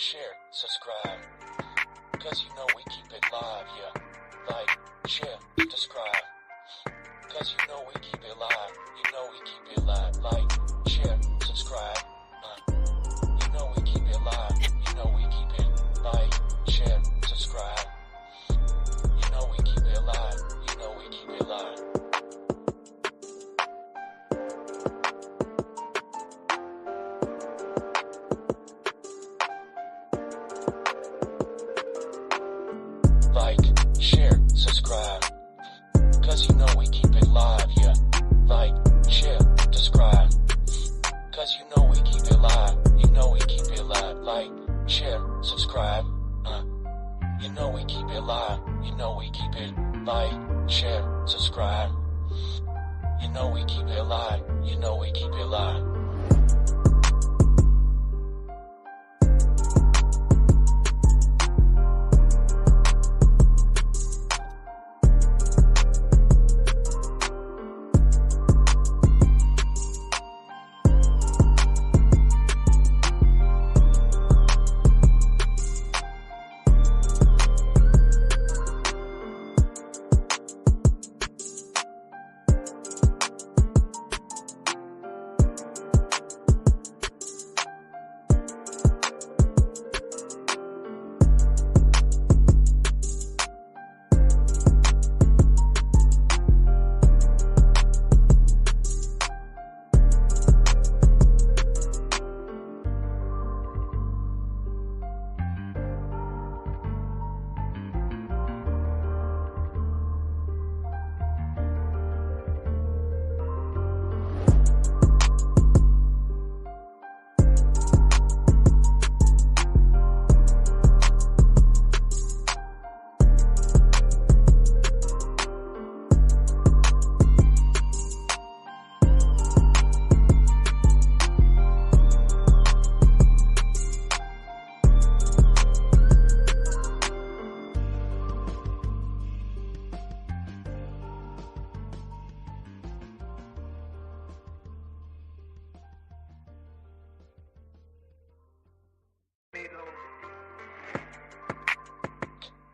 share, subscribe. Cause you know we keep it live, yeah. Like, share, subscribe. Cause you know we keep it live. You know we keep it live. Like, share, subscribe. You know we keep it live. You know we keep it like, share, subscribe. You know we keep it live. You know we keep it live. Like, share, subscribe. Cause you know we keep it live, yeah. Like, share, subscribe. Cause you know we keep it live. You know we keep it live. Like, share, subscribe. You know we keep it live. You know we keep it like, share, subscribe. You know we keep it live. You know we keep it live.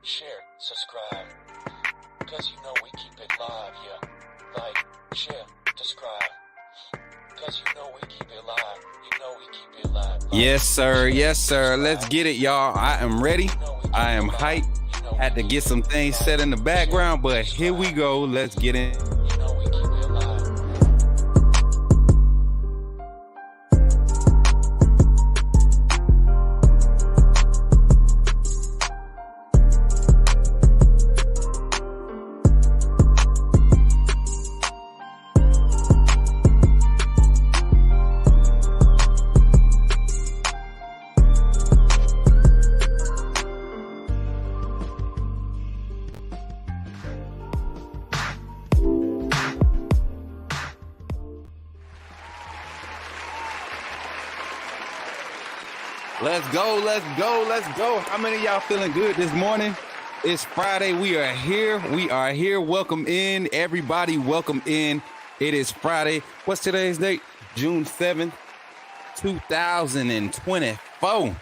Share, subscribe. Cause you know we keep it live, yeah. Like, share, subscribe. Cause you know we keep it live. You know we keep it live. Like, yes, sir. share, Yes, sir. subscribe. Let's get it, y'all. I am ready. I am hyped. Had to get some things set in the background, but here we go. Let's get in. You know we keep it live. Let's go. Let's go. Let's go. How many of y'all feeling good this morning? It's Friday. We are here. We are here. Welcome in, everybody. Welcome in. It is Friday. What's today's date? June 7th, 2024.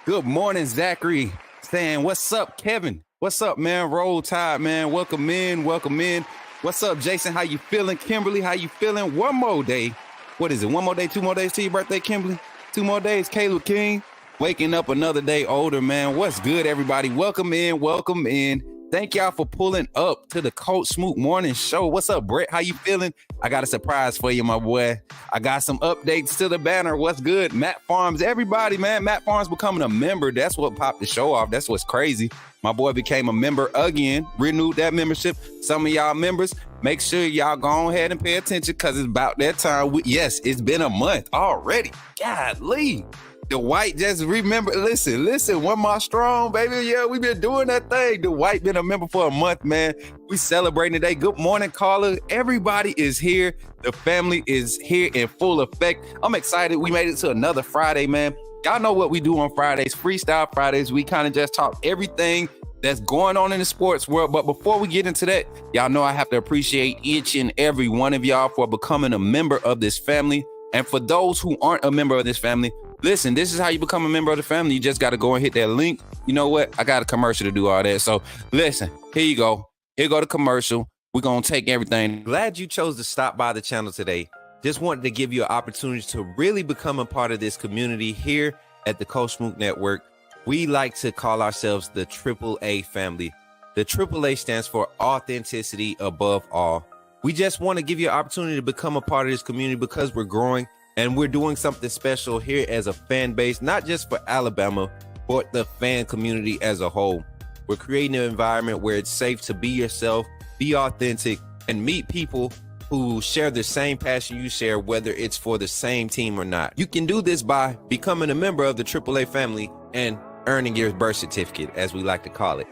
Good morning, Zachary. Saying, what's up, Kevin? What's up, man? Roll Tide, man. Welcome in. Welcome in. What's up, Jason? How you feeling? Kimberly, how you feeling? One more day. What is it? One more day, 2 more days to your birthday, Kimberly? 2 more days, Caleb King. Waking up another day older, man. What's good, everybody? Welcome in. Welcome in. Thank y'all for pulling up to the KayT Smook Morning Show. What's up, Brett? How you feeling? I got a surprise for you, my boy. I got some updates to the banner. What's good? Matt Farms, everybody, man. Matt Farms becoming a member. That's what popped the show off. That's what's crazy. My boy became a member again, renewed that membership. Some of y'all members, make sure y'all go ahead and pay attention because it's about that time. Yes, it's been a month already. Golly. The White just remember, listen, one more strong, baby. Yeah, we been doing that thing. The White been a member for a month, man. We celebrating today. Good morning, caller. Everybody is here. The family is here in full effect. I'm excited. We made it to another Friday, man. Y'all know what we do on Fridays, Freestyle Fridays. We kind of just talk everything that's going on in the sports world. But before we get into that, y'all know I have to appreciate each and every one of y'all for becoming a member of this family. And for those who aren't a member of this family, Listen, this is how you become a member of the family. You just got to go and hit that link. You know what? I got a commercial to do all that. So listen, here you go. Here go the commercial. We're going to take everything. Glad you chose to stop by the channel today. Just wanted to give you an opportunity to really become a part of this community here at the KayT Smook Network. We like to call ourselves the AAA family. The AAA stands for authenticity above all. We just want to give you an opportunity to become a part of this community because we're growing and we're doing something special here as a fan base, not just for Alabama, but the fan community as a whole. We're creating an environment where it's safe to be yourself, be authentic, and meet people who share the same passion you share, whether it's for the same team or not. You can do this by becoming a member of the AAA family and earning your birth certificate, as we like to call it.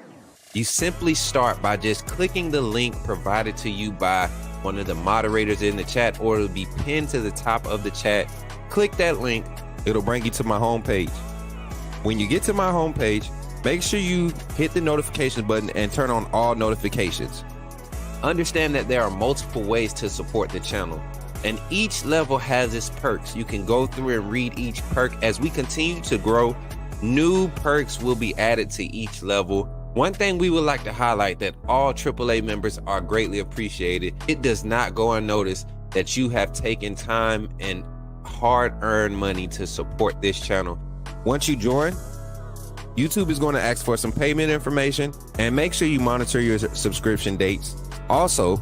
You simply start by just clicking the link provided to you by one of the moderators in the chat, or it'll be pinned to the top of the chat. Click that link. It'll bring you to my homepage. When you get to my homepage, make sure you hit the notification button and turn on all notifications. Understand that there are multiple ways to support the channel, and each level has its perks. You can go through and read each perk. As we continue to grow, new perks will be added to each level. One thing we would like to highlight that all AAA members are greatly appreciated. It does not go unnoticed that you have taken time and hard-earned money to support this channel. Once you join, YouTube is going to ask for some payment information, and make sure you monitor your subscription dates. Also,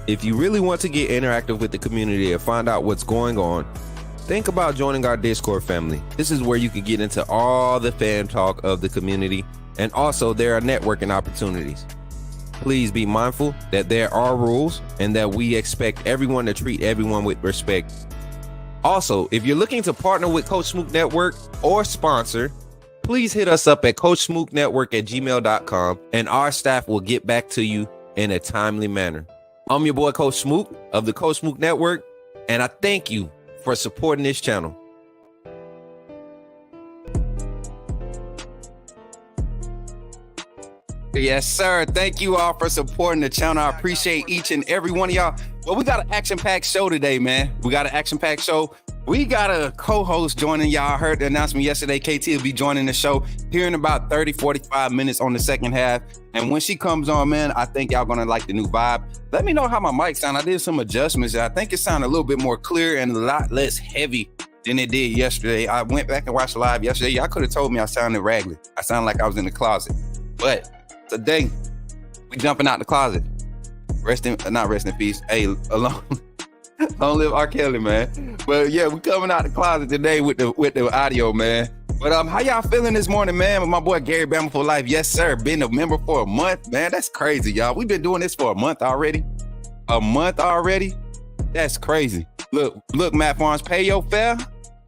if you really want to get interactive with the community and find out what's going on, think about joining our Discord family. This is where you can get into all the fan talk of the community, and also there are networking opportunities. Please be mindful that there are rules and that we expect everyone to treat everyone with respect. Also, if you're looking to partner with KayT Smook Network or sponsor, please hit us up at KayTSmookNetwork@gmail.com, and our staff will get back to you in a timely manner. I'm your boy KayT Smook of the KayT Smook Network, and I thank you for supporting this channel. Yes, sir. Thank you all for supporting the channel. I appreciate each and every one of y'all. Well, we got an action-packed show today, man. We got an action-packed show. We got a co-host joining. Y'all heard the announcement yesterday. KayT will be joining the show here in about 30, 45 minutes on the second half. And when she comes on, man, I think y'all gonna like the new vibe. Let me know how my mic sound. I did some adjustments. I think it sounded a little bit more clear and a lot less heavy than it did yesterday. I went back and watched live yesterday. Y'all could have told me I sounded raggedy. I sounded like I was in the closet. But today, we jumping out the closet. Not rest in peace. Hey, alone. Don't live R. Kelly, man. But yeah, we coming out the closet today with the audio, man. But how y'all feeling this morning, man? With my boy Gary Bama for life. Yes, sir. Been a member for a month, man. That's crazy, y'all. We've been doing this for a month already. A month already? That's crazy. Look, Matt Farms, pay your fare,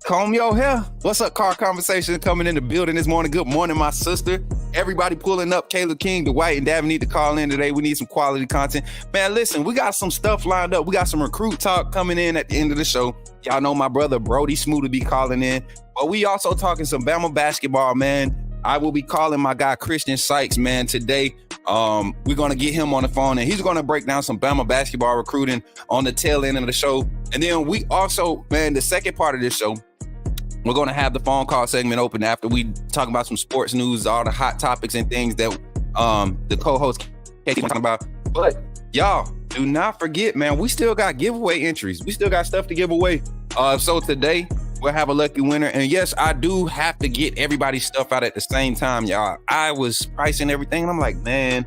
comb your hair. What's up, Car Conversation coming in the building this morning. Good morning, my sister. Everybody pulling up. Caleb King, Dwight, and Davin need to call in today. We need some quality content. Man, listen, we got some stuff lined up. We got some recruit talk coming in at the end of the show. Y'all know my brother Brody Smoot will be calling in. But we also talking some Bama basketball, man. I will be calling my guy Christian Sykes, man, today. We're going to get him on the phone, and he's going to break down some Bama basketball recruiting on the tail end of the show. And then we also, man, the second part of this show, we're going to have the phone call segment open after we talk about some sports news, all the hot topics and things that the co-host KayT talking about. But y'all, do not forget, man, we still got giveaway entries. We still got stuff to give away. So today, we'll have a lucky winner. And yes, I do have to get everybody's stuff out at the same time, y'all. I was pricing everything, and I'm like, man,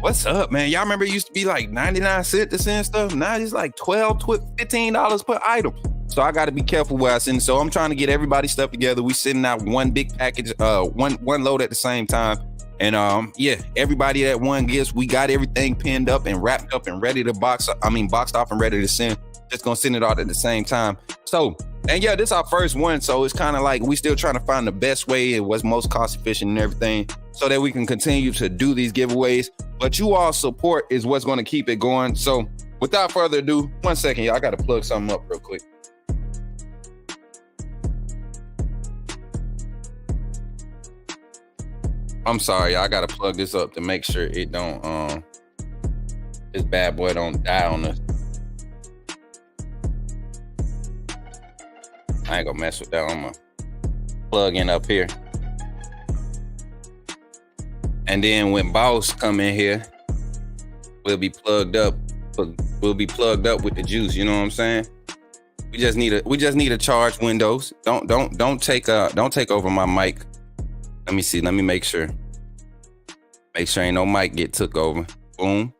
what's up, man? Y'all remember it used to be like 99 cents to send stuff? Now it's like $12, $15 per item. So I got to be careful where I send. So I'm trying to get everybody's stuff together. We sending out one big package, one load at the same time. And yeah, everybody that won gifts, we got everything pinned up and wrapped up and ready to boxed off and ready to send. Just gonna send it all at the same time. So, and yeah, this is our first one. So it's kind of like we still trying to find the best way and what's most cost efficient and everything so that we can continue to do these giveaways. But you all support is what's going to keep it going. So without further ado, 1 second, y'all. I got to plug something up real quick. I'm sorry, I gotta plug this up to make sure it don't this bad boy don't die on us. I ain't gonna mess with that. plug in up here. And then when boss come in here, we'll be plugged up. We'll be plugged up with the juice. You know what I'm saying? We just need to charge Windows. Don't take over my mic. Let me see. Let me make sure. Make sure ain't no mic get took over. Boom.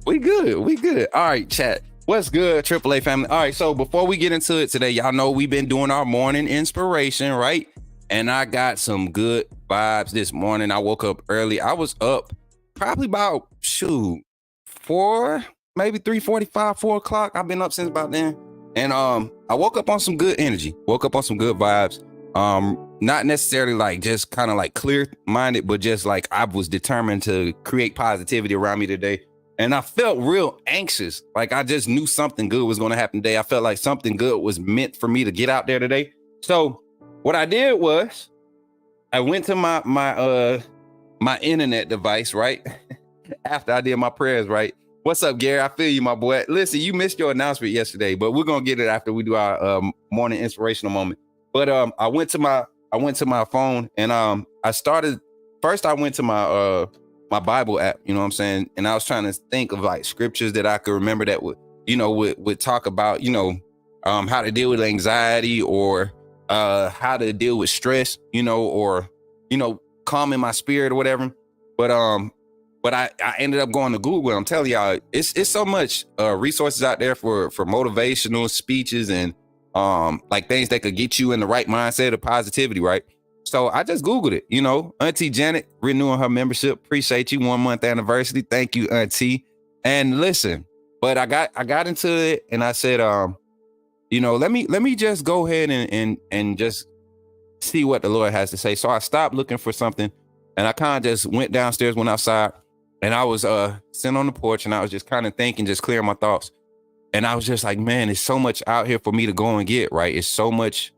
We good. All right, chat. What's good, AAA family? All right, so before we get into it today, y'all know we've been doing our morning inspiration, right? And I got some good vibes this morning. I woke up early. I was up probably about 4, maybe 3:45, 4 o'clock. I've been up since about then. And I woke up on some good energy, woke up on some good vibes. Not necessarily like just kind of like clear-minded, but just like I was determined to create positivity around me today. And I felt real anxious. Like I just knew something good was going to happen today. I felt like something good was meant for me to get out there today. So what I did was I went to my internet device, right? After I did my prayers, right? What's up, Gary? I feel you, my boy. Listen, you missed your announcement yesterday, but we're going to get it after we do our morning inspirational moment. But I went to my phone and I went to my Bible app, you know what I'm saying? And I was trying to think of like scriptures that I could remember that would talk about, how to deal with anxiety or how to deal with stress, or calming my spirit or whatever. But I ended up going to Google. I'm telling y'all, it's so much resources out there for motivational speeches and like things that could get you in the right mindset of positivity, right? So I just Googled it, Auntie Janet renewing her membership. Appreciate you. 1 month anniversary. Thank you, Auntie. And listen, but I got into it and I said, let me just go ahead and just see what the Lord has to say. So I stopped looking for something and I kind of just went downstairs, went outside, and I was sitting on the porch and I was just kind of thinking, just clearing my thoughts. And I was just like, man, there's so much out here for me to go and get, right? It's so much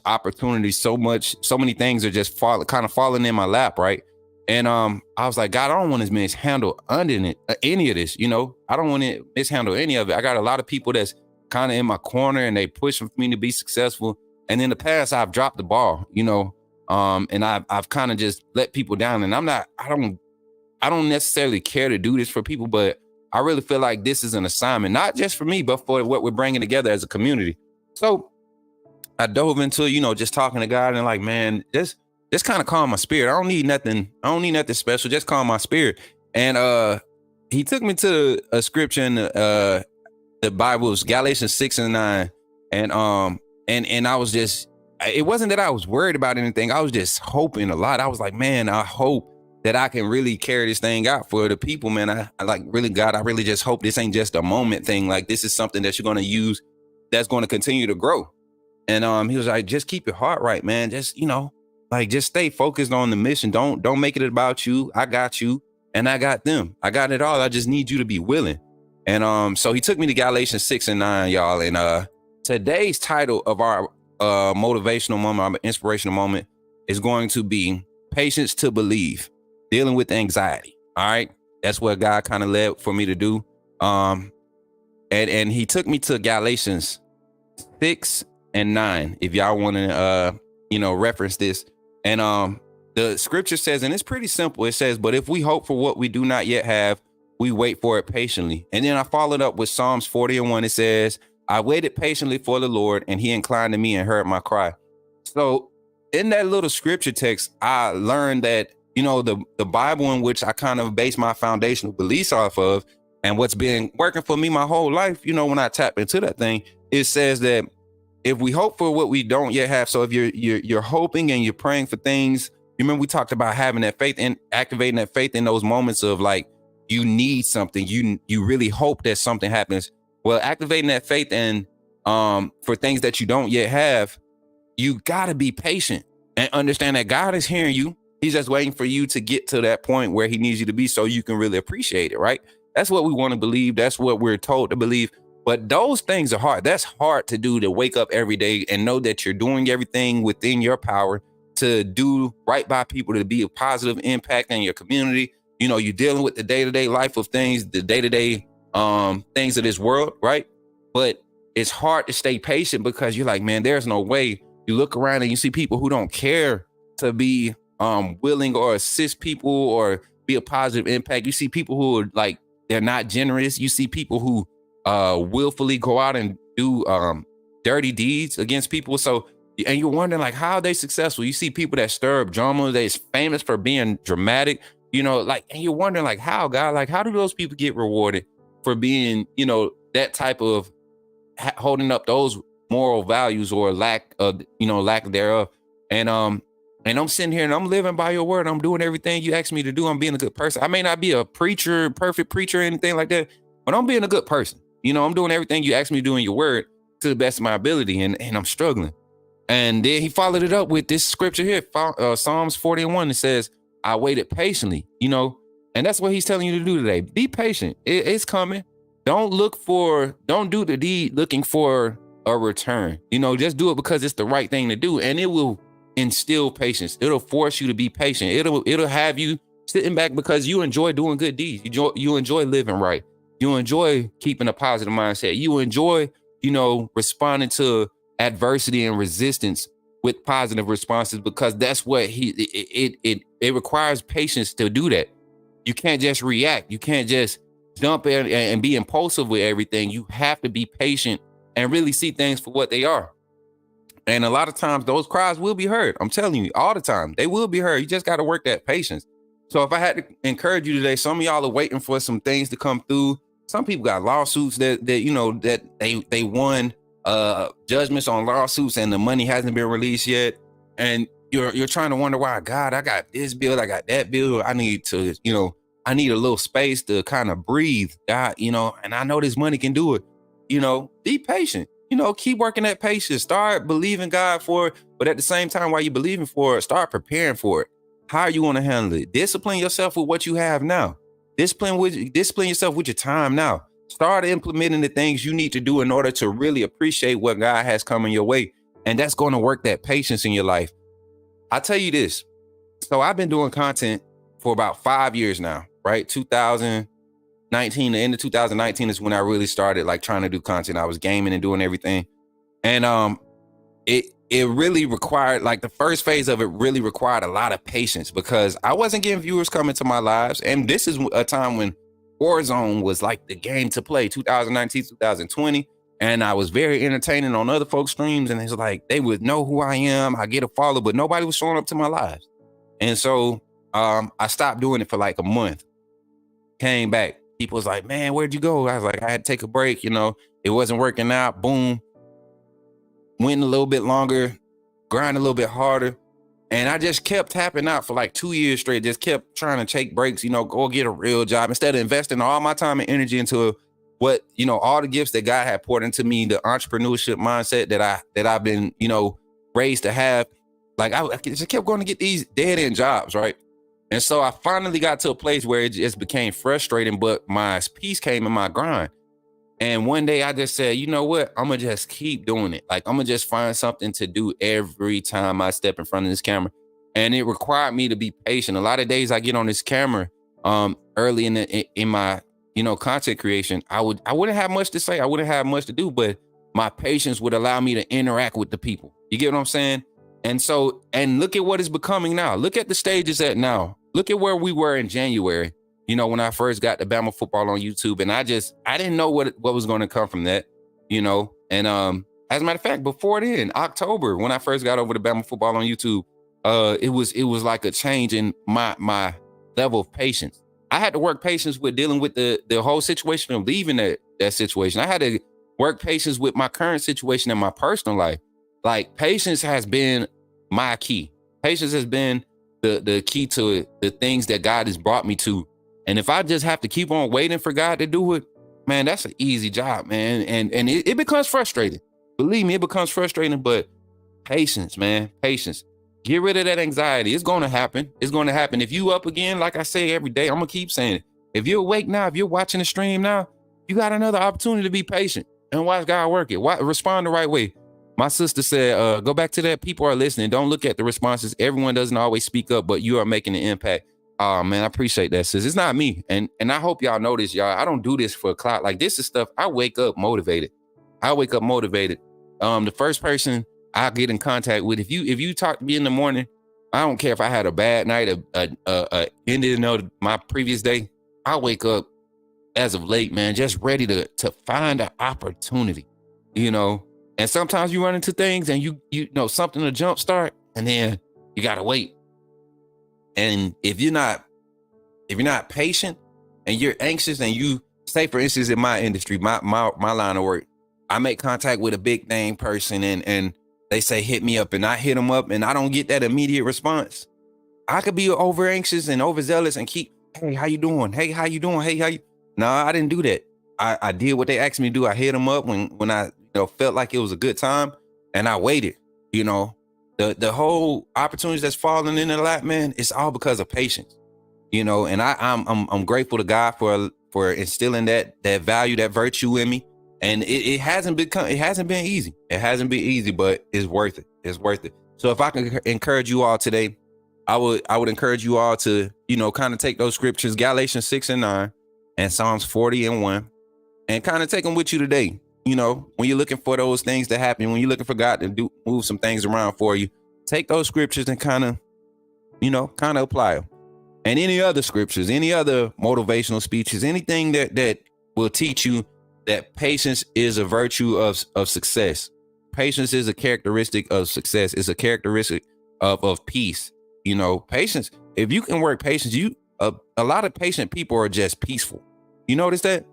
opportunity, so many things are just falling in my lap, right? And I was like, God, I don't want to mishandle any of this, I don't want to mishandle any of it. I got a lot of people that's kind of in my corner and they pushing for me to be successful. And in the past, I've dropped the ball, and I've kind of just let people down. And I don't necessarily care to do this for people, but I really feel like this is an assignment, not just for me, but for what we're bringing together as a community. So I dove into, just talking to God and like, man, just kind of calm my spirit. I don't need nothing special. Just calm my spirit. And he took me to a scripture in the Bible's Galatians 6:9. And I was just, it wasn't that I was worried about anything. I was just hoping a lot. I was like, man, I hope that I can really carry this thing out for the people, man. I like, really, God, I really just hope this ain't just a moment thing. Like, this is something that you're going to use that's going to continue to grow. And he was like, just keep your heart right, man. Just, just stay focused on the mission. Don't make it about you. I got you and I got them. I got it all. I just need you to be willing. And so he took me to Galatians 6:9, y'all. And today's title of our motivational moment, our inspirational moment, is going to be Patience to Believe, dealing with anxiety. All right. That's what God kind of led for me to do. And he took me to Galatians 6:9. If y'all want to, reference this. And the scripture says, and it's pretty simple. It says, but if we hope for what we do not yet have, we wait for it patiently. And then I followed up with Psalms 40:1. It says, I waited patiently for the Lord and he inclined to me and heard my cry. So in that little scripture text, I learned that, the Bible in which I kind of base my foundational beliefs off of and what's been working for me my whole life, when I tap into that thing, it says that if we hope for what we don't yet have. So if you're hoping and you're praying for things, you remember we talked about having that faith and activating that faith in those moments of like, you need something, you really hope that something happens. Well, activating that faith and for things that you don't yet have, you gotta be patient and understand that God is hearing you. He's just waiting for you to get to that point where he needs you to be so you can really appreciate it, right? That's what we want to believe. That's what we're told to believe. But those things are hard. That's hard to do, to wake up every day and know that you're doing everything within your power to do right by people, to be a positive impact in your community. You're dealing with the day-to-day life of things, the day-to-day things of this world, right? But it's hard to stay patient because you're like, man, there's no way, You look around and you see people who don't care to be willing or assist people or be a positive impact. You see people who are like, they're not generous. You see people who willfully go out and do dirty deeds against people. So, and you're wondering like, how are they successful? You see people that stir up drama, that's famous for being dramatic, you know, like, and you're wondering like, how, God, like, how do those people get rewarded for being, you know, that type of holding up those moral values or lack thereof. And I'm sitting here and I'm living by your word. I'm doing everything you asked me to do. I'm being a good person. I may not be a preacher, perfect preacher, or anything like that, but I'm being a good person. You know, I'm doing everything you asked me to do in your word to the best of my ability, and I'm struggling. And then he followed it up with this scripture here, Psalms 40:1. It says, I waited patiently, you know, and that's what he's telling you to do today. Be patient. It's coming. Don't do the deed looking for a return. You know, just do it because it's the right thing to do. And it will instill patience. It'll force you to be patient. It'll have you sitting back because you enjoy doing good deeds. You enjoy living right. You enjoy keeping a positive mindset. You enjoy, you know, responding to adversity and resistance with positive responses, because that's what it requires patience to do that. You can't just react. You can't just jump in and be impulsive with everything. You have to be patient and really see things for what they are. And a lot of times those cries will be heard. I'm telling you, all the time, they will be heard. You just got to work that patience. So if I had to encourage you today, some of y'all are waiting for some things to come through. Some people got lawsuits that you know, that they won judgments on lawsuits and the money hasn't been released yet. And you're trying to wonder why, God, I got this bill, I got that bill. I need to, you know, I need a little space to kind of breathe, God, you know, and I know this money can do it. You know, be patient, you know, keep working that patience, start believing God for it. But at the same time, while you're believing for it, start preparing for it. How are you going to handle it? Discipline yourself with what you have now. Discipline yourself with your time now. Start implementing the things you need to do in order to really appreciate what God has coming your way. And that's going to work that patience in your life. I'll tell you this. So I've been doing content for about 5 years now, right? 2019, the end of 2019 is when I really started like trying to do content. I was gaming and doing everything. And it really required, like the first phase of it really required a lot of patience, because I wasn't getting viewers coming to my lives. And this is a time when Warzone was like the game to play, 2019, 2020. And I was very entertaining on other folks' streams. And it's like, they would know who I am. I get a follow, but nobody was showing up to my lives. And so I stopped doing it for like a month, came back. People was like, man, where'd you go? I was like, I had to take a break. You know, it wasn't working out. Boom. Went a little bit longer, grind a little bit harder. And I just kept tapping out for like 2 years straight, just kept trying to take breaks, you know, go get a real job instead of investing all my time and energy into what, you know, all the gifts that God had poured into me, the entrepreneurship mindset that I've been, you know, raised to have. Like I just kept going to get these dead end jobs, right? And so I finally got to a place where it just became frustrating, but my peace came in my grind. And one day I just said, you know what? I'm going to just keep doing it. Like, I'm going to just find something to do every time I step in front of this camera. And it required me to be patient. A lot of days I get on this camera early in my, you know, content creation. I wouldn't have much to say. I wouldn't have much to do, but my patience would allow me to interact with the people. You get what I'm saying? And so, and look at what it's becoming now. Look at the stages at now. Look at where we were in January. You know, when I first got the Bama football on YouTube, and I didn't know what was going to come from that, you know. And as a matter of fact, before then, October, when I first got over the Bama football on YouTube, it was like a change in my level of patience. I had to work patience with dealing with the whole situation of leaving that situation. I had to work patience with my current situation in my personal life. Like, patience has been my key. Patience has been the key to the things that God has brought me to. And if I just have to keep on waiting for God to do it, man, that's an easy job, man. And it becomes frustrating. Believe me, it becomes frustrating, but patience, man, patience. Get rid of that anxiety. It's going to happen. It's going to happen. If you up again, like I say every day, I'm going to keep saying it. If you're awake now, if you're watching the stream now, you got another opportunity to be patient and watch God work it. Respond the right way. My sister said, go back to that. People are listening. Don't look at the responses. Everyone doesn't always speak up, but you are making an impact. Oh man, I appreciate that, sis. It's not me. And I hope y'all know this, y'all. I don't do this for a clout. Like, this is stuff I wake up motivated. The first person I get in contact with. If you talk to me in the morning, I don't care if I had a bad night, ending of my previous day. I wake up as of late, man, just ready to find an opportunity, you know. And sometimes you run into things and you know something to jumpstart, and then you gotta wait. And if you're not patient and you're anxious, and you say, for instance, in my industry, my line of work, I make contact with a big name person and they say, hit me up, and I hit them up and I don't get that immediate response. I could be over anxious and overzealous and keep, hey, how you doing? Hey, how you doing? Hey, how you? No, I didn't do that. I did what they asked me to do. I hit them up when I felt like it was a good time, and I waited. You know, the whole opportunities that's falling in the lap, man, it's all because of patience. You know, and I'm grateful to God for instilling that value, that virtue in me. And it hasn't been easy. It hasn't been easy, but it's worth it. It's worth it. So if I can encourage you all today, I would encourage you all to, kind of take those scriptures, Galatians 6:9 and Psalms 40:1, and kind of take them with you today. When you're looking for those things to happen, when you're looking for God to move some things around for you, take those scriptures and kind of apply them. And any other scriptures, any other motivational speeches, anything that will teach you that patience is a virtue of success. Patience is a characteristic of success. It's a characteristic of peace. Patience. If you can work patience, a lot of patient people are just peaceful. You notice that?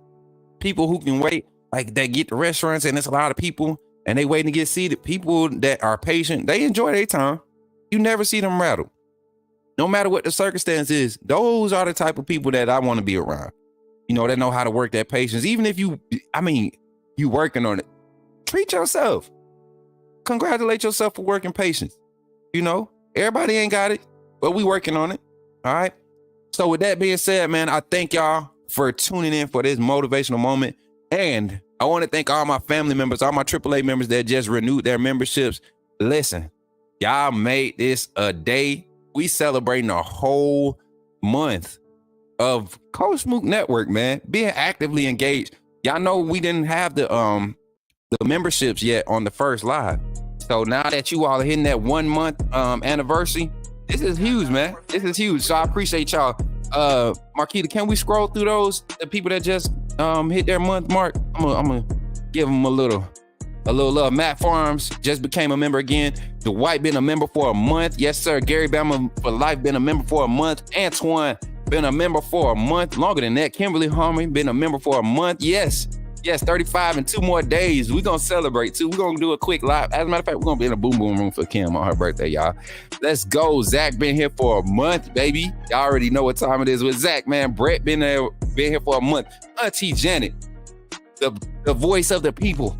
People who can wait, like they get to restaurants and it's a lot of people and they waiting to get seated. People that are patient, they enjoy their time. You never see them rattle. No matter what the circumstance is, those are the type of people that I want to be around. That know how to work that patience. Even if you working on it, treat yourself. Congratulate yourself for working patience. Everybody ain't got it, but we working on it. All right. So with that being said, man, I thank y'all for tuning in for this motivational moment. And I want to thank all my family members, all my AAA members that just renewed their memberships. Listen, y'all made this a day. We celebrating a whole month of Coach Smook Network, man, being actively engaged. Y'all know we didn't have the memberships yet on the first live. So now that you all are hitting that 1 month anniversary, this is huge, man. This is huge. So I appreciate y'all. Marquita, can we scroll through the people that just hit their month mark? I'm gonna give them a little love. Matt Farms just became a member again. Dwight been a member for a month. Yes, sir. Gary Bama for life been a member for a month. Antoine been a member for a month. Longer than that. Kimberly Harmon been a member for a month. Yes, 35 and 2 more days. We're going to celebrate too. We're going to do a quick live. As a matter of fact, we're going to be in a boom boom room for Kim on her birthday, y'all. Let's go. Zach been here for a month, baby. Y'all already know what time it is with Zach, man. Brett been here for a month. Auntie Janet, the voice of the people.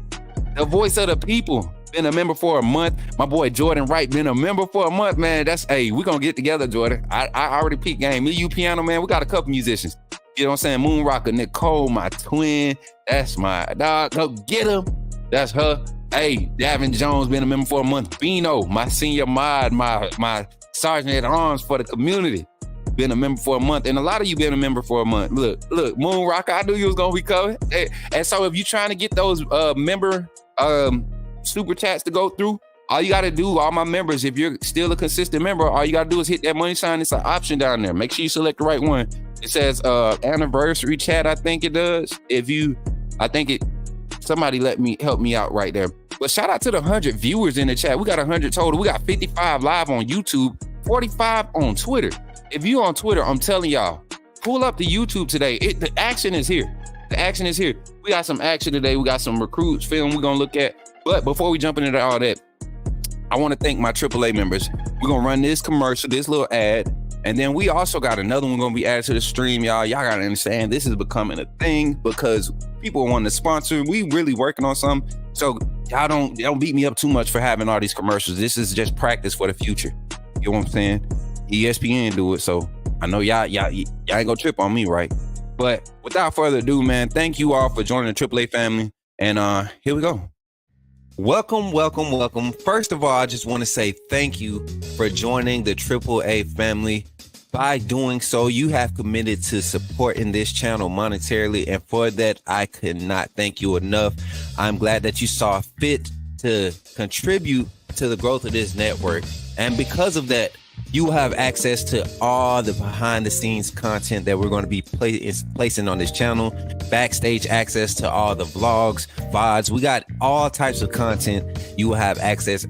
The voice of the people. Been a member for a month. My boy Jordan Wright been a member for a month, man. We're going to get together, Jordan. I already peaked game. Me, you, piano, man. We got a couple musicians. You know what I'm saying? Moon Rocker, Nicole, my twin. That's my dog. Go get him. That's her. Hey, Davin Jones been a member for a month. Bino, my senior mod, my sergeant at arms for the community, been a member for a month. And a lot of you been a member for a month. Look, Moon Rocker, I knew you was going to be coming. Hey, and so if you're trying to get those member super chats to go through, all you got to do, all my members, if you're still a consistent member, all you got to do is hit that money sign. It's an option down there. Make sure you select the right one. It says anniversary chat, I think it does. Somebody help me out right there. But shout out to the 100 viewers in the chat. We got 100 total. We got 55 live on YouTube, 45 on Twitter. If you on Twitter, I'm telling y'all, pull up the YouTube today. The action is here. The action is here. We got some action today. We got some recruits film we're going to look at. But before we jump into all that, I want to thank my AAA members. We're going to run this commercial, this little ad. And then we also got another one going to be added to the stream, y'all. Y'all got to understand this is becoming a thing because people want to sponsor. We really working on something. So y'all don't beat me up too much for having all these commercials. This is just practice for the future. You know what I'm saying? ESPN do it. So I know y'all ain't going to trip on me, right? But without further ado, man, thank you all for joining the AAA family. And here we go. Welcome. First of all, I just want to say thank you for joining the AAA family. By doing so, you have committed to supporting this channel monetarily, and for that, I could not thank you enough. I'm glad that you saw fit to contribute to the growth of this network. And because of that, you will have access to all the behind the scenes content that we're going to be placing on this channel, backstage access to all the vlogs, VODs. We got all types of content. You will have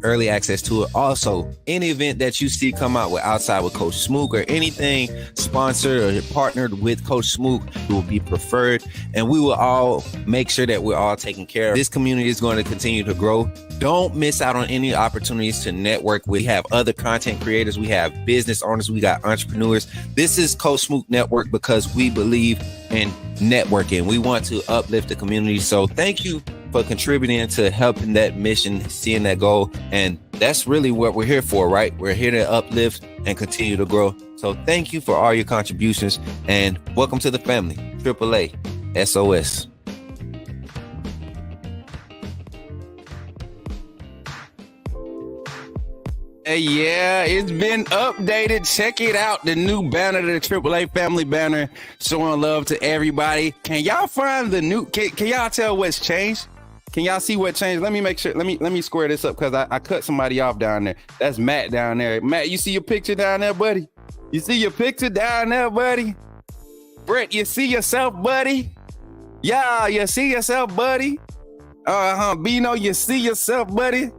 early access to it. Also, any event that you see come out with outside with Coach Smook or anything sponsored or partnered with Coach Smook will be preferred. And we will all make sure that we're all taken care of. This community is going to continue to grow. Don't miss out on any opportunities to network. We have other content creators. We have business owners. We got entrepreneurs. This is Coach Smook Network because we believe in networking. We want to uplift the community. So thank you for contributing to helping that mission, seeing that goal. And that's really what we're here for, right? We're here to uplift and continue to grow. So thank you for all your contributions and welcome to the family. AAA SOS. Yeah, it's been updated. Check it out. The new banner, the AAA family banner, showing love to everybody. Can y'all find the new, can y'all tell what's changed? Can y'all see what changed? Let me make sure. Let me square this up because I cut somebody off down there. That's Matt down there. Matt, you see your picture down there, buddy? You see your picture down there, buddy? Brett, you see yourself, buddy? Yeah, you see yourself, buddy? Bino, you see yourself, buddy?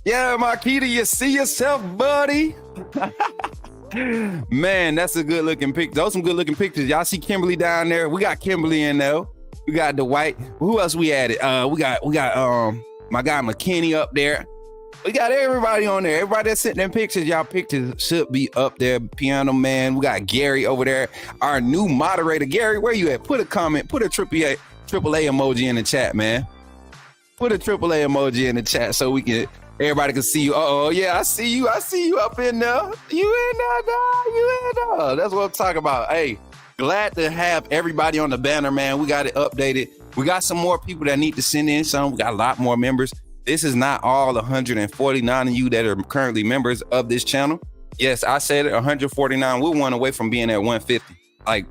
Yeah, Marquita, you see yourself, buddy? Man, that's a good looking picture. Those some good looking pictures. Y'all see Kimberly down there? We got Kimberly in there. We got Dwight. Who else we added? We got my guy McKinney up there. We got everybody on there. Everybody that's sitting in pictures, y'all pictures should be up there. Piano Man. We got Gary over there. Our new moderator. Gary, where you at? Put a comment. Put a AAA emoji in the chat, man. Put a AAA emoji in the chat so we can. Everybody can see you. Oh yeah, I see you. I see you up in there. You in there, dog. You in there. That's what I'm talking about. Hey, glad to have everybody on the banner, man. We got it updated. We got some more people that need to send in some. We got a lot more members. This is not all 149 of you that are currently members of this channel. Yes, I said it, 149. We're one away from being at 150. Like,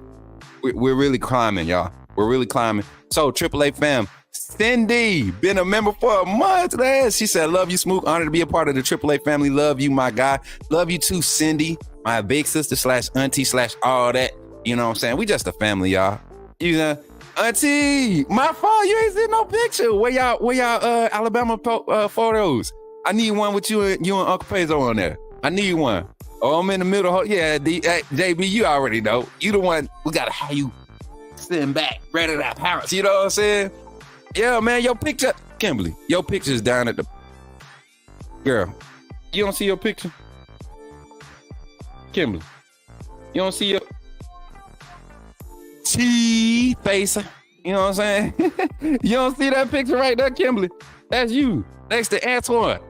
we're really climbing, y'all. We're really climbing. So, AAA fam. Cindy, been a member for a month, man. She said, love you, Smook. Honored to be a part of the AAA family. Love you, my guy. Love you too, Cindy. My big sister / auntie / all that. You know what I'm saying? We just a family, y'all. You know, auntie, my fault. You ain't seen no picture. Where y'all Alabama photos? I need one with you and Uncle Peso on there. I need one. Oh, I'm in the middle. Yeah, JB, you already know. You the one. We gotta have you sitting back, ready to have parents. You know what I'm saying? Yeah, man, your picture, Kimberly, your picture's down at the, girl, you don't see your picture? Kimberly, you don't see your facer, you know what I'm saying? You don't see that picture right there, Kimberly? That's you, next to Antoine.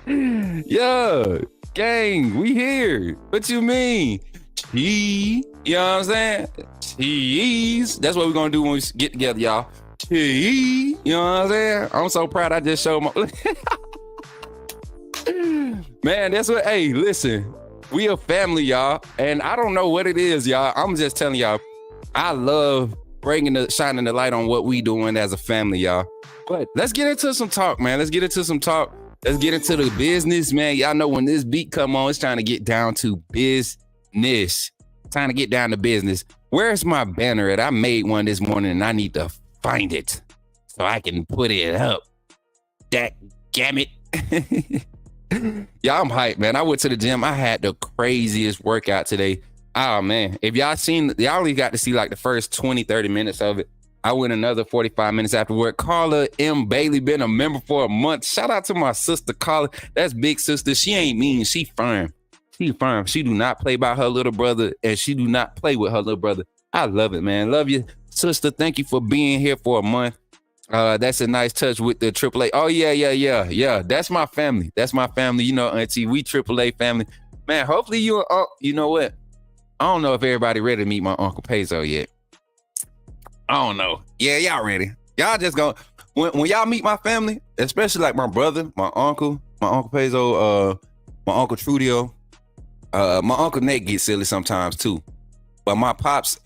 Yeah, gang, we here. What you mean? You know what I'm saying? Cheese. That's what we're gonna do when we get together, y'all. Cheese. You know what I'm saying? I'm so proud I just showed my man, that's what, hey, listen, we a family, y'all. And I don't know what it is, y'all. I'm just telling y'all, I love shining the light on what we doing as a family, y'all. But let's get into some talk, man. Let's get into some talk. Let's get into the business, man. Y'all know when this beat come on, it's trying to get down to business. Trying to get down to business. Where's my banner at? I made one this morning and I need to find it so I can put it up. Dammit. Yeah, I'm hyped, man. I went to the gym. I had the craziest workout today. Oh, man. If y'all only got to see like the first 20, 30 minutes of it. I went another 45 minutes after work. Carla M. Bailey, been a member for a month. Shout out to my sister, Carla. That's big sister. She ain't mean. She firm. She firm. She do not play by her little brother, and she do not play with her little brother. I love it, man. Love you, sister. Thank you for being here for a month. That's a nice touch with the AAA. Oh, yeah. That's my family. That's my family. You know, auntie, we AAA family. Man, hopefully you know what? I don't know if everybody ready to meet my Uncle Peso yet. I don't know. Yeah, y'all ready. Y'all just go. When y'all meet my family, especially like my brother, my Uncle Peso, my Uncle Trudio, my Uncle Nate gets silly sometimes too. But my pops,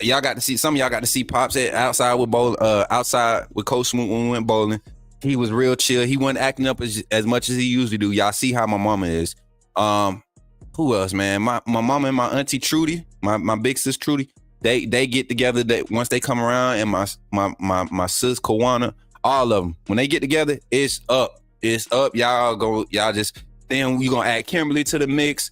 some of y'all got to see pops outside with Coach Smook when we went bowling. He was real chill. He wasn't acting up as much as he usually do. Y'all see how my mama is. Who else, man? My mama and my auntie Trudy, my big sis Trudy, they get together. Once they come around, and my sis Kawana, all of them, when they get together, it's up. It's up. Y'all just, then we gonna add Kimberly to the mix.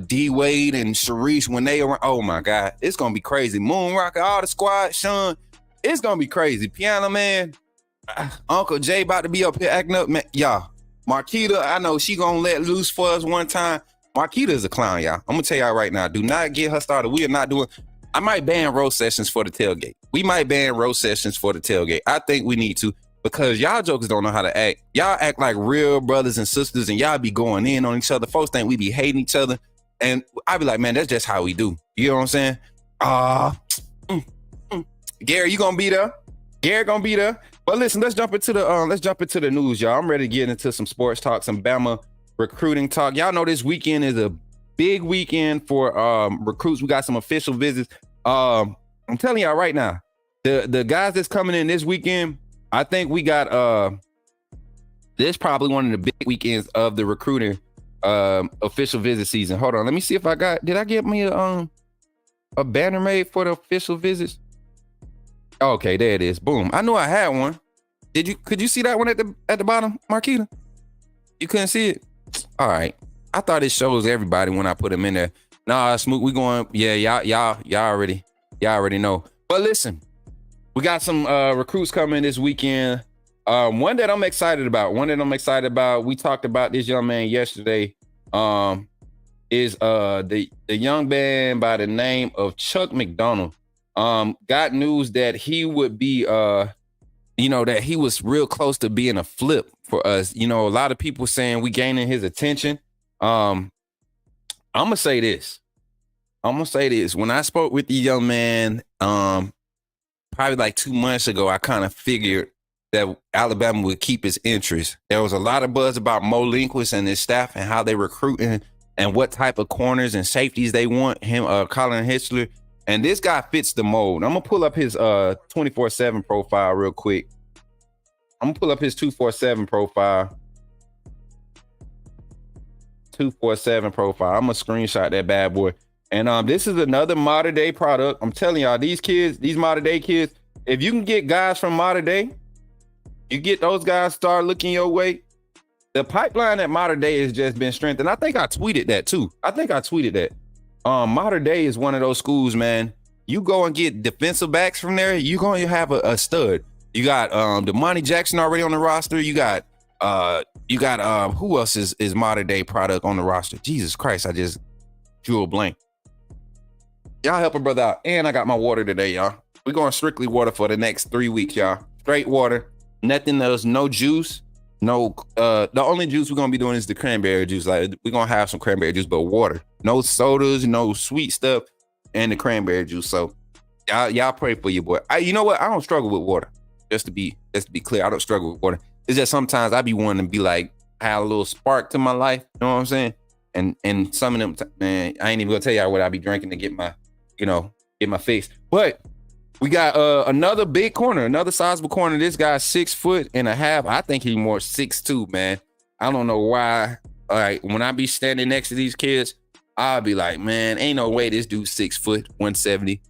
D Wade and Sharice, when they are, oh my God, it's gonna be crazy. Moon Rocker, all the squad, Sean, it's gonna be crazy. Piano Man, Uncle Jay about to be up here acting up, man. Y'all, Marquita, I know she gonna let loose for us one time. Marquita is a clown, y'all. I'm gonna tell y'all right now, do not get her started. We are not doing, I might ban roast sessions for the tailgate. We might ban roast sessions for the tailgate. I think we need to, because y'all jokers don't know how to act. Y'all act like real brothers and sisters, and y'all be going in on each other. Folks think we be hating each other. And I be like, man, that's just how we do. You know what I'm saying? Gary, you gonna be there? Gary gonna be there. But listen, let's jump into the news, y'all. I'm ready to get into some sports talk, some Bama recruiting talk. Y'all know this weekend is a big weekend for recruits. We got some official visits. I'm telling y'all right now, the guys that's coming in this weekend, I think we got this probably one of the big weekends of the recruiting official visit season. Hold on, let me see if did I get me a banner made for the official visits? Okay, there it is. Boom. I knew I had one. Could you see that one at the bottom, Marquita? You couldn't see it? All right. I thought it shows everybody when I put them in there. Nah, Smook, we going, yeah, y'all already know. But listen, we got some recruits coming this weekend. One that I'm excited about. We talked about this young man yesterday. Is the young man by the name of Chuck McDonald. Got news that he would be that he was real close to being a flip for us. You know, a lot of people saying we gaining his attention. I'm gonna say this. When I spoke with the young man, probably like 2 months ago, I kind of figured that Alabama would keep his interest. There was a lot of buzz about Mo Linquist and his staff and how they recruiting and what type of corners and safeties they want him, Colin Hitchler. And this guy fits the mold. I'm gonna pull up his 24/7 profile real quick. I'm gonna pull up his 247 profile. 247 profile. I'm gonna screenshot that bad boy. And this is another modern day product. I'm telling y'all, these kids, these modern day kids, if you can get guys from modern day, you get those guys start looking your way. The pipeline at modern day has just been strengthened. I think I tweeted that too. Modern day is one of those schools, man. You go and get defensive backs from there, you're going to have a stud. You got Damani Jackson already on the roster. You got who else is modern day product on the roster? Jesus Christ, I just drew a blank. Y'all help a brother out. And I got my water today, y'all. We're going strictly water for the next 3 weeks, y'all. Straight water. Nothing else, no juice. No, the only juice we're gonna be doing is the cranberry juice. Like, we're gonna have some cranberry juice, but water. No sodas, no sweet stuff, and the cranberry juice. So y'all pray for your boy. You know what? I don't struggle with water. Just to be clear, I don't struggle with water. It's just sometimes I be wanting to be like, have a little spark to my life. You know what I'm saying? And some of them, man, I ain't even gonna tell y'all what I be drinking to get my fix. But we got another big corner, another sizable corner. This guy's 6'1.5". I think he's more 6'2", man. I don't know why. All right, when I be standing next to these kids, I'll be like, man, ain't no way this dude's 6 foot, 170.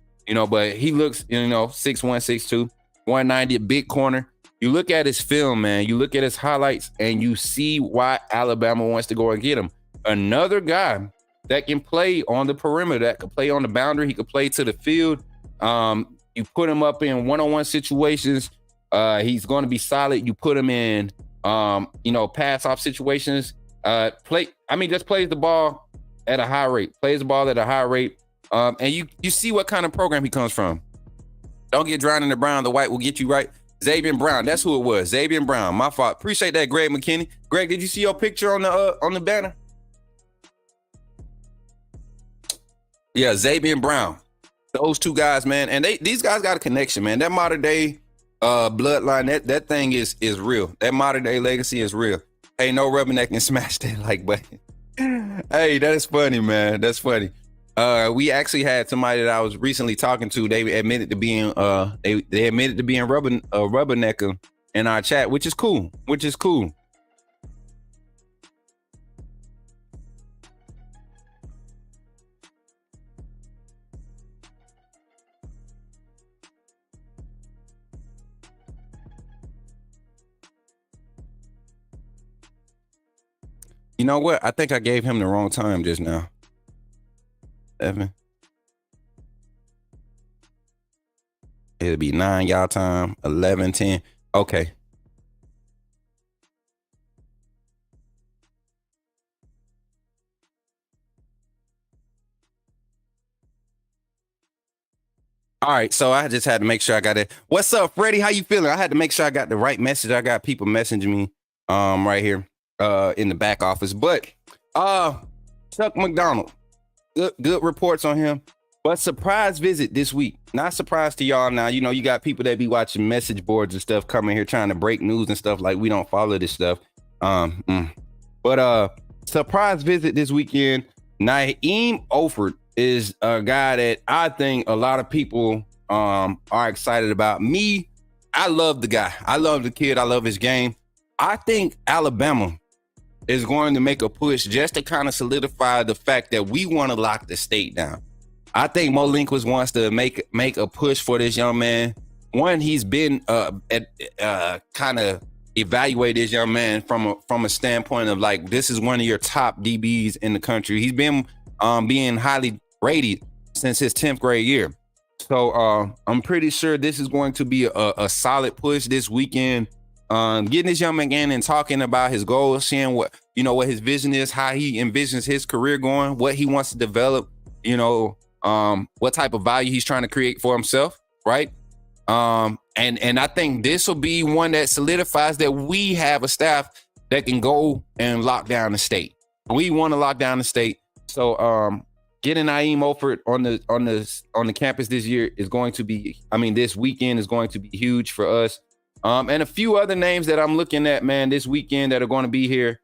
But he looks, 6'1", 6'2", 190, big corner. You look at his film, man. You look at his highlights, and you see why Alabama wants to go and get him. Another guy that can play on the perimeter, that can play on the boundary. He could play to the field. You put him up in one-on-one situations. He's going to be solid. You put him in, pass-off situations. Just plays the ball at a high rate. And you see what kind of program he comes from. Don't get drowned in the brown. The white will get you right. Xavier Brown. That's who it was. Xavier Brown. My fault. Appreciate that, Greg McKinney. Greg, did you see your picture on the banner? Yeah, Xavier Brown. Those two guys, man, and these guys got a connection, man. That modern day bloodline, that thing is real. That modern day legacy is real. Hey, no rubbernecking, smash that like button. Hey, that is funny, man. That's funny. We actually had somebody that I was recently talking to. They admitted to being rubbernecker in our chat, which is cool. You know what? I think I gave him the wrong time just now. Evan. It'll be 9 y'all time, 11, 10. Okay. All right, so I just had to make sure I got it. What's up, Freddie? How you feeling? I had to make sure I got the right message. I got people messaging me right here in the back office. But Chuck McDonald, good reports on him. But surprise visit this week. Not surprise to y'all now. You know, you got people that be watching message boards and stuff coming here trying to break news and stuff like we don't follow this stuff. But surprise visit this weekend. Naeem Oford is a guy that I think a lot of people are excited about. Me, I love the guy. I love the kid. I love his game. I think Alabama is going to make a push just to kind of solidify the fact that we want to lock the state down. I think Mo Linquist wants to make a push for this young man. One, he's been kind of evaluate this young man from a standpoint of like, this is one of your top DBs in the country. He's been being highly rated since his 10th grade year. So I'm pretty sure this is going to be a solid push this weekend. Getting this young man in and talking about his goals, seeing what his vision is, how he envisions his career going, what he wants to develop, what type of value he's trying to create for himself, right? And I think this will be one that solidifies that we have a staff that can go and lock down the state. We want to lock down the state. So getting Naeem Oford on the campus this year is going to be, this weekend is going to be huge for us. And a few other names that I'm looking at, man, this weekend that are going to be here.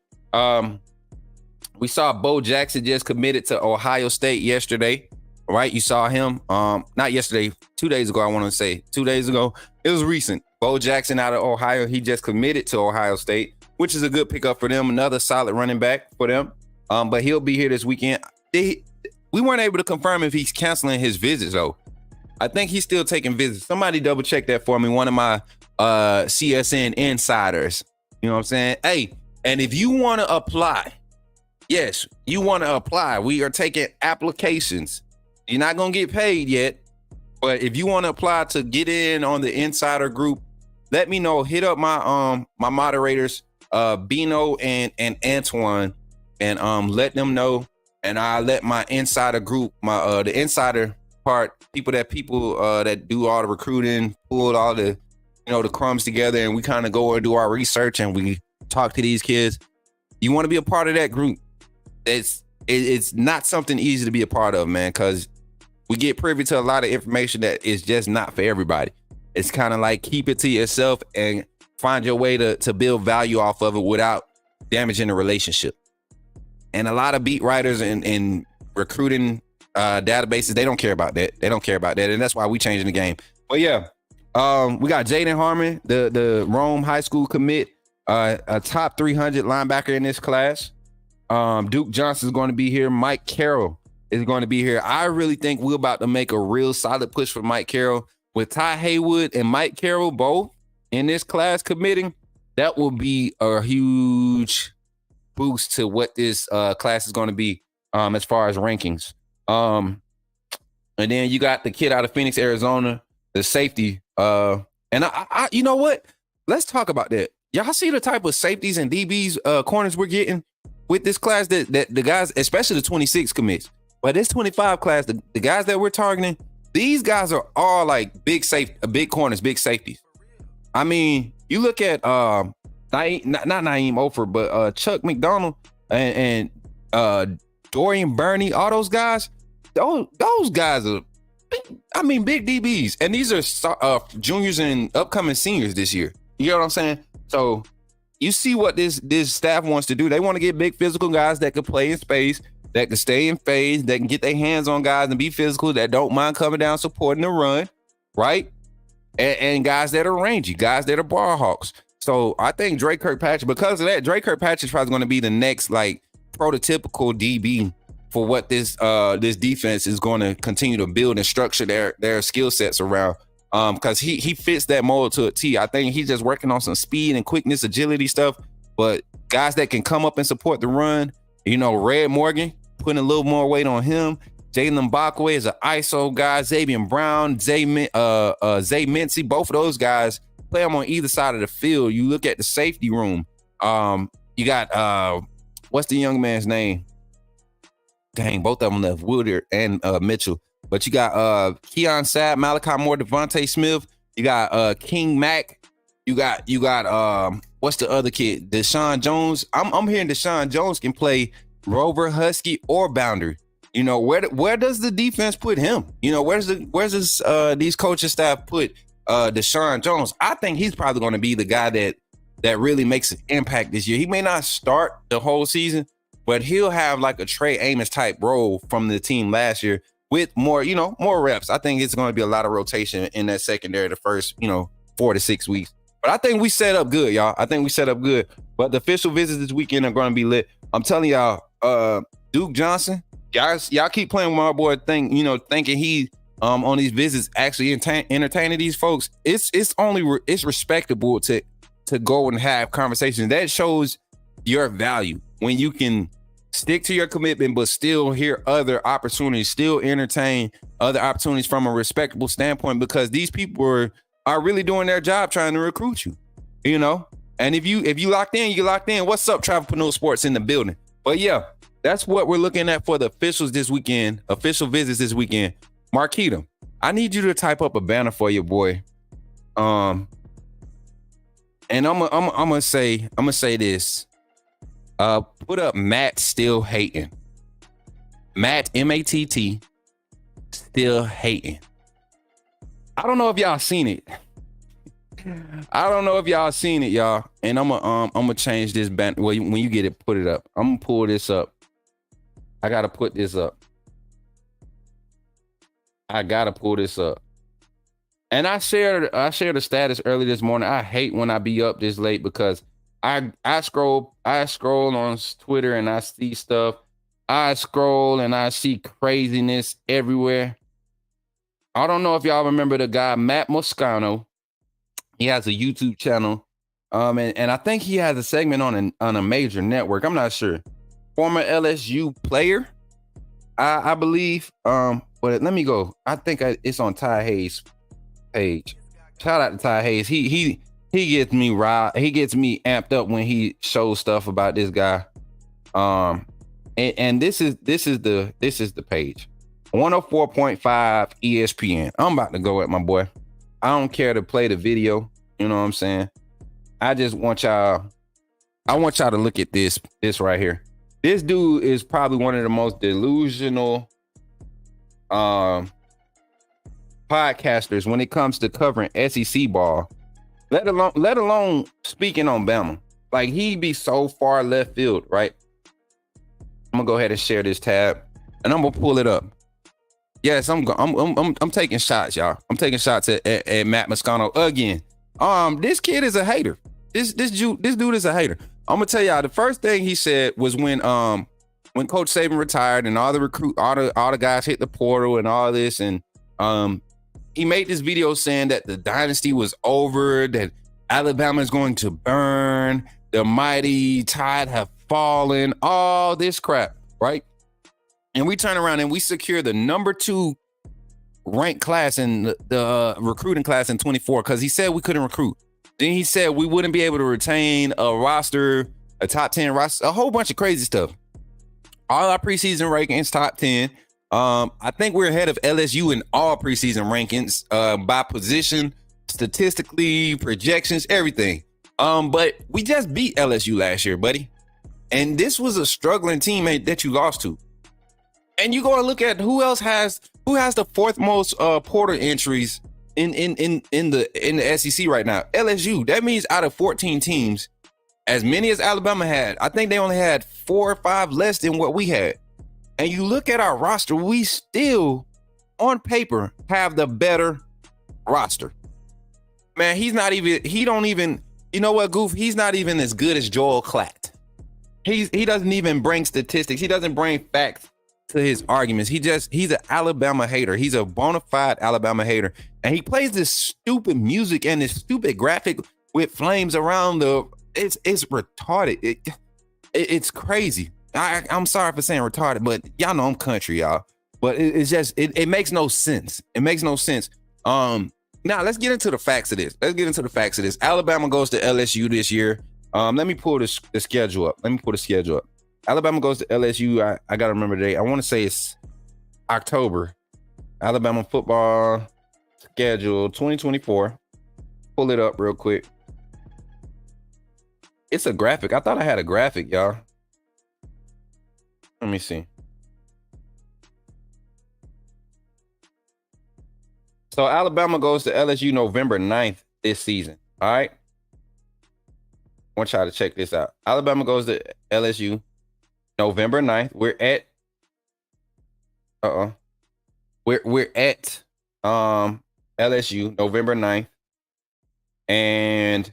We saw Bo Jackson just committed to Ohio State yesterday, right? You saw him, not yesterday, 2 days ago, I want to say. 2 days ago. It was recent. Bo Jackson out of Ohio, he just committed to Ohio State, which is a good pickup for them. Another solid running back for them. But he'll be here this weekend. We weren't able to confirm if he's canceling his visits, though. I think he's still taking visits. Somebody double check that for me. One of my CSN insiders. You know what I'm saying? Hey, and if you want to apply, yes, you want to apply. We are taking applications. You're not going to get paid yet. But if you want to apply to get in on the insider group, let me know. Hit up my my moderators, Bino and Antoine, and let them know. And I'll let my insider group, my the insider part, people that do all the recruiting, pull all the the crumbs together, and we kind of go and do our research and we talk to these kids. You want to be a part of that group. It's not something easy to be a part of, man, because we get privy to a lot of information that is just not for everybody. It's kind of like keep it to yourself and find your way to build value off of it without damaging the relationship. And a lot of beat writers and recruiting databases, they don't care about that. And that's why we changing the game. But yeah, we got Jaden Harmon, the Rome High School commit, a top 300 linebacker in this class. Duke Johnson is going to be here. Mike Carroll is going to be here. I really think we're about to make a real solid push for Mike Carroll. With Ty Haywood and Mike Carroll both in this class committing, that will be a huge boost to what this class is going to be as far as rankings. And then you got the kid out of Phoenix, Arizona, the safety. And I you know what? Let's talk about that. Y'all see the type of safeties and DBs corners we're getting with this class that the guys, especially the 26 commits, but this 25 class, the guys that we're targeting, these guys are all like big corners, big safeties. I mean, you look at not Naeem Oford, but Chuck McDonald and Dorian Burney, all those guys, those guys are big DBs. And these are juniors and upcoming seniors this year. You know what I'm saying? So you see what this staff wants to do. They want to get big physical guys that can play in space, that can stay in phase, that can get their hands on guys and be physical, that don't mind coming down supporting the run, right? and guys that are rangy, guys that are ball hawks. So I think Drake Kirkpatrick, because of that, Drake Kirkpatrick is probably going to be the next like prototypical DB for what this defense is going to continue to build and structure their skill sets around. Because he fits that mold to a T. I think he's just working on some speed and quickness, agility stuff. But guys that can come up and support the run, Red Morgan, putting a little more weight on him. Jalen Bakwe is an ISO guy. Xavier Brown, Zay Mincy, both of those guys play them on either side of the field. You look at the safety room. You got what's the young man's name? Dang, both of them left, Woodard and Mitchell. But you got Keon Sabb, Malachi Moore, Devontae Smith. You got King Mack. You got what's the other kid? Deshaun Jones. I'm hearing Deshaun Jones can play rover, husky, or boundary. Where does the defense put him? Where's these coaching staff put Deshaun Jones? I think he's probably going to be the guy that really makes an impact this year. He may not start the whole season, but he'll have like a Trey Amos type role from the team last year with more reps. I think it's going to be a lot of rotation in that secondary the first, 4 to 6 weeks. But I think we set up good, y'all. I think we set up good. But the official visits this weekend are going to be lit. I'm telling y'all, Duke Johnson, guys, y'all keep playing with my boy thinking he on these visits actually entertaining these folks. It's respectable to go and have conversations. That shows your value when you can stick to your commitment, but still hear other opportunities, still entertain other opportunities from a respectable standpoint, because these people are really doing their job trying to recruit you, And if you locked in, you locked in. What's up, Travelpreneur Sports in the building? But yeah, that's what we're looking at for the officials this weekend, official visits this weekend. Marquita, I need you to type up a banner for your boy. And I'm gonna say this. Put up Matt still hating. Matt, M-A-T-T, still hating. I don't know if y'all seen it. Y'all. And I'm gonna change this banner. Well, when you get it, put it up. I'm gonna pull this up. I gotta put this up. I gotta pull this up. And I shared a status early this morning. I hate when I be up this late because I scroll on Twitter and I see stuff. I scroll and I see craziness everywhere. I don't know if y'all remember the guy Matt Moscano. He has a YouTube channel, and I think he has a segment on a major network. I'm not sure. Former LSU player, I believe. But let me go. I think it's on Ty Hayes' page. Shout out to Ty Hayes. He gets me riled. He gets me amped up when he shows stuff about this guy. And this is the page. 104.5 ESPN. I'm about to go at my boy. I don't care to play the video. You know what I'm saying? I just want y'all. I want y'all to look at this right here. This dude is probably one of the most delusional podcasters when it comes to covering SEC ball. Let alone speaking on Bama. Like, he be so far left field, right? I'm gonna go ahead and share this tab, and I'm gonna pull it up. Yes, I'm taking shots, y'all. I'm taking shots at Matt Moscano again. This kid is a hater. This dude is a hater. I'm gonna tell y'all, the first thing he said was when Coach Saban retired and all the guys hit the portal and all this, and he made this video saying that the dynasty was over, that Alabama is going to burn, the mighty tide have fallen, all this crap, right? And we turn around and we secure the number 2 ranked class in the recruiting class in 24 because he said we couldn't recruit. Then he said we wouldn't be able to retain a roster, a top 10 roster, a whole bunch of crazy stuff. All our preseason rankings, top 10. I think we're ahead of LSU in all preseason rankings by position, statistically, projections, everything. But we just beat LSU last year, buddy. And this was a struggling team that you lost to. And you go and look at who has the 4th most portal entries in the SEC right now. LSU. That means out of 14 teams, as many as Alabama had, I think they only had 4 or 5 less than what we had. And you look at our roster, we still, on paper, have the better roster. Man, he don't even, you know what, Goof? He's not even as good as Joel Klatt. He doesn't even bring statistics. He doesn't bring facts to his arguments. He's an Alabama hater. He's a bona fide Alabama hater. And he plays this stupid music and this stupid graphic with flames around it's retarded. It's crazy. I'm sorry for saying retarded, but y'all know I'm country, y'all. But it makes no sense. It makes no sense. Now let's get into the facts of this. Alabama goes to LSU this year. Let me pull the schedule up. Alabama goes to LSU. I gotta remember the date. I want to say it's October. Alabama football schedule 2024. Pull it up real quick. It's a graphic. I thought I had a graphic, y'all. Let me see. So Alabama goes to LSU November 9th this season. All right. I want y'all to check this out. Alabama goes to LSU November 9th. We're at LSU November 9th. And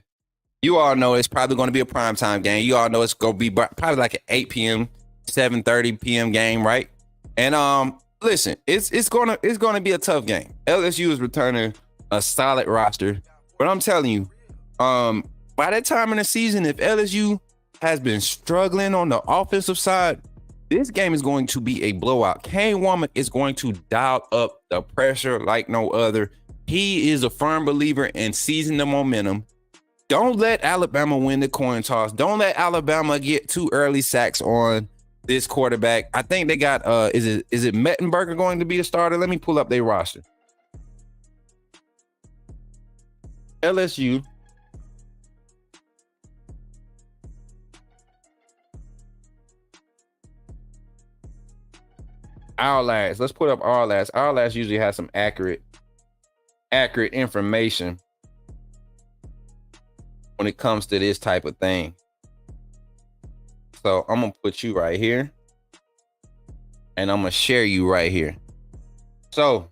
you all know it's probably going to be a primetime game. You all know it's going to be probably like an 8 p.m., 7:30 p.m. game, right? And listen, it's gonna be a tough game. LSU is returning a solid roster, but I'm telling you, by that time in the season, if LSU has been struggling on the offensive side, this game is going to be a blowout. Kane Womack is going to dial up the pressure like no other. He is a firm believer in seizing the momentum. Don't let Alabama win the coin toss. Don't let Alabama get too early sacks on this quarterback. I think they got is it Mettenberger going to be a starter? Let me pull up their roster. LSU. Our last. Let's put up our last. Our last usually has some accurate information when it comes to this type of thing. So I'm gonna put you right here, and I'm gonna share you right here. So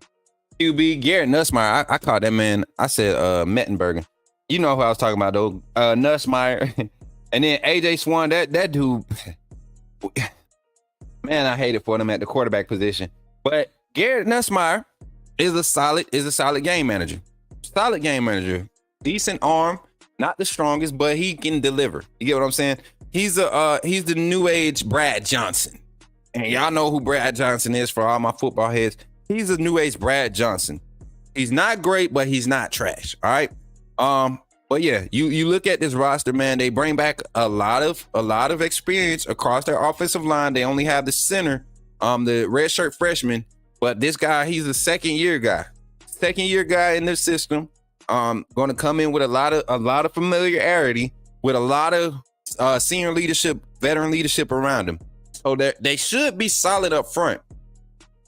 QB Garrett Nussmeier, I called that man. I said Mettenberger. You know who I was talking about though. Nussmeier, and then AJ Swan. That dude, man, I hate it for them at the quarterback position. But Garrett Nussmeier is a solid game manager. Solid game manager. Decent arm, not the strongest, but he can deliver. You get what I'm saying? He's the new age Brad Johnson. And y'all know who Brad Johnson is for all my football heads. He's a new age Brad Johnson. He's not great, but he's not trash. All right. But yeah, you look at this roster, man, they bring back a lot of experience across their offensive line. They only have the center, the redshirt freshman, but this guy, he's a second year guy in the system. Going to come in with a lot of familiarity, with a lot of senior leadership, veteran leadership around him. So they should be solid up front.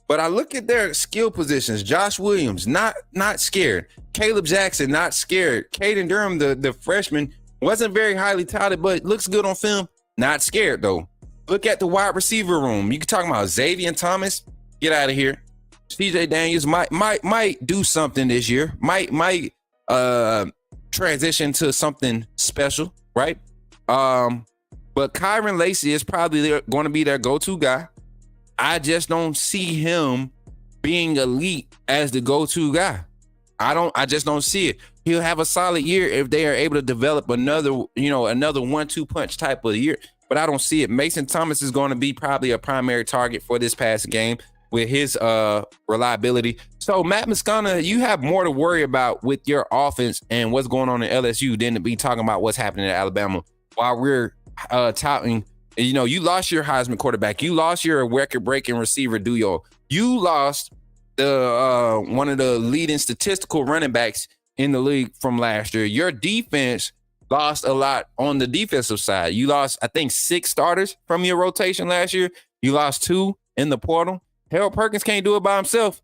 But I look at their skill positions. Josh Williams, not scared. Caleb Jackson, not scared. Caden Durham, the freshman, wasn't very highly touted, but looks good on film. Not scared, though. Look at the wide receiver room. You can talk about Xavier Thomas. Get out of here. CJ Daniels might do something this year. Might transition to something special, right? But Kyron Lacey is probably going to be their go-to guy. I just don't see him being elite as the go-to guy. I just don't see it. He'll have a solid year if they are able to develop another 1-2 punch type of year, but I don't see it. Mason Thomas is going to be probably a primary target for this past game with his reliability. So Matt Moscano, you have more to worry about with your offense and what's going on in LSU than to be talking about what's happening at Alabama while we're touting. You lost your Heisman quarterback. You lost your record-breaking receiver duo. You lost the one of the leading statistical running backs in the league from last year. Your defense lost a lot on the defensive side. You lost, I think, 6 starters from your rotation last year. You lost 2 in the portal. Harold Perkins can't do it by himself.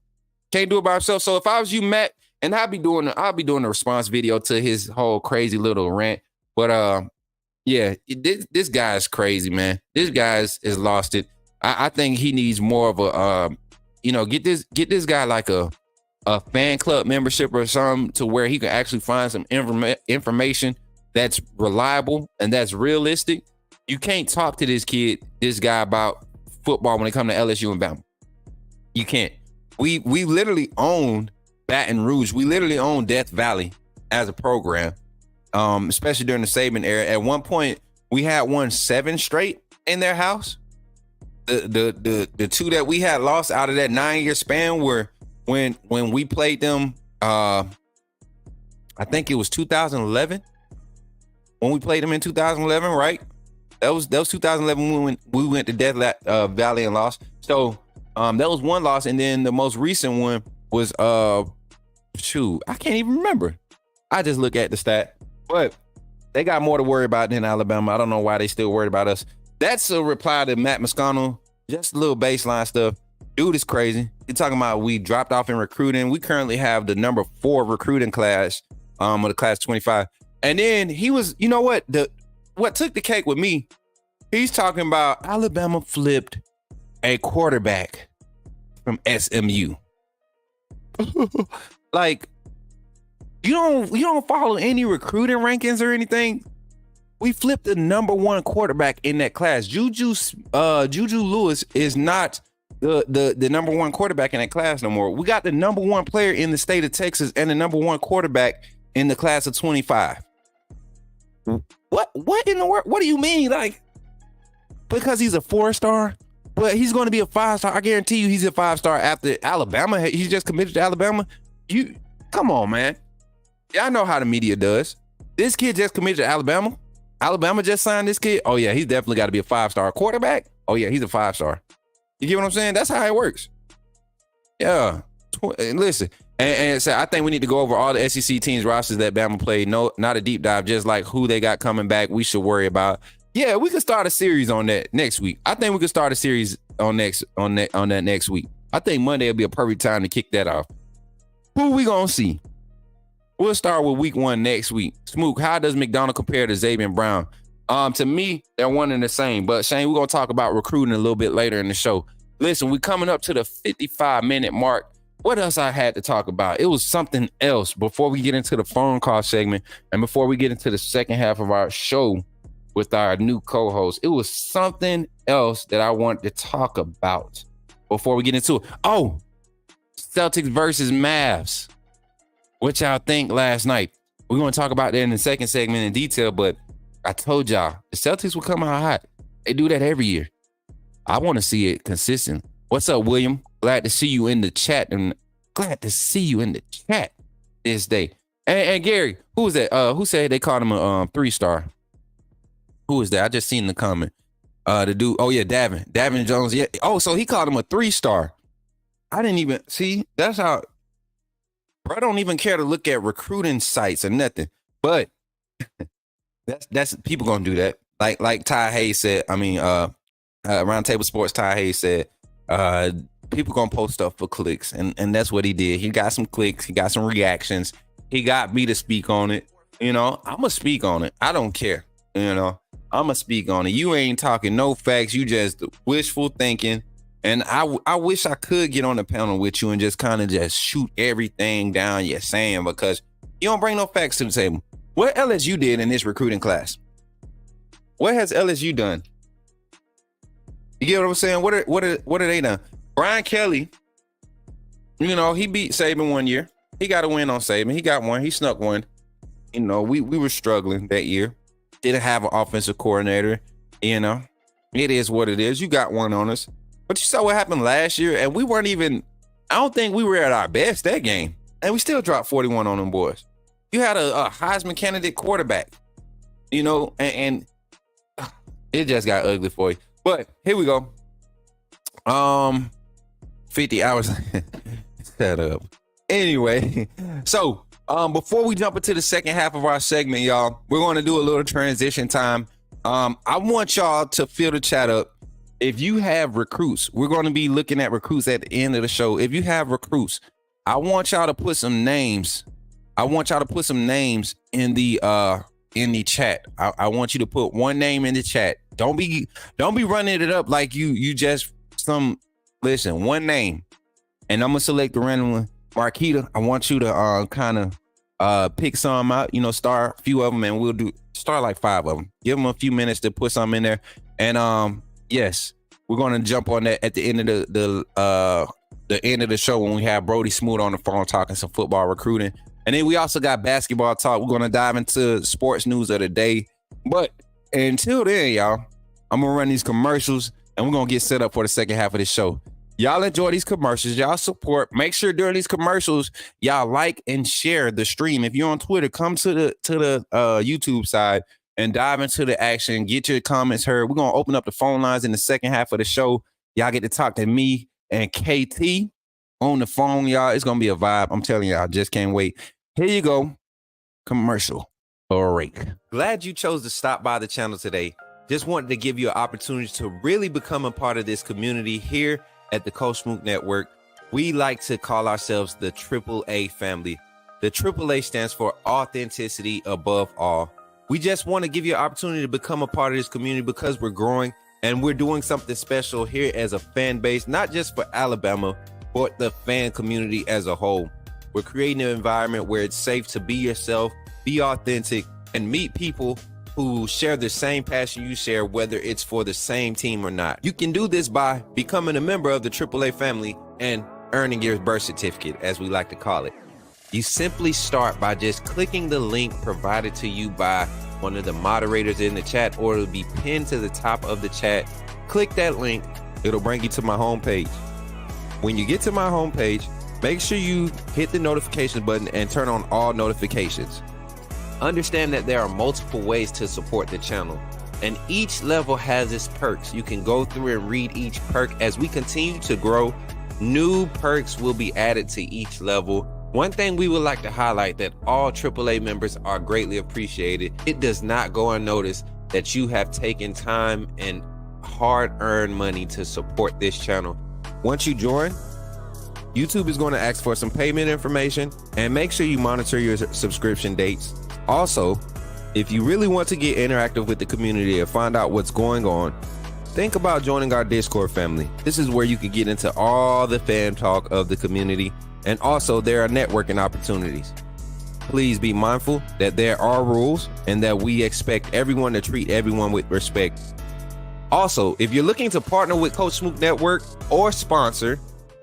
So if I was you, Matt, and I'll be doing the response video to his whole crazy little rant. But yeah, this guy is crazy, man. This guy is lost it. I think he needs more of a get this guy like a a fan club membership or something to where he can actually find some information that's reliable and that's realistic, you can't talk to this guy about football when it comes to LSU and Bama. You can't. We literally own Baton Rouge. We literally own Death Valley as a program, especially during the Saban era. At one point, we had won 7 straight in their house. The 2 that we had lost out of that 9-year span were when we played them. I think it was 2011 when we played them in 2011, right? That was 2011 when we went to Death Valley and lost. So that was one loss, and then the most recent one was I can't even remember. I just look at the stat, but they got more to worry about than Alabama. I don't know why they still worried about us. That's a reply to Matt Moscano. Just a little baseline stuff. Dude is crazy. He's talking about we dropped off in recruiting. We currently have the number 4 recruiting class of the class 25. And then he was, you know what? What took the cake with me, he's talking about Alabama flipped a quarterback from SMU. Like, you don't follow any recruiting rankings or anything. We flipped the number 1 quarterback in that class. Juju Lewis is not the number 1 quarterback in that class no more. We got the number 1 player in the state of Texas and the number 1 quarterback in the class of 25. What in the world? What do you mean? Like, because he's a 4-star, but he's going to be a 5-star. I guarantee you he's a 5-star after Alabama. He's just committed to Alabama. Come on, man. Y'all know how the media does. This kid just committed to Alabama. Alabama just signed this kid. Oh yeah, he's definitely got to be a 5-star quarterback. Oh yeah, he's a 5-star. You get what I'm saying? That's how it works. Yeah. Listen, and so I think we need to go over all the SEC teams rosters that Bama played. No, not a deep dive, just like who they got coming back. We should worry about. Yeah, we could start a series on that next week. I think we could start a series on that next week. I think Monday will be a perfect time to kick that off. Who we gonna see? We'll start with week 1 next week. Smook, how does McDonald compare to Xavier Brown? To me, they're one and the same. But Shane, we're gonna talk about recruiting a little bit later in the show. Listen, we're coming up to the 55-minute mark. What else I had to talk about? It was something else before we get into the phone call segment and before we get into the second half of our show with our new co-host. It was something else that I wanted to talk about before we get into it. Oh, Celtics versus Mavs. What y'all think last night? We're going to talk about that in the second segment in detail, but I told y'all the Celtics will come out hot. They do that every year. I want to see it consistent. What's up, William? Glad to see you in the chat, and glad to see you in the chat this day. And Gary, who was that? Who said they called him a 3-star? Who is that? I just seen the comment. The dude. Oh yeah, Davin Jones. Yeah. Oh, so he called him a 3-star. I didn't even see. That's how. Bro, I don't even care to look at recruiting sites or nothing. But that's people gonna do that. Like Ty Hayes said. I mean, Roundtable Sports. Ty Hayes said, people gonna post stuff for clicks, and that's what he did. He got some clicks. He got some reactions. He got me to speak on it. You know, I'm gonna speak on it. I don't care. You know, I'm gonna speak on it. You ain't talking no facts. You just wishful thinking. And I wish I could get on the panel with you and just kind of just shoot everything down you're saying, because you don't bring no facts to the table. What LSU did in this recruiting class? What has LSU done? You get what I'm saying? What are they done? Brian Kelly, you know, he beat Saban one year. He got a win on Saban. He got one. He snuck one. You know, we were struggling that year. Didn't have an offensive coordinator. You know, it is what it is. You got one on us. But you saw what happened last year, and we weren't even, I don't think we were at our best that game. And we still dropped 41 on them boys. You had a Heisman candidate quarterback, you know, and it just got ugly for you. But here we go. 50 hours. Shut up. Anyway, so before we jump into the second half of our segment, y'all, we're going to do a little transition time. I want y'all to fill the chat up. If you have recruits, we're going to be looking at recruits at the end of the show. If you have recruits, I want y'all to put some names. I want y'all to put some names in the chat. I want you to put one name in the chat. Don't be running it up like you just listen, one name. And I'm gonna select a random one. Marquita, I want you to kind of pick some out, start a few of them, and we'll start like 5 of them. Give them a few minutes to put some in there. And yes, we're gonna jump on that at the end of the end of the show when we have Brody Smoot on the phone talking some football recruiting. And then we also got basketball talk. We're gonna dive into sports news of the day. But until then, y'all, I'm gonna run these commercials and we're gonna get set up for the second half of the show. Y'all enjoy these commercials. Y'all support. Make sure during these commercials, y'all like and share the stream. If you're on Twitter, come to the YouTube side and dive into the action. Get your comments heard. We're gonna open up the phone lines in the second half of the show. Y'all get to talk to me and KayT on the phone, y'all. It's gonna be a vibe. I'm telling you, I just can't wait. Here you go. Commercial break. Glad you chose to stop by the channel today. Just wanted to give you an opportunity to really become a part of this community here at the KayT Smook Network. We like to call ourselves the AAA family. The AAA stands for authenticity above all. We just want to give you an opportunity to become a part of this community because we're growing and we're doing something special here as a fan base, not just for Alabama, but the fan community as a whole. We're creating an environment where it's safe to be yourself, be authentic, and meet people who share the same passion you share, whether it's for the same team or not. You can do this by becoming a member of the AAA family and earning your birth certificate, as we like to call it. You simply start by just clicking the link provided to you by one of the moderators in the chat, or it'll be pinned to the top of the chat. Click that link. It'll bring you to my homepage. When you get to my homepage, make sure you hit the notification button and turn on all notifications. Understand that there are multiple ways to support the channel, and each level has its perks. You can go through and read each perk. As we continue to grow, new perks will be added to each level. One thing we would like to highlight that all AAA members are greatly appreciated. It does not go unnoticed that you have taken time and hard-earned money to support this channel. Once you join, YouTube is going to ask for some payment information, and make sure you monitor your subscription dates. Also, if you really want to get interactive with the community and find out what's going on, think about joining our Discord family. This is where you can get into all the fan talk of the community, and also there are networking opportunities. Please be mindful that there are rules and that we expect everyone to treat everyone with respect. Also, if you're looking to partner with KayT Smook Network or sponsor,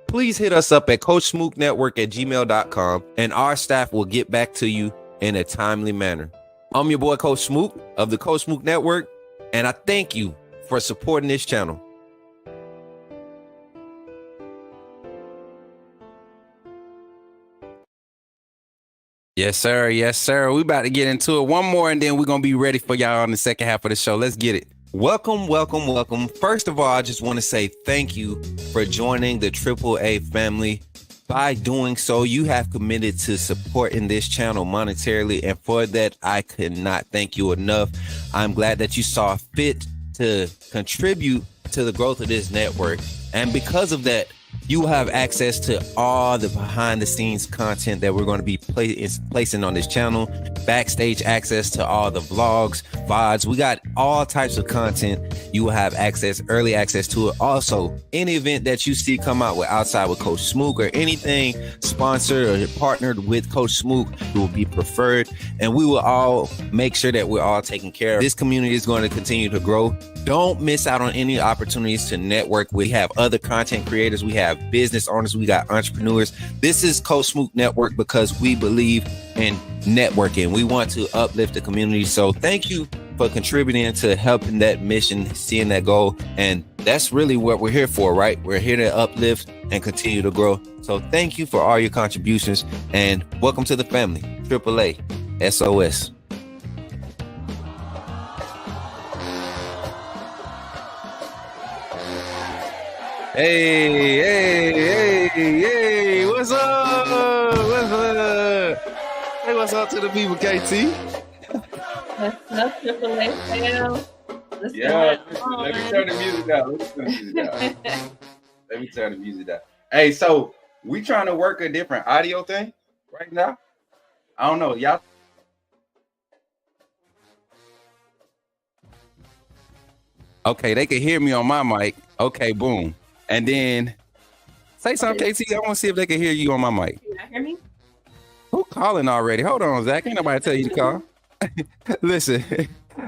please hit us up at KayTSmookNetwork@gmail.com and our staff will get back to you in a timely manner. I'm your boy KayT Smook of the KayT Smook Network, and I thank you for supporting this channel. Yes, sir. Yes, sir. We about to get into it. One more, and then we're going to be ready for y'all on the second half of the show. Let's get it. Welcome, welcome, welcome. First of all, I just want to say thank you for joining the AAA family. By doing so, you have committed to supporting this channel monetarily, and for that, I cannot thank you enough. I'm glad that you saw fit to contribute to the growth of this network, and because of that, you will have access to all the behind the scenes content that we're going to be placing on this channel, backstage access to all the vlogs, VODs. We got all types of content. You will have early access to it. Also, any event that you see come out with outside with KayT Smook or anything sponsored or partnered with KayT Smook will be preferred, and we will all make sure that we're all taken care of. This community is going to continue to grow. Don't miss out on any opportunities to network. We have other content creators. We have business owners. We got entrepreneurs. This is KayT Smook Network because we believe in networking. We want to uplift the community. So thank you for contributing to helping that mission, seeing that goal. And that's really what we're here for, right? We're here to uplift and continue to grow. So thank you for all your contributions and welcome to the family. AAA SOS. Hey, what's up? What's up? Hey, what's up to the people, KayT? What's up, AAA fam? Let me turn the music down. Let me turn the music down. Hey, so we trying to work a different audio thing right now. I don't know, y'all. Okay, they can hear me on my mic. Okay, boom. And then say something, KayT. I want to see if they can hear you on my mic. Can I calling already. Hold on, Zach. Ain't nobody tell you to call. Listen,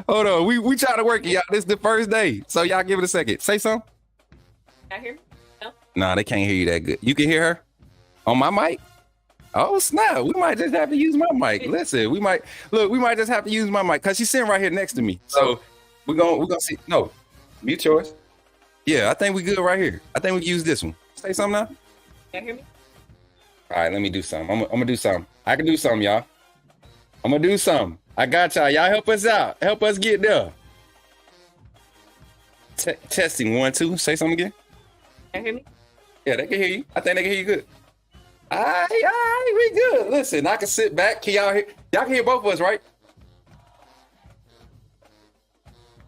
hold on. We try to work it, y'all. This is the first day, so y'all give it a second. Say something. Y'all hear me? No? Nah, they can't hear you that good. You can hear her on my mic. Oh snap! We might just have to use my mic. Listen, we might just have to use my mic because she's sitting right here next to me. So we're gonna see. No, mute yours. Yeah, I think we good right here. I think we can use this one. Say something now. Y'all hear me? All right, let me do something. I'm gonna do something. I can do something, y'all. I'm gonna do something. I got y'all. Y'all help us out. Help us get there. Testing 1, 2. Say something again. Y'all hear me? Yeah, they can hear you. I think they can hear you good. All right, we good. Listen, I can sit back. Can y'all hear? Y'all can hear both of us, right?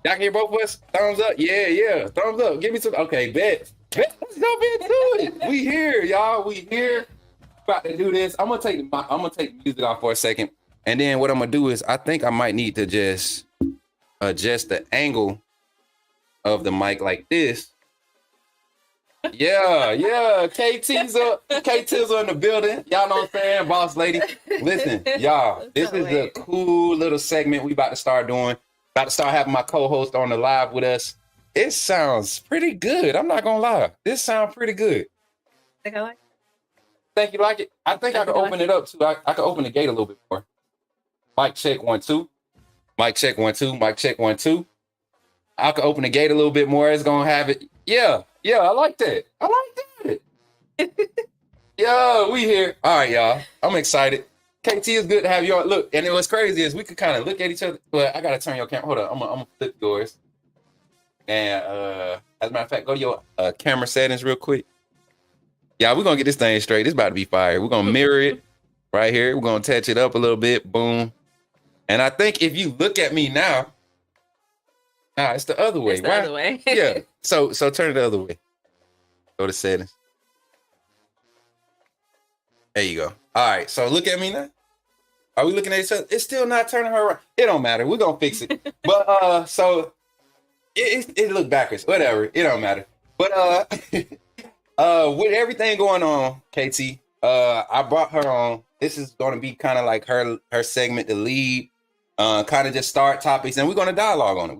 Y'all can hear both of us? Thumbs up. Yeah. Thumbs up. Give me some. Okay, bet. Let's jump into it. We here, y'all. We here. About to do this. I'm gonna take the music off for a second, and then what I'm gonna do is I think I might need to just adjust the angle of the mic like this. Yeah. KT's up. KT's in the building. Y'all know what I'm saying, boss lady. Listen, y'all, this is a cool little segment we about to start doing. About to start having my co-host on the live with us. It sounds pretty good. I'm not gonna lie. This sounds pretty good. Think I like it? Think you like it? I think I can open it up too. I can open the gate a little bit more. Mic check 1, 2. Mic check 1, 2. Mic check 1, 2. I can open the gate a little bit more. It's gonna have it. Yeah, I like that. Yeah, we here. All right, y'all. I'm excited. KT, is good to have you on. Look, and what's crazy is we could kind of look at each other, but I gotta turn your camera. Hold on, I'm gonna flip yours. And as a matter of fact, go to your camera settings real quick. Yeah, we're gonna get this thing straight. It's about to be fire. We're gonna mirror it right here. We're gonna touch it up a little bit. Boom. And I think if you look at me now, it's the other way. It's the right? other way. Yeah. So turn it the other way. Go to settings. There you go. All right. So look at me now. Are we looking at each other? It's still not turning her around. It don't matter. We're gonna fix it. But so it looked backwards. Whatever. It don't matter. But with everything going on, KT, I brought her on. This is gonna be kind of like her segment, the lead. Kind of just start topics, and we're gonna dialogue on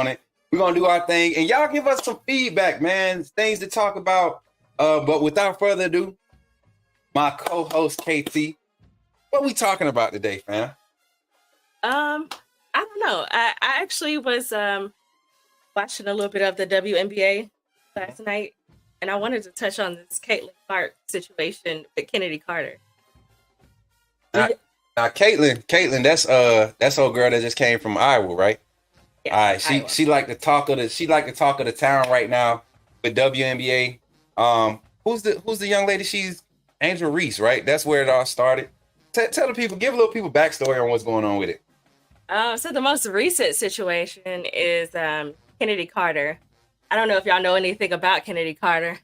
it. We're gonna do our thing, and y'all give us some feedback, man. Things to talk about. But without further ado, my co-host KT, what we talking about today, fam? I don't know. I actually was watching a little bit of the WNBA last night, and I wanted to touch on this Caitlin Clark situation with Kennedy Carter. Now, Caitlin, that's old girl that just came from Iowa, right? Yeah, all right, she like the talk of the town right now with WNBA. Who's the young lady? She's Angel Reese, right? That's where it all started. Tell the people, give a little people backstory on what's going on with it. So the most recent situation is Kennedy Carter. I don't know if y'all know anything about Kennedy Carter,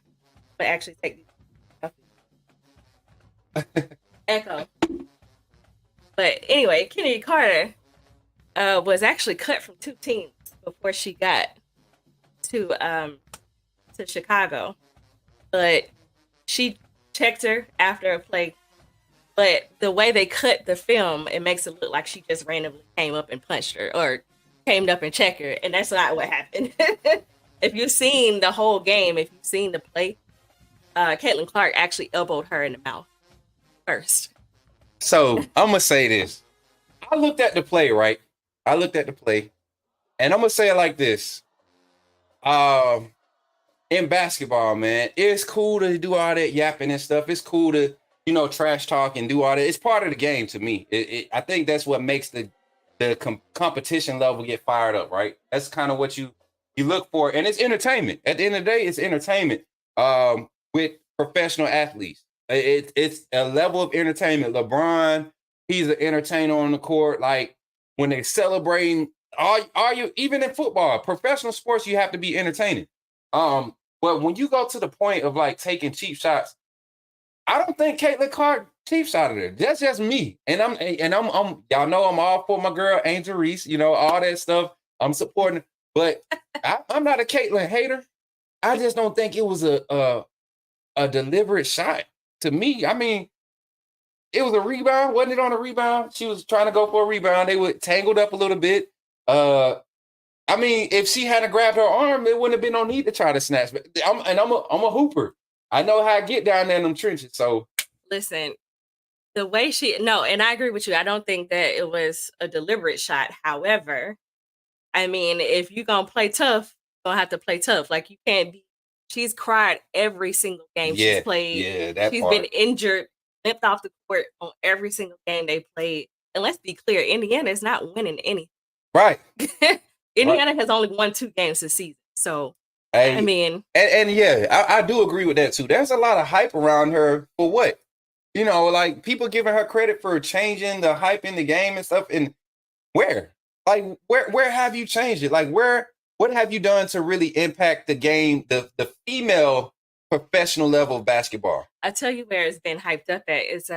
but actually take echo. But anyway, Kennedy Carter was actually cut from 2 teams before she got to Chicago. But she checked her after a play. But the way they cut the film, it makes it look like she just randomly came up and punched her or came up and checked her. And that's not what happened. If you've seen the whole game, if you've seen the play, Caitlin Clark actually elbowed her in the mouth first. So I'm gonna say this. I looked at the play, right? And I'm gonna say it like this. In basketball, man, it's cool to do all that yapping and stuff. It's cool to, trash talk and do all that. It's part of the game to me. I think that's what makes the competition level get fired up, right? That's kind of what you look for, and it's entertainment. At the end of the day, it's entertainment. With professional athletes. It's a level of entertainment. LeBron, he's an entertainer on the court. Like when they're celebrating, are you even in football, professional sports, you have to be entertaining. But when you go to the point of like taking cheap shots, I don't think Caitlin Clark cheap shot of there. That's just me. And I'm y'all know I'm all for my girl Angel Reese, all that stuff. I'm supporting, but I'm not a Caitlin hater. I just don't think it was a deliberate shot. To me, I mean, it was a rebound. Wasn't it on a rebound? She was trying to go for a rebound. They were tangled up a little bit. I mean, if she hadn't grabbed her arm, it wouldn't have been no need to try to snatch. But I'm a hooper. I know how to get down there in them trenches. So listen, the way and I agree with you. I don't think that it was a deliberate shot. However, I mean, if you're gonna play tough, you're gonna have to play tough. Like you can't be. She's cried every single game she's played. Yeah, that she's part. Been injured, limped off the court on every single game they played. And let's be clear, Indiana is not winning anything. Right. Indiana has only won 2 games this season. So, hey, I mean. And yeah, I do agree with that too. There's a lot of hype around her for what? You know, like people giving her credit for changing the hype in the game and stuff. And where? Like, where have you changed it? Like, what have you done to really impact the game, the female professional level of basketball? I tell you where it's been hyped up at is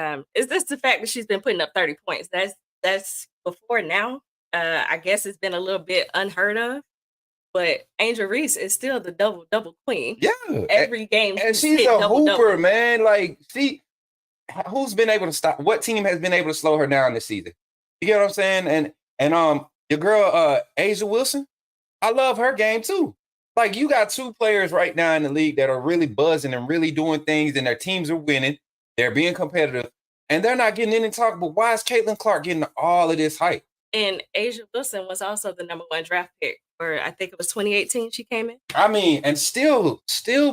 this the fact that she's been putting up 30 points. That's before now. I guess it's been a little bit unheard of, but Angel Reese is still the double queen. Yeah, every game, and she's a hooper, man. Like, who's been able to stop? What team has been able to slow her down this season? You get what I'm saying? And your girl Asia Wilson, I love her game too. Like, you got 2 players right now in the league that are really buzzing and really doing things, and their teams are winning. They're being competitive, and they're not getting any talk. But why is Caitlin Clark getting all of this hype? And Asia Wilson was also the #1 draft pick, or I think it was 2018 she came in. I mean, and still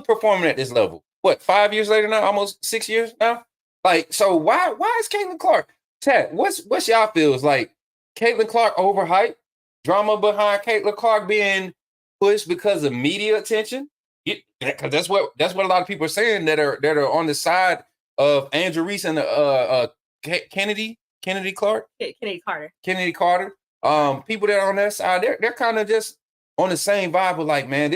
performing at this level. What, 5 years later now? Almost 6 years now? Like, so why is Caitlin Clark? Ted, what's y'all feels like? Caitlin Clark overhyped? Drama behind Caitlin Clark being pushed because of media attention? Because that's what a lot of people are saying that are on the side of Andrew Reese and Kennedy Clark? Kennedy Carter. People that are on that side, they're kind of just on the same vibe of like, man,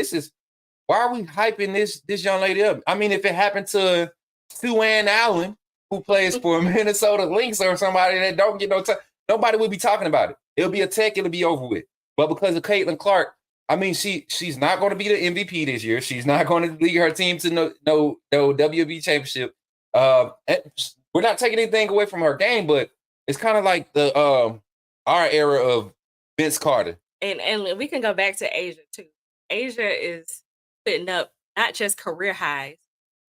why are we hyping this young lady up? I mean, if it happened to Sue Ann Allen, who plays for Minnesota Lynx or somebody that don't get no time, nobody would be talking about it. It'll be a tech, it'll be over with. But because of Caitlin Clark, I mean, she's not going to be the MVP this year. She's not going to lead her team to no WNBA championship. We're not taking anything away from her game, but it's kind of like the our era of Vince Carter. And we can go back to Asia too. Asia is putting up not just career highs,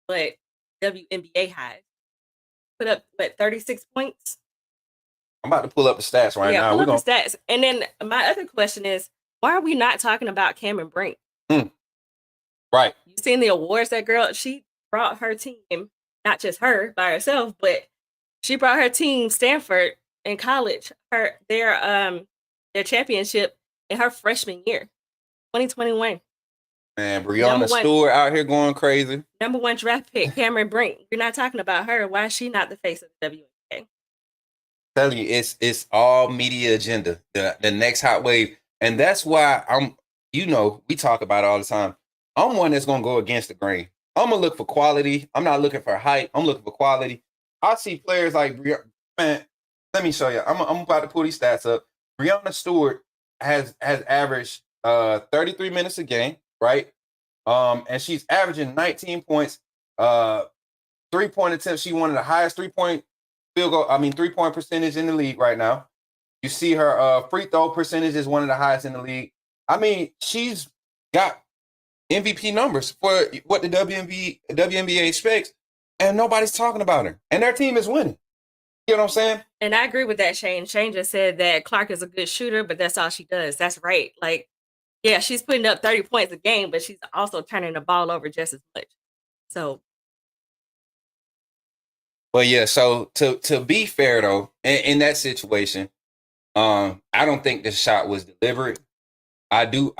but WNBA highs. Put up 36 points. I'm about to pull up the stats right now. Pull up the stats. And then my other question is, why are we not talking about Cameron Brink? Right. You seen the awards that girl? She brought her team, not just her by herself, but she brought her team Stanford in college, their championship in her freshman year, 2021. Man, Breonna Stewart out here going crazy. #1 draft pick, Cameron Brink. We're not talking about her. Why is she not the face of the WNBA? Tell you, it's all media agenda. The next hot wave. And that's why we talk about it all the time. I'm one that's going to go against the grain. I'm going to look for quality. I'm not looking for hype. I'm looking for quality. I see players like man, let me show you. I'm about to pull these stats up. Breonna Stewart has averaged 33 minutes a game, right? And she's averaging 19 points, 3-point attempts. She one of the highest 3-point percentage in the league right now. You see her free throw percentage is one of the highest in the league. I mean, she's got MVP numbers for what the WNBA expects, and nobody's talking about her. And their team is winning. You know what I'm saying? And I agree with that, Shane. Shane just said that Clark is a good shooter, but that's all she does. That's right. Like, yeah, she's putting up 30 points a game, but she's also turning the ball over just as much. So. Well, yeah, so to be fair, though, in that situation, I don't think the shot was deliberate. I do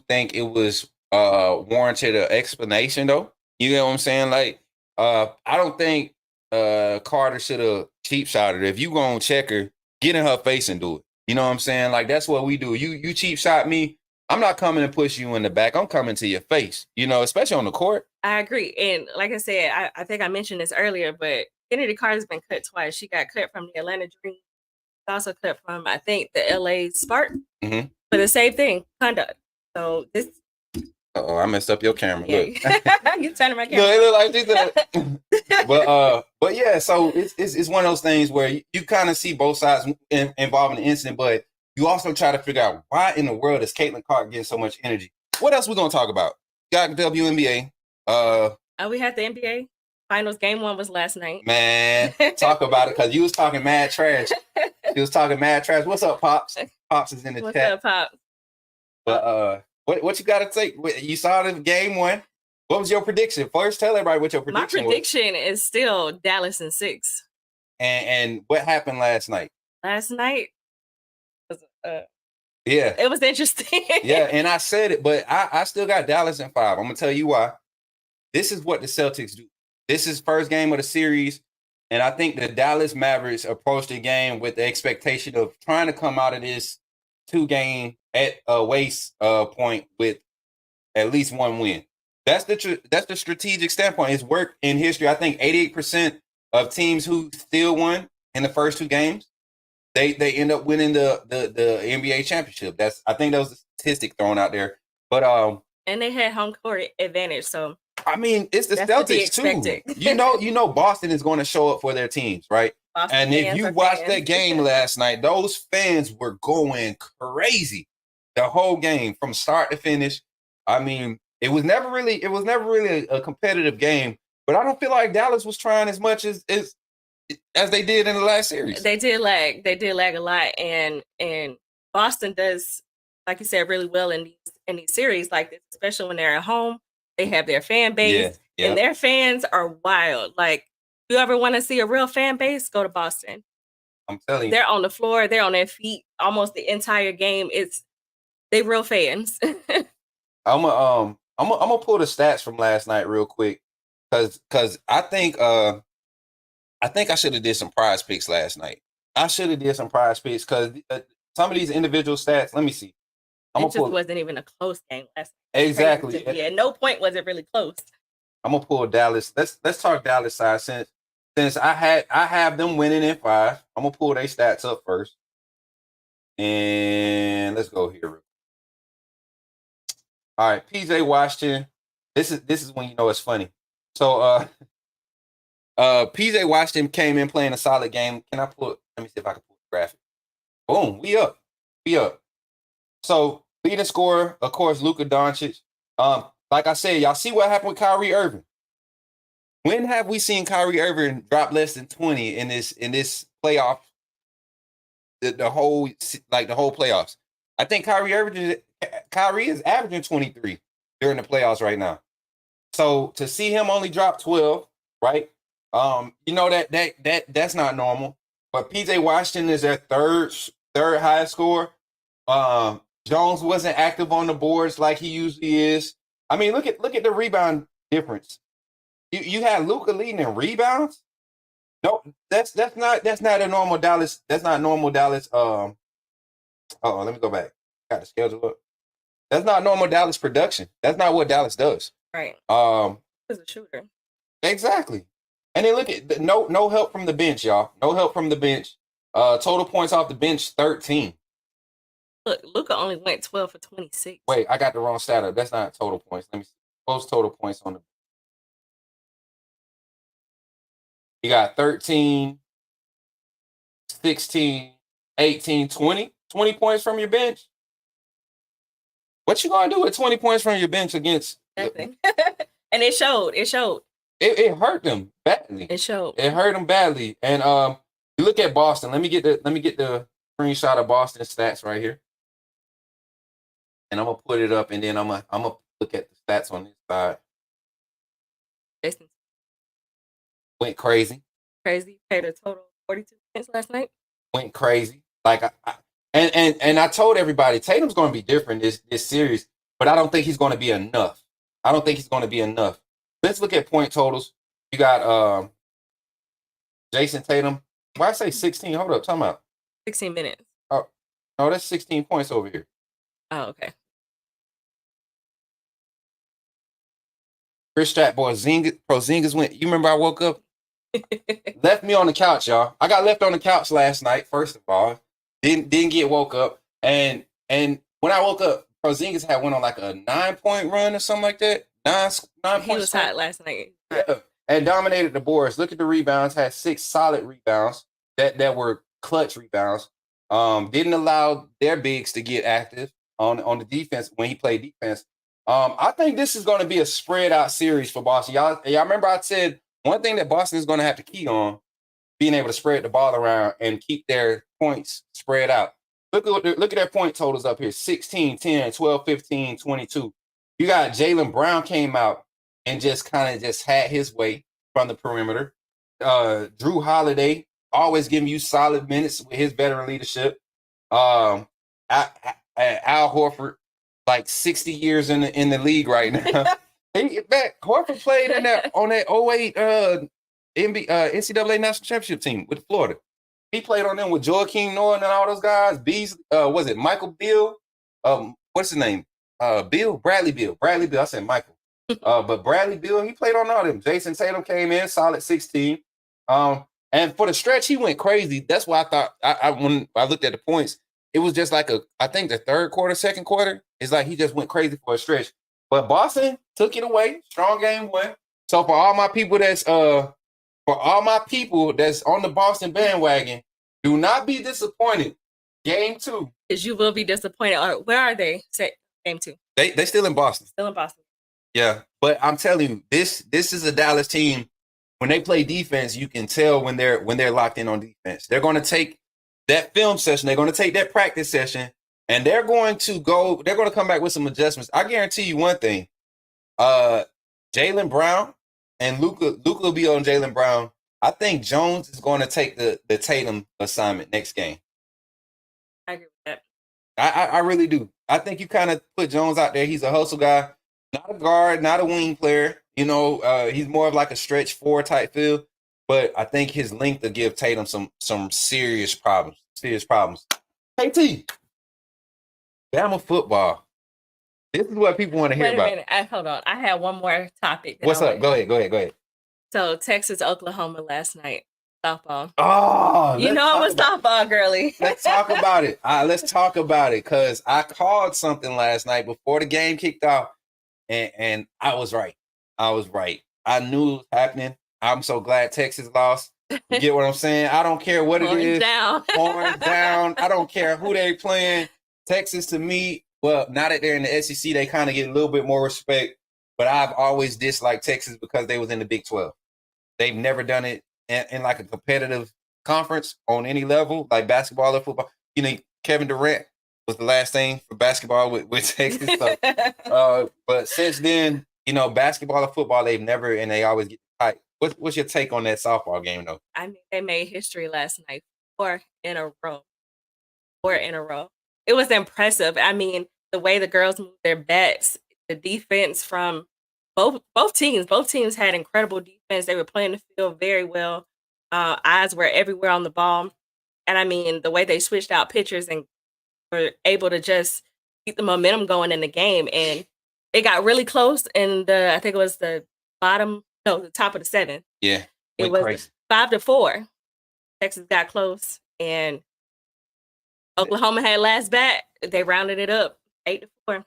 think it was warranted an explanation, though. You know what I'm saying? Like, I don't think Carter should have cheap shot her. If you gonna check her, get in her face and do it. You know what I'm saying? Like, that's what we do. You cheap shot me, I'm not coming to push you in the back. I'm coming to your face, you know, especially on the court. I agree. And like I said, I think I mentioned this earlier, but Kennedy Carter's been cut twice. She got cut from the Atlanta Dream. Also cut from, I think, the LA Spark. Mm-hmm. For the same thing, conduct. So this. I messed up your camera. Yeah. Look. You turning my camera. No, it look like But yeah, so it's one of those things where you kind of see both sides involved in the incident, but you also try to figure out why in the world is Caitlin Clark getting so much energy. What else we gonna talk about? Got WNBA. We had the NBA Finals. Game 1 was last night. Man, talk about it because you was talking mad trash. She was talking mad trash. What's up, Pops? Pops is in the What's chat. up, Pops? But what you got to take? You saw the game 1. What was your prediction? First, tell everybody what your prediction was. My prediction is still Dallas in 6. And what happened last night? Last night was yeah, it was interesting. Yeah, and I said it, but I still got Dallas in 5. I'm gonna tell you why. This is what the Celtics do. This is first game of the series, and I think the Dallas Mavericks approached the game with the expectation of trying to come out of this 2-game at a waste point with at least 1 win. That's the strategic standpoint. It's worked in history. I think 88% of teams who still won in the first 2 games, they end up winning the NBA championship. I think that was a statistic thrown out there. But and they had home court advantage, so I mean, it's the Celtics too. You know, Boston is going to show up for their teams, right? Boston, and if you watched that game last night, those fans were going crazy the whole game from start to finish. I mean, it was never really a competitive game, but I don't feel like Dallas was trying as much as they did in the last series. They did lag a lot, and Boston does, like you said, really well in these series like this, especially when they're at home. They have their fan base, and their fans are wild. Like, if you ever want to see a real fan base, go to Boston. I'm telling you, they're on the floor, they're on their feet almost the entire game. They real fans. I'm gonna pull the stats from last night real quick because I think I should have did some prize picks last night. I should have did some prize picks because some of these individual stats. Let me see. It just wasn't even a close game last night. Exactly. Yeah, at no point was it really close. I'm gonna pull Dallas. Let's talk Dallas side since I have them winning in 5. I'm gonna pull their stats up first, and let's go here. All right, PJ Washington. This is when you know it's funny. So PJ Washington came in playing a solid game. Let me see if I can pull the graphic. Boom, we up. So leading scorer, of course, Luka Doncic. Like I said, y'all see what happened with Kyrie Irving. When have we seen Kyrie Irving drop less than 20 in this playoff? The whole playoffs. I think Kyrie is averaging 23 during the playoffs right now. So to see him only drop 12, right? You know that's not normal. But PJ Washington is their third highest scorer. Jones wasn't active on the boards like he usually is. I mean, look at the rebound difference. You had Luka leading in rebounds. No, that's not a normal Dallas. That's not normal Dallas. Let me go back. Got the schedule up. That's not normal Dallas production. That's not what Dallas does. Right. He's a shooter. Exactly. And then look at no help from the bench, y'all. No help from the bench. Total points off the bench 13. Look, Luka only went 12 for 26. Wait, I got the wrong stat up. That's not total points. Let me see. Post total points on the. You got 13, 16, 18, 20. 20 points from your bench. What you gonna do with 20 points from your bench against? Nothing. And it showed. It hurt them badly. It showed. It hurt them badly. And you look at Boston. Let me get the screenshot of Boston's stats right here. And I'm gonna put it up, and then I'm gonna look at the stats on this side. Jason went crazy. Paid a total 42 points last night. Went crazy. Like I told everybody Tatum's going to be different this series, but I don't think he's going to be enough. Let's look at point totals. You got Jason Tatum. Why I say 16? Hold up, time out. 16 minutes. Oh, no, that's 16 points over here. Oh, okay. Chris Strap, boy, Porzingis went. You remember I woke up? Left me on the couch, y'all. I got left on the couch last night, first of all. Didn't get woke up. And when I woke up, Porzingis had went on like a 9-point run or something like that. 9 He was hot last night. Yeah. and dominated the boards. Look at the rebounds. Had 6 solid rebounds that were clutch rebounds. Didn't allow their bigs to get active on the defense when he played defense. I think this is going to be a spread out series for Boston. Y'all remember I said one thing that Boston is going to have to key on, being able to spread the ball around and keep their points spread out. Look at their point totals up here: 16, 10, 12, 15, 22. You got Jaylen Brown came out and just kind of just had his way from the perimeter. Drew Holiday always giving you solid minutes with his veteran leadership. Al Horford, like 60 years in the league right now. Horford played on that 08 NCAA national championship team with Florida. He played on them with Joakim Noah and all those guys. Beasley, was it Michael Beal? What's his name? Bradley Beal. I said Michael. But Bradley Beal, he played on all them. Jason Tatum came in, solid 16. And for the stretch, he went crazy. That's why I thought when I looked at the points, it was just like I think the third quarter, second quarter, it's like he just went crazy for a stretch. But Boston took it away. Strong game win. So for all my people that's on the Boston bandwagon, do not be disappointed. Game 2. Because you will be disappointed. Where are they? Game 2. They still in Boston. Still in Boston. Yeah, but I'm telling you, this is a Dallas team. When they play defense, you can tell when they're locked in on defense. They're going to take that film session. They're going to take that practice session, and they're going to come back with some adjustments. I guarantee you one thing. Jaylen Brown and Luka will be on Jaylen Brown. I think Jones is going to take the Tatum assignment next game. I agree with that. I really do. I think you kind of put Jones out there. He's a hustle guy, not a guard, not a wing player. You know, he's more of like a stretch 4 type feel. But I think his length will give Tatum some serious problems. KayT, Bama football. This is what people want to hear about. Wait a minute. Hold on. I have one more topic. What's up? Go ahead. So, Texas, Oklahoma last night. Softball. Oh, you know I was softball girly. Let's talk about it. Let's talk about it, because I called something last night before the game kicked off, and I was right. I knew it was happening. I'm so glad Texas lost. You get what I'm saying? I don't care what it is. Horns down. I don't care who they playing. Texas, to me, well, now that they're in the SEC, they kind of get a little bit more respect. But I've always disliked Texas because they was in the Big 12. They've never done it in like a competitive conference on any level, like basketball or football. You know, Kevin Durant was the last thing for basketball with Texas. So, but since then, you know, basketball or football, they've never, and they always get tight. What's your take on that softball game, though? I mean, they made history last night. 4 in a row. It was impressive. I mean, the way the girls moved their bats, the defense from both teams. Both teams had incredible defense. They were playing the field very well. Eyes were everywhere on the ball. And I mean, the way they switched out pitchers and were able to just keep the momentum going in the game. And it got really close in I think it was the top of the 7th. Yeah. It was crazy. 5-4. Texas got close, and Oklahoma had last bat. They rounded it up 8-4.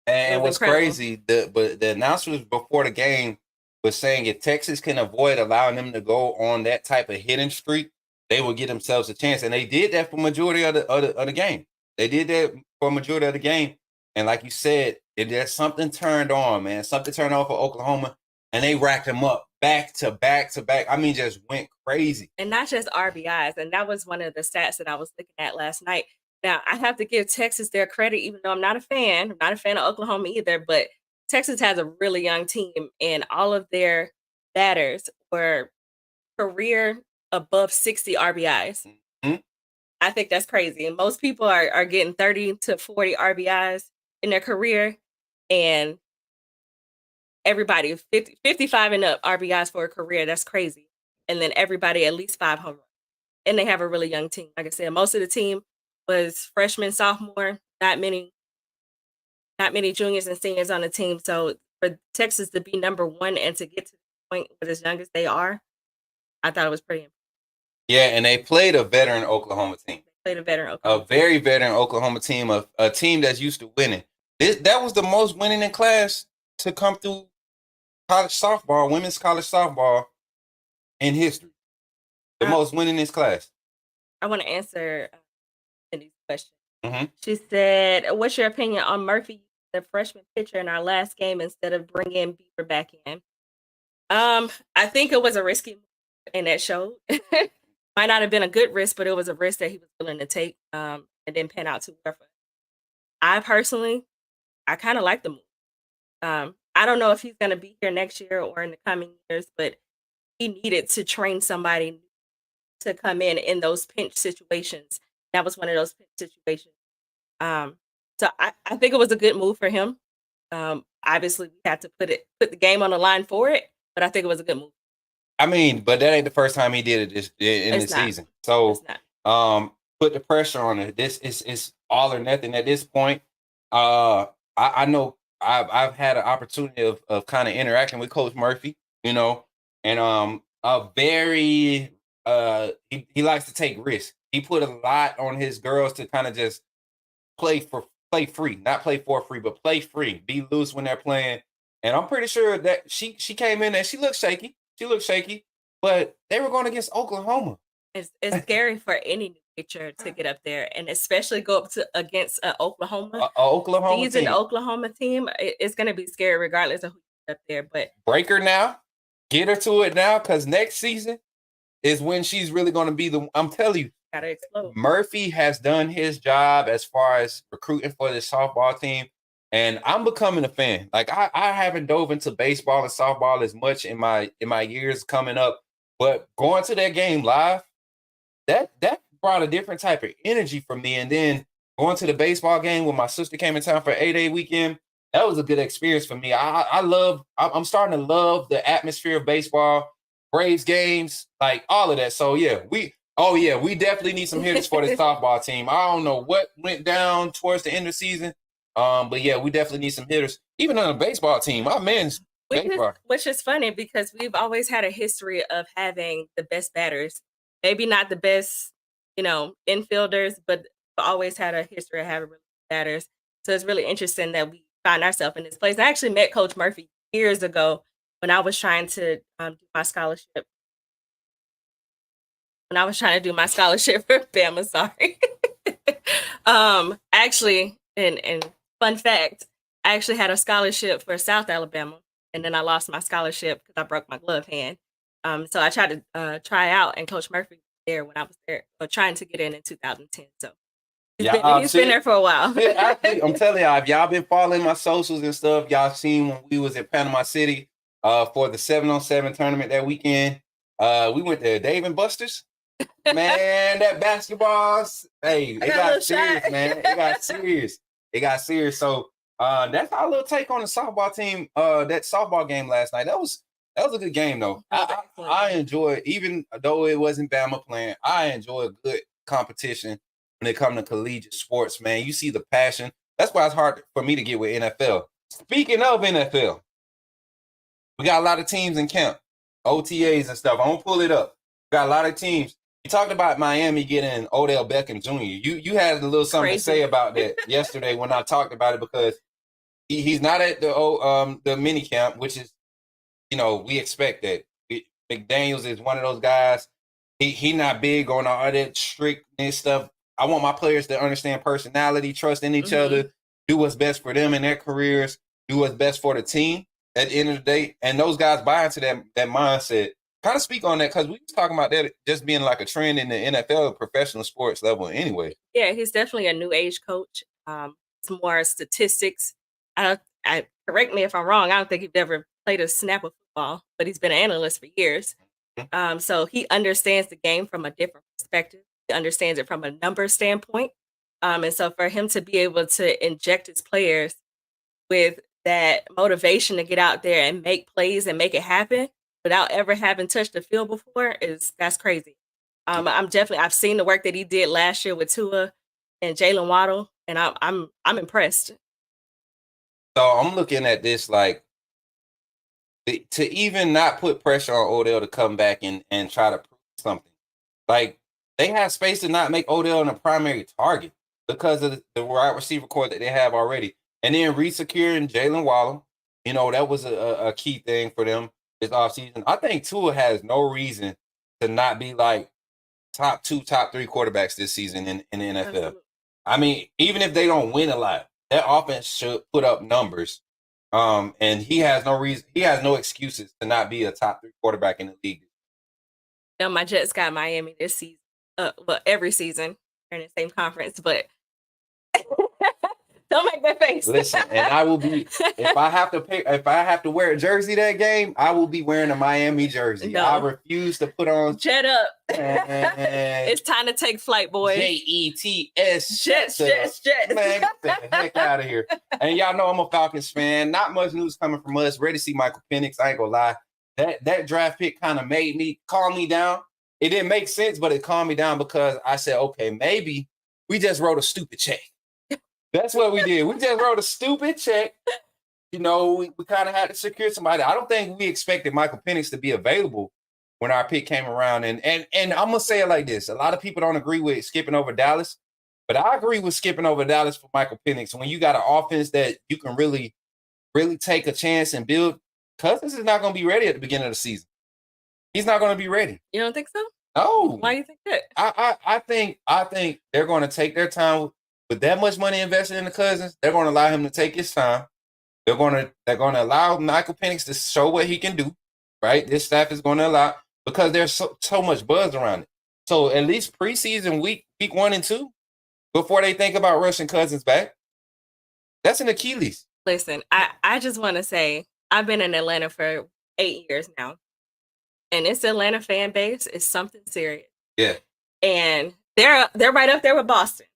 And what's crazy, the announcers before the game was saying if Texas can avoid allowing them to go on that type of hitting streak, they will get themselves a chance. And they did that for majority of the game. They did that for majority of the game. And like you said, there's something turned on, man. Something turned on for Oklahoma, and they racked them up back to back to back. I mean, just went crazy. And not just RBIs. And that was one of the stats that I was looking at last night. Now, I have to give Texas their credit, even though I'm not a fan. I'm not a fan of Oklahoma either. But Texas has a really young team, and all of their batters were career above 60 RBIs. Mm-hmm. I think that's crazy. And most people are getting 30 to 40 RBIs in their career. And everybody 55 and up RBIs for a career. That's crazy. And then everybody at least 5 home runs. And they have a really young team. Like I said, most of the team was freshman, sophomore, not many juniors and seniors on the team. So for Texas to be number 1 and to get to the point with as young as they are, I thought it was pretty impressive. Yeah, and they played a veteran Oklahoma team. A very veteran Oklahoma team, a team that's used to winning. That was the most winning in class to come through college softball, women's college softball in history. The most winningest class. I want to answer Cindy's question. Mm-hmm. She said, "What's your opinion on Murphy, the freshman pitcher, in our last game instead of bringing Bieber back in?" I think it was a risky move, and that showed. Might not have been a good risk, but it was a risk that he was willing to take. And didn't pan out too well for him. I personally, I kind of like the move. I don't know if he's going to be here next year or in the coming years, but he needed to train somebody to come in those pinch situations. That was one of those pinch situations. So I think it was a good move for him. Obviously, we had to put the game on the line for it, but I think it was a good move. I mean, but that ain't the first time he did it in the season. So, put the pressure on it. This is all or nothing at this point. I know I've had an opportunity of kind of interacting with Coach Murphy, you know, and a very he likes to take risks. He put a lot on his girls to kind of just play free, not play for free, but play free, be loose when they're playing. And I'm pretty sure that she came in and she looked shaky. She looked shaky, but they were going against Oklahoma. It's scary for any new pitcher to get up there, and especially go up against Oklahoma team. Oklahoma team. It's going to be scary regardless of who's up there. But break her now, get her to it now, because next season is when she's really going to be the. I'm telling you, gotta explode. Murphy has done his job as far as recruiting for this softball team. And I'm becoming a fan. Like I haven't dove into baseball and softball as much in my years coming up, but going to that game live, that brought a different type of energy for me. And then going to the baseball game when my sister came in town for 8-day weekend, that was a good experience for me. I'm starting to love the atmosphere of baseball, Braves games, like all of that. So yeah, we definitely need some hitters for the softball team. I don't know what went down towards the end of the season. But yeah, we definitely need some hitters. Even on the baseball team, my men's baseball. Which is funny because we've always had a history of having the best batters. Maybe not the best, infielders, but always had a history of having really good batters. So it's really interesting that we find ourselves in this place. I actually met Coach Murphy years ago when I was trying to do my scholarship. When I was trying to do my scholarship for Bama, sorry. Actually, and fun fact, I actually had a scholarship for South Alabama, and then I lost my scholarship because I broke my glove hand. So I tried to try out, and Coach Murphy was there when I was there, trying to get in 2010. So he's been there for a while. I'm telling y'all, if y'all been following my socials and stuff, y'all seen when we was at Panama City for the 7-on-7 tournament that weekend. We went to Dave & Buster's. Man, that basketball, hey, it got serious, man. It got serious. It got serious. So that's our little take on the softball team. That softball game last night. That was a good game though. I enjoy, even though it wasn't Bama playing, I enjoy a good competition when it comes to collegiate sports, man. You see the passion. That's why it's hard for me to get with NFL. Speaking of NFL, we got a lot of teams in camp, OTAs and stuff. I'm gonna pull it up. We got a lot of teams. You talked about Miami getting Odell Beckham Jr. You had a little something to say about that yesterday when I talked about it, because he's not at the mini camp, which is, we expect that. McDaniels is one of those guys. He not big on all that strictness stuff. I want my players to understand personality, trust in each other, do what's best for them in their careers, do what's best for the team at the end of the day. And those guys buy into that mindset. Kind of speak on that, because we was talking about that just being like a trend in the NFL professional sports level anyway. Yeah, he's definitely a new age coach. It's more statistics. Correct me if I'm wrong. I don't think he's ever played a snap of football, but he's been an analyst for years. So he understands the game from a different perspective. He understands it from a number standpoint. And so for him to be able to inject his players with that motivation to get out there and make plays and make it happen without ever having touched the field before, that's crazy. I've seen the work that he did last year with Tua and Jalen Waddle, and I'm impressed. So I'm looking at this like, to even not put pressure on Odell to come back and try to prove something. Like, they have space to not make Odell a primary target because of the wide receiver core that they have already. And then re-securing Jalen Waddle, that was a key thing for them. this offseason. I think Tua has no reason to not be like top 2, top 3 quarterbacks this season in the NFL. Absolutely. I mean, even if they don't win a lot, that offense should put up numbers. And he has no excuses to not be a top 3 quarterback in the league. No, my Jets got Miami this season. Well, every season they're in the same conference, but don't make that face. Listen, and I will be if I have to wear a jersey that game, I will be wearing a Miami jersey. No. I refuse to put on Jet up. It's time to take flight, boys. JETS. Jets. Man, get the heck out of here. And y'all know I'm a Falcons fan. Not much news coming from us. Ready to see Michael Penix. I ain't gonna lie. That draft pick kind of calm me down. It didn't make sense, but it calmed me down because I said, okay, maybe we just wrote a stupid check. That's what we did. We just wrote a stupid check. You know, we kind of had to secure somebody. I don't think we expected Michael Penix to be available when our pick came around. And I'm going to say it like this. A lot of people don't agree with skipping over Dallas, but I agree with skipping over Dallas for Michael Penix. When you got an offense that you can really, really take a chance and build, Cousins is not going to be ready at the beginning of the season. He's not going to be ready. You don't think so? No. Why do you think that? I think they're going to take their time. With that much money invested in the Cousins, they're going to allow him to take his time. They're going to allow Michael Penix to show what he can do, right? This staff is going to allow because there's so much buzz around it. So at least preseason week 1 and 2, before they think about rushing Cousins back, that's an Achilles. Listen, I just want to say I've been in Atlanta for 8 years now, and this Atlanta fan base is something serious. Yeah, and they're right up there with Boston.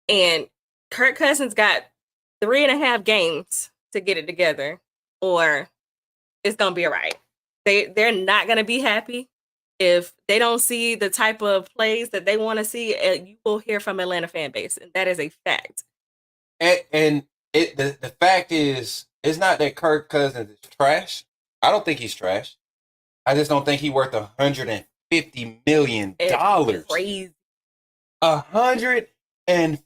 And Kirk Cousins got 3.5 games to get it together, or it's gonna be all right. They're not gonna be happy if they don't see the type of plays that they want to see. You will hear from Atlanta fan base, and that is a fact. And the fact is, it's not that Kirk Cousins is trash. I don't think he's trash. I just don't think he's worth $150 million. It's crazy. 100 and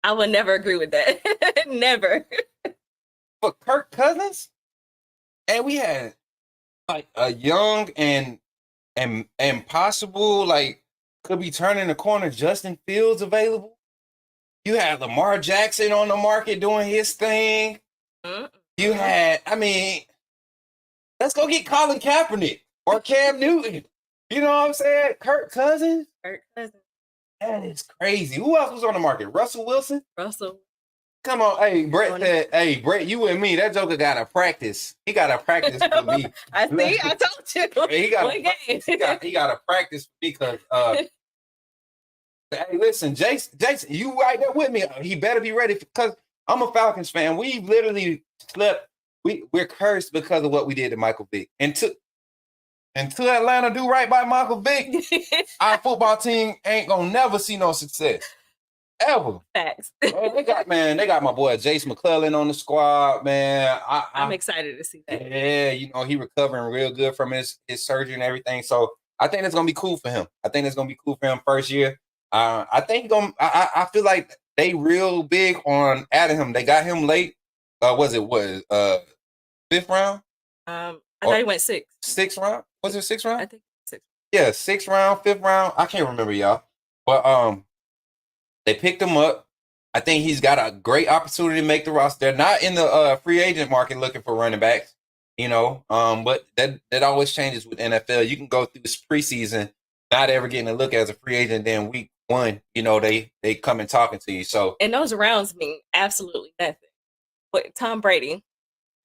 I would never agree with that. Never. For Kirk Cousins, and we had like a young and possible, like, could be turning the corner Justin Fields available. You had Lamar Jackson on the market doing his thing. Mm-hmm. You had, let's go get Colin Kaepernick or Cam Newton. You know what I'm saying? Kirk Cousins. That is crazy. Who else was on the market? Russell Wilson? Come on. Hey, Brett said, hey, Brett, you and me, that joker got to practice. He got to practice for me. I told you. He got to practice for me because, hey, listen, Jason, you right there with me. He better be ready because I'm a Falcons fan. We literally slept. We're cursed because of what we did to Michael Vick. Until Atlanta do right by Michael Vick, our football team ain't gonna never see no success. Ever. Facts. They got my boy Jace McClellan on the squad, man. I'm excited to see that. Yeah, he recovering real good from his surgery and everything. So I think it's gonna be cool for him. First year. I think I feel like they real big on adding him. They got him late. Was it 5th round? I thought he went 6th. 6th round? Was it 6th round? I think 6th. Yeah, 6th round, 5th round. I can't remember, y'all. But they picked him up. I think he's got a great opportunity to make the roster. They're not in the free agent market looking for running backs, but that always changes with NFL. You can go through this preseason, not ever getting a look as a free agent, then week 1, they come and talking to you. So, and those rounds mean absolutely nothing. But Tom Brady,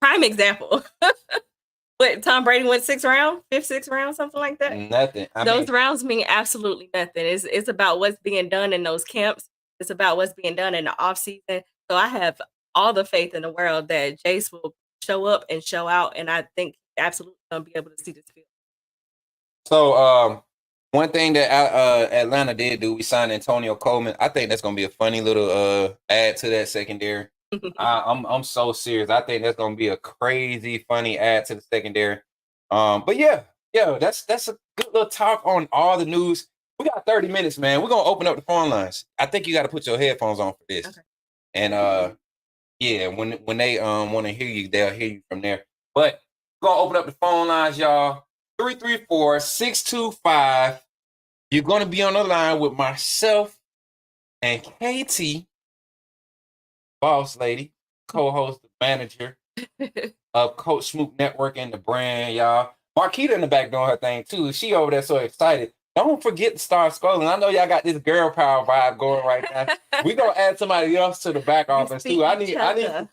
prime example. But Tom Brady went 6th round, 5th, 6th round, something like that. Nothing. Those rounds mean absolutely nothing. It's about what's being done in those camps. It's about what's being done in the off season. So I have all the faith in the world that Jace will show up and show out, and I think absolutely gonna be able to see this field. So one thing that Atlanta did do, we signed Antonio Coleman. I think that's gonna be a funny little add to that secondary. I'm so serious. I think that's gonna be a crazy funny add to the secondary. But yeah, that's a good little talk on all the news. We got 30 minutes, man. We're gonna open up the phone lines. I think you got to put your headphones on for this. Okay. And Yeah, when they want to hear you, they'll hear you from there. But we're gonna open up the phone lines, y'all. 334-625. You're gonna be on the line with myself and KayT, boss lady, co-host, manager of Coach Smook Network and the brand, y'all. Marquita in the back doing her thing too. She over there so excited. Don't forget to start scrolling. I know y'all got this girl power vibe going right now. We gonna add somebody else to the back office too. I need some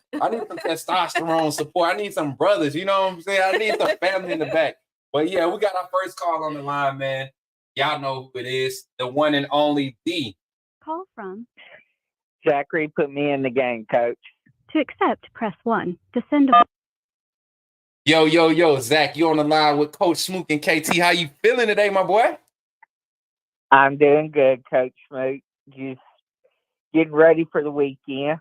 testosterone support. I need some brothers. You know what I'm saying? I need some family in the back. But yeah, we got our first call on the line, man. Y'all know who it is. The one and only D. Call from Zachary put me in the game, Coach. To accept, press 1. To send a... Yo, Zach, you on the line with Coach Smook and KayT. How you feeling today, my boy? I'm doing good, Coach Smook. Just getting ready for the weekend.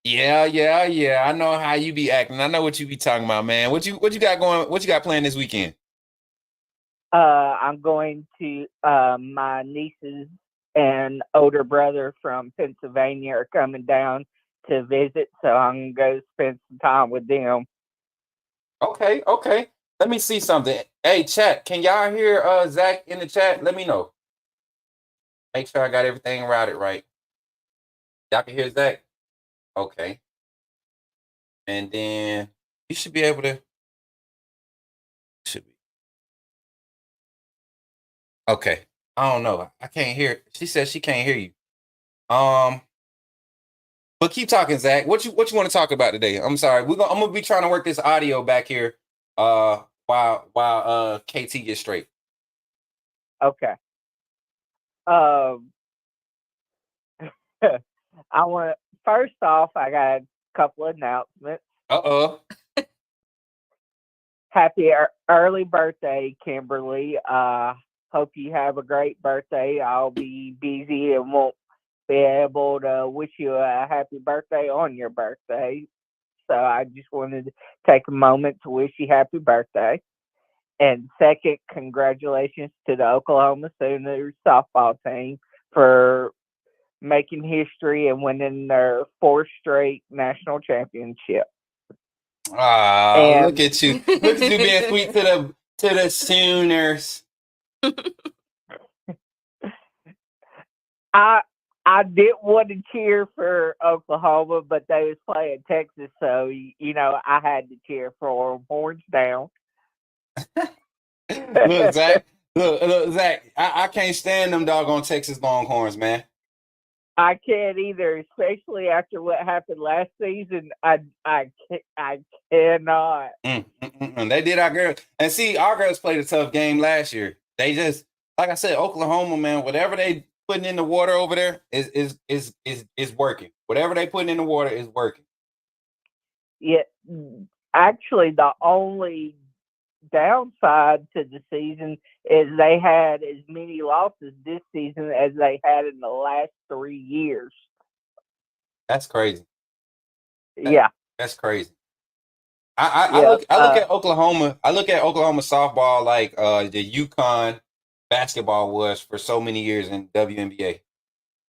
Yeah. I know how you be acting. I know what you be talking about, man. What you got going? What you got planned this weekend? I'm going to my nieces and older brother from Pennsylvania are coming down to visit, so I'm gonna go spend some time with them. Okay. Let me see something. Hey, chat, can y'all hear Zach in the chat? Let me know. Make sure I got everything routed right. Y'all can hear Zach? Okay. And then you should be able to. Should be. Okay. I don't know. I can't hear. She said she can't hear you. But keep talking, Zach. What you want to talk about today? I'm sorry. I'm gonna be trying to work this audio back here. While KayT gets straight. Okay. I want first off, I got a couple of announcements. Happy early birthday, Kimberly. Hope you have a great birthday. I'll be busy and won't be able to wish you a happy birthday on your birthday. So I just wanted to take a moment to wish you happy birthday. And second, congratulations to the Oklahoma Sooners softball team for making history and winning their 4th straight national championship. Look at you. Look at you being sweet to the Sooners. I didn't want to cheer for Oklahoma, but they was playing Texas, so I had to cheer for them. Horns down. Look, Zach. Look, Zach. I can't stand them doggone Texas Longhorns, man. I can't either, especially after what happened last season. I cannot. They did our girls, and see, our girls played a tough game last year. They just, like I said, Oklahoma, man. Whatever they putting in the water over there is working. Whatever they putting in the water is working. Yeah, actually, the only downside to the season is they had as many losses this season as they had in the last 3 years. That's crazy. Yeah, that's crazy. I look at Oklahoma. I look at Oklahoma softball like the UConn basketball was for so many years in WNBA.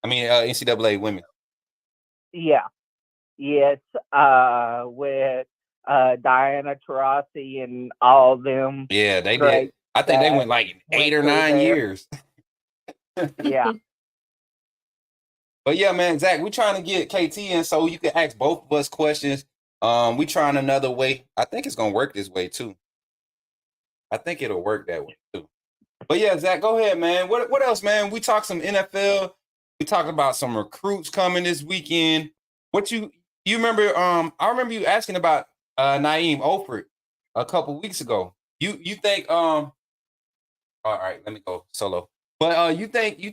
I mean NCAA women. Yeah. Yes. With Diana Taurasi and all of them. Yeah, they did. I think they went like 8 or 9 years. Yeah. But yeah, man, Zach, we're trying to get KayT in so you can ask both of us questions. We trying another way. I think it's gonna work this way too. I think it'll work that way too. But yeah, Zach, go ahead, man. What else, man? We talked some NFL. We talked about some recruits coming this weekend. What you remember? I remember you asking about Naeem Oford a couple weeks ago. You think all right, let me go solo. But you think we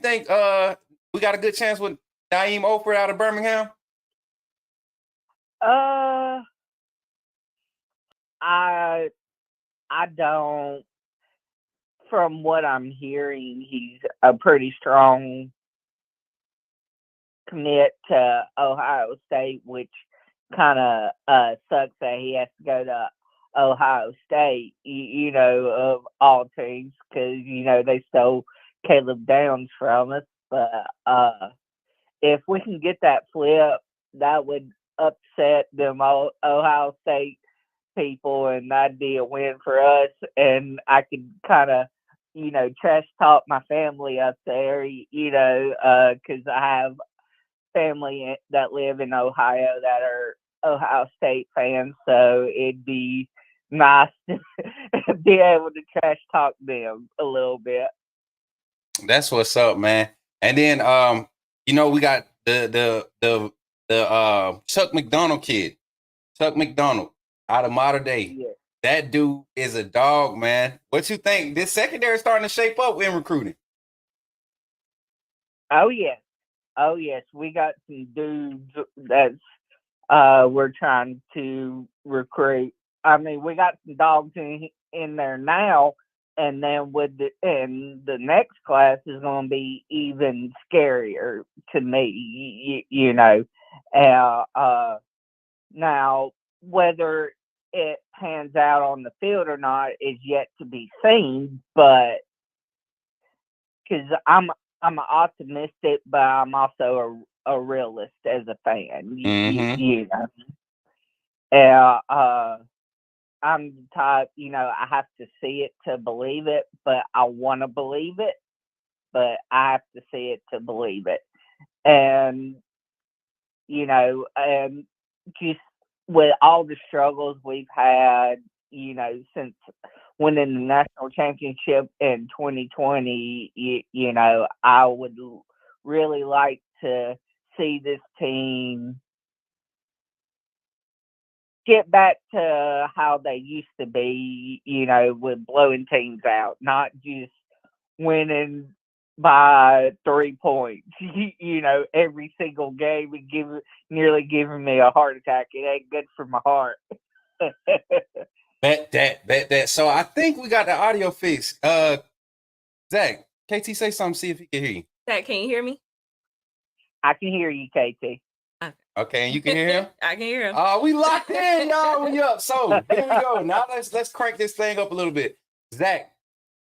got a good chance with Naeem Oford out of Birmingham? I don't. From what I'm hearing, he's a pretty strong commit to Ohio State, which kind of sucks that he has to go to Ohio State, of all teams, because, they stole Caleb Downs from us. But if we can get that flip, that would upset them Ohio State people, and that'd be a win for us. And I could kind of, trash talk my family up there, because I have family that live in Ohio that are Ohio State fans. So it'd be nice to be able to trash talk them a little bit. That's what's up, man. And then we got the Chuck McDonald kid. Chuck McDonald out of Mater Dei. Yeah. That dude is a dog, man. What you think? This secondary is starting to shape up in recruiting. Oh yes. We got some dudes that's we're trying to recruit. I mean, we got some dogs in there now, and then the next class is going to be even scarier to me. Now whether it pans out on the field or not is yet to be seen, but because I'm optimistic, but I'm also a realist as a fan. I'm the type, I have to see it to believe it, but I want to believe it, but I have to see it to believe it. And, and just with all the struggles we've had, since winning the national championship in 2020, I would really like to see this team get back to how they used to be, with blowing teams out, not just winning by 3 points, every single game and nearly giving me a heart attack. It ain't good for my heart. Bet that. So I think we got the audio fixed. Zach, KT, say something, see if he can hear you. Zach, can you hear me? I can hear you, KT. Okay, and you can hear him? I can hear him. Oh, we locked in, y'all. We up. So here we go. Now let's crank this thing up a little bit. Zach,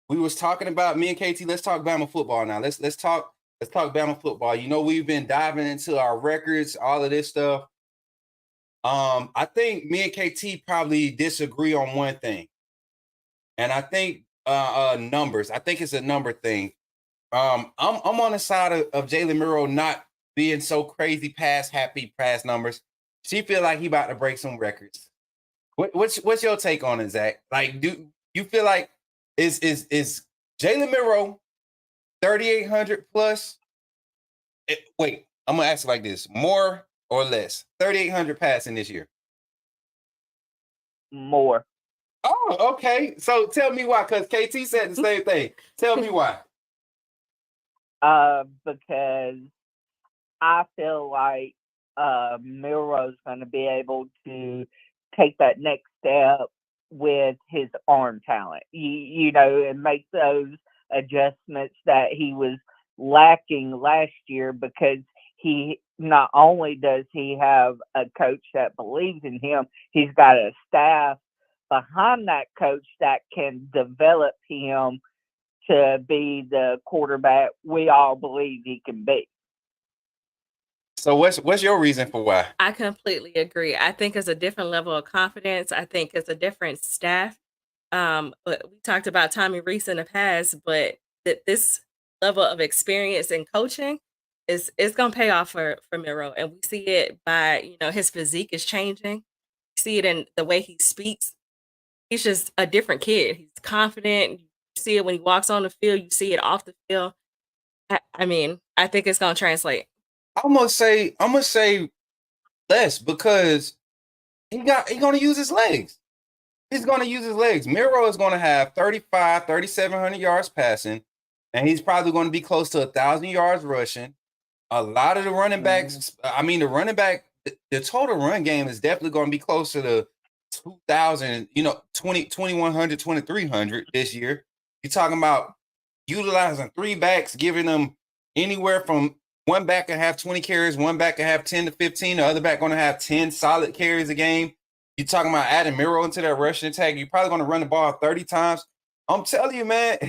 we was talking about me and KT. Let's talk Bama football now. Let's talk Bama football. We've been diving into our records, all of this stuff. I think me and KT probably disagree on one thing, and I think numbers. I think it's a number thing. I'm on the side of Jalen Miro not being so crazy pass numbers. She feel like he about to break some records. What's your take on it, Zach? Like, do you feel like is Jalen Miro 3,800 plus? Wait, I'm gonna ask it like this: more or less? 3,800 passing this year? More. Oh, okay. So tell me why, because KT said the same thing. Tell me why. Because I feel like Miro's going to be able to take that next step with his arm talent, and make those adjustments that he was lacking last year, because he not only does he have a coach that believes in him, he's got a staff behind that coach that can develop him to be the quarterback we all believe he can be. So what's your reason for why? I completely agree. I think it's a different level of confidence. I think it's a different staff. But we talked about Tommy Reese in the past, but this level of experience and coaching is going to pay off for Miro, and we see it by his physique is changing. You see it in the way he speaks. He's just a different kid. He's confident. You see it when he walks on the field. You see it off the field. I mean, I think it's going to translate. I'm gonna say less, because he's gonna use his legs. He's gonna use his legs. Miro is gonna have 3,700 yards passing, and he's probably going to be close to 1,000 yards rushing. A lot of the running backs, the total run game is definitely going to be closer to 2,000, 2,100, 2,300 this year. You're talking about utilizing 3 backs, giving them anywhere from one back can have 20 carries, one back can have 10 to 15, the other back going to have 10 solid carries a game. You're talking about adding Miro into that rushing attack. You're probably going to run the ball 30 times. I'm telling you, man.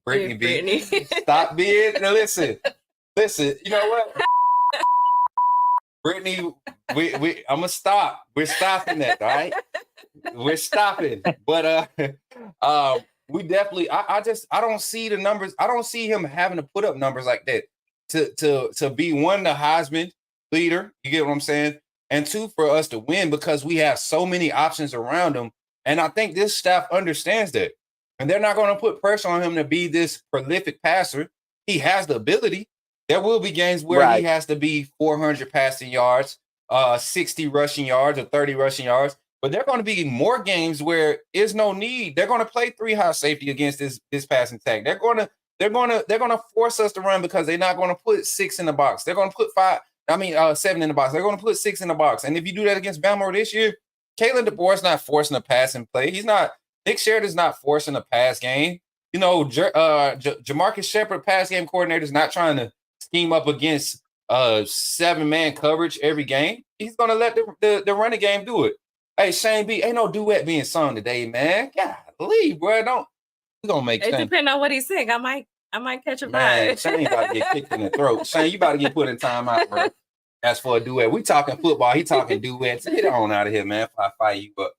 Brittany. Stop being. Listen. You know what? Brittany, I'm gonna stop. We're stopping that, all right? We're stopping. But we definitely I don't see the numbers. I don't see him having to put up numbers like that to be one, the Heisman leader. You get what I'm saying? And two, for us to win because we have so many options around him. And I think this staff understands that. And they're not going to put pressure on him to be this prolific passer. He has the ability. There will be games where he has to be 400 passing yards, 60 rushing yards, or 30 rushing yards. But there are going to be more games where there's no need. They're going to play 3 high safety against this passing tag. They're going to force us to run because they're not going to put 6 in the box. They're going to put 7 in the box. They're going to put 6 in the box. And if you do that against Bama this year, Kalen Deboer is not forcing a passing play. He's not. Nick Sheridan's not forcing a pass game. You know, Jamarcus Shepard, pass game coordinator, is not trying to scheme up against 7-man coverage every game. He's going to let the running game do it. Hey, Shane B, ain't no duet being sung today, man. Golly, bro, we're going to make it depends on what he's saying. I might catch a man, vibe. Shane about to get kicked in the throat. Shane, you about to get put in timeout, bro. As for a duet, we talking football. He talking duets. Get on out of here, man. If I fight you, but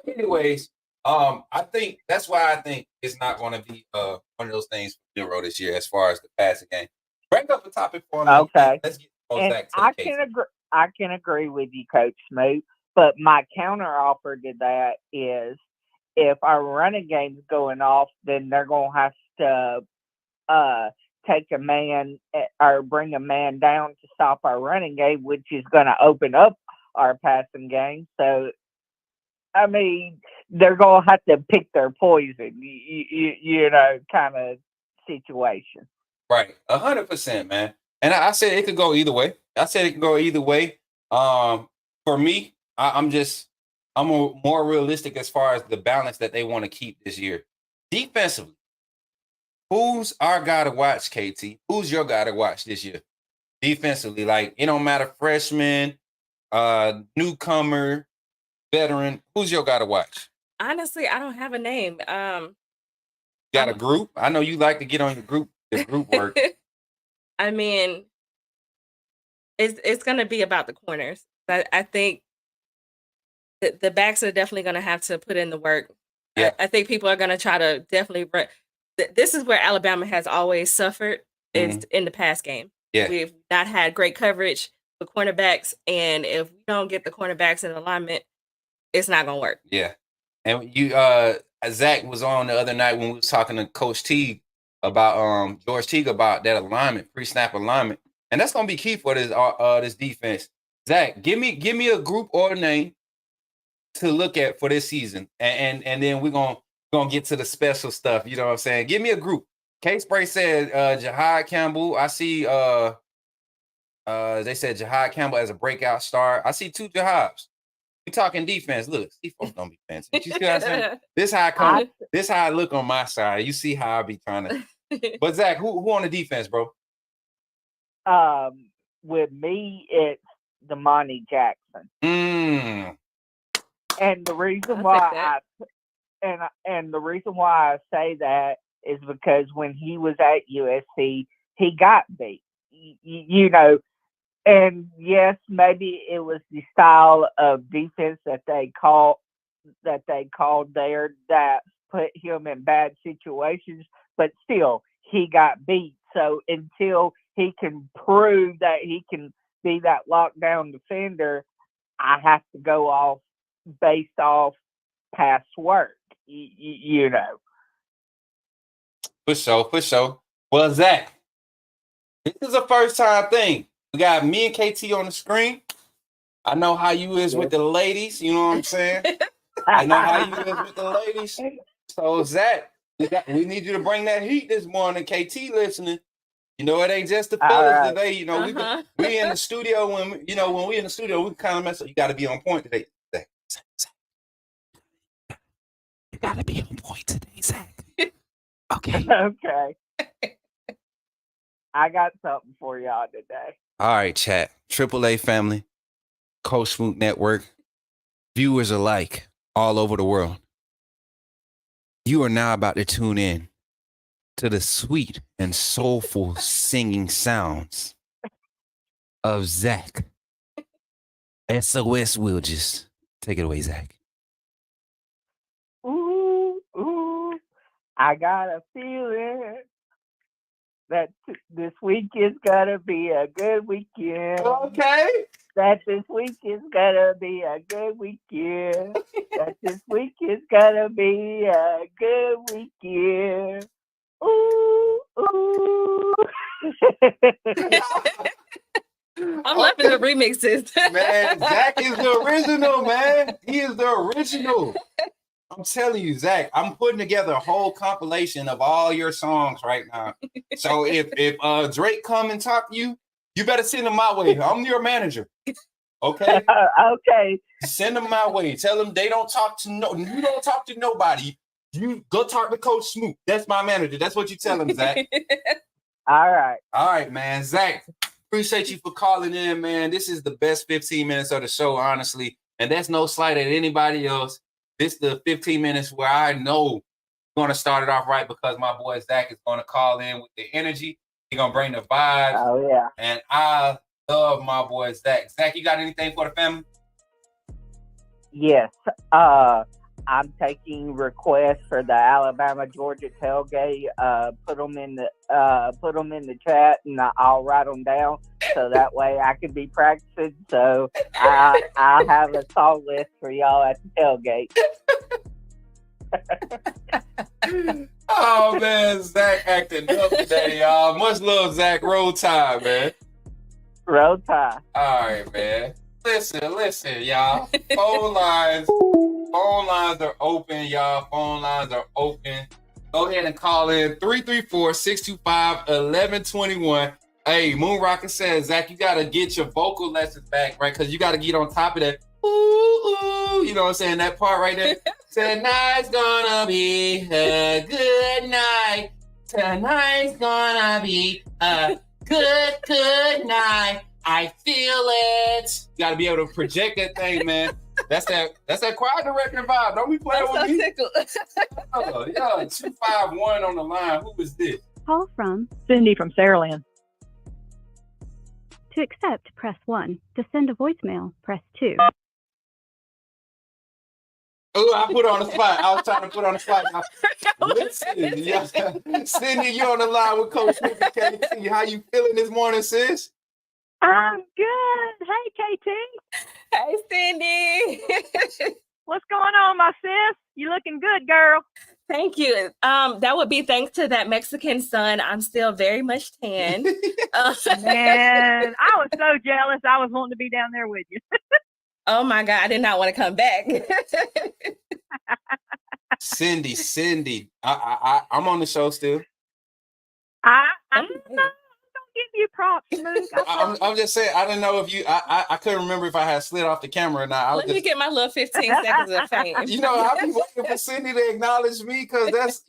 anyways, I think that's why I think it's not going to be one of those things for Euro this year as far as the passing game. Bring up a topic for me. Okay. Let's get And I can agree with you, Coach Smook. But my counter offer to that is, if our running game's going off, then they're going to have to take a man or bring a man down to stop our running game, which is going to open up our passing game. So, I mean, they're going to have to pick their poison, you know, kind of situation. Right. 100%, man. And I said it could go either way. For me, I'm more realistic as far as the balance that they want to keep this year. Defensively, who's our guy to watch, KayT? Who's your guy to watch this year? Defensively, like, it don't matter, freshman, newcomer, veteran. Who's your guy to watch? Honestly, I don't have a name. Got a group? I know you like to get on the group work. I mean, it's going to be about the corners. I think the backs are definitely going to have to put in the work. Yeah. I think people are going to try to definitely run. This is where Alabama has always suffered, is in the pass game. Yeah. We've not had great coverage with cornerbacks, and if we don't get the cornerbacks in alignment, it's not going to work. Yeah. And you, Zach was on the other night when we was talking to Coach Teague about George Teague about that alignment, pre-snap alignment, and that's gonna be key for this defense. Zach, give me a group or a name to look at for this season, and then we're gonna get to the special stuff. You know what I'm saying? Give me a group. K-Spray said Jahad Campbell. I see they said Jahad Campbell as a breakout star. I see 2 Jahads. We talking defense. Look, these folks don't be fancy. You see what I'm saying? This how I look on my side. You see how I be trying to. But Zach, who on the defense, bro? With me, it's Damani Jackson. Mm. And the reason why the reason why I say that is because when he was at USC, he got beat. You know. And yes, maybe it was the style of defense that they called there that put him in bad situations, but still he got beat. So until he can prove that he can be that lockdown defender, I have to go off based off past work. You know. For sure. Well, Zach, this is a first time thing. We got me and KayT on the screen. I know how you is with the ladies. You know what I'm saying? I know how you is with the ladies. So, Zach, we need you to bring that heat this morning. KayT listening. You know, it ain't just the fellas today. You know, we in the studio when we in the studio, we kind of mess up. You got to be on point today. Zach. You got to be on point today, Zach. Okay. Okay. I got something for y'all today. All right, chat. AAA family, Coach Smook Network, viewers alike all over the world. You are now about to tune in to the sweet and soulful singing sounds of Zach SOS will just take it away, Zach. Ooh, ooh, I got a feeling that this week is gonna be a good weekend. Okay. That this week is gonna be a good weekend. That this week is gonna be a good weekend. Ooh, ooh. I'm loving the remixes. Man, Zach is the original, man. He is the original. I'm telling you, Zach, I'm putting together a whole compilation of all your songs right now. So if Drake come and talk to you, you better send him my way. I'm your manager. Okay? Okay. Send them my way. Tell them you don't talk to nobody. You go talk to Coach Smook. That's my manager. That's what you tell him, Zach. All right. All right, man. Zach, appreciate you for calling in, man. This is the best 15 minutes of the show, honestly. And that's no slight at anybody else. This is the 15 minutes where I know we're going to start it off right because my boy Zach is going to call in with the energy. He's going to bring the vibes. Oh, yeah. And I love my boy Zach. Zach, you got anything for the family? Yes. I'm taking requests for the Alabama-Georgia tailgate. Put them in the chat, and I'll write them down so that way I can be practicing. So I'll have a song list for y'all at the tailgate. Oh man, Zach acting up today, y'all. Much love, Zach. Roll Tide, man. Roll Tide. All right, man. Listen, y'all. Phone lines are open, y'all. Phone lines are open. Go ahead and call in 334-625-1121. Hey, Moon Rocket says, Zach, you got to get your vocal lessons back, right? Because you got to get on top of that. Ooh, ooh, you know what I'm saying? That part right there. Tonight's gonna be a good night. Tonight's gonna be a good night. I feel it. You gotta be able to project that thing, man. That's that choir director vibe. Don't be playing with me. Oh, yeah, 251 on the line. Who is this? Call from Cindy from Saraland. to accept, press 1. To send a voicemail, press 2. Oh, I put on the spot. I was trying to put on the spot. Listen, yeah. Cindy, you're on the line with Coach Smook and KayT. How you feeling this morning, sis? I'm good. Hey, KayT. Hey, Cindy. What's going on, my sis? You looking good, girl. Thank you. That would be thanks to that Mexican sun. I'm still very much tan. Man, I was so jealous. I was wanting to be down there with you. Oh my God, I did not want to come back. Cindy, I'm on the show still. I'm give you props, Smook. I'm just saying, I didn't know if you, I couldn't remember if I had slid off the camera or not. Let me get my little 15 seconds of fame. You know, I've been waiting for Cindy to acknowledge me because that's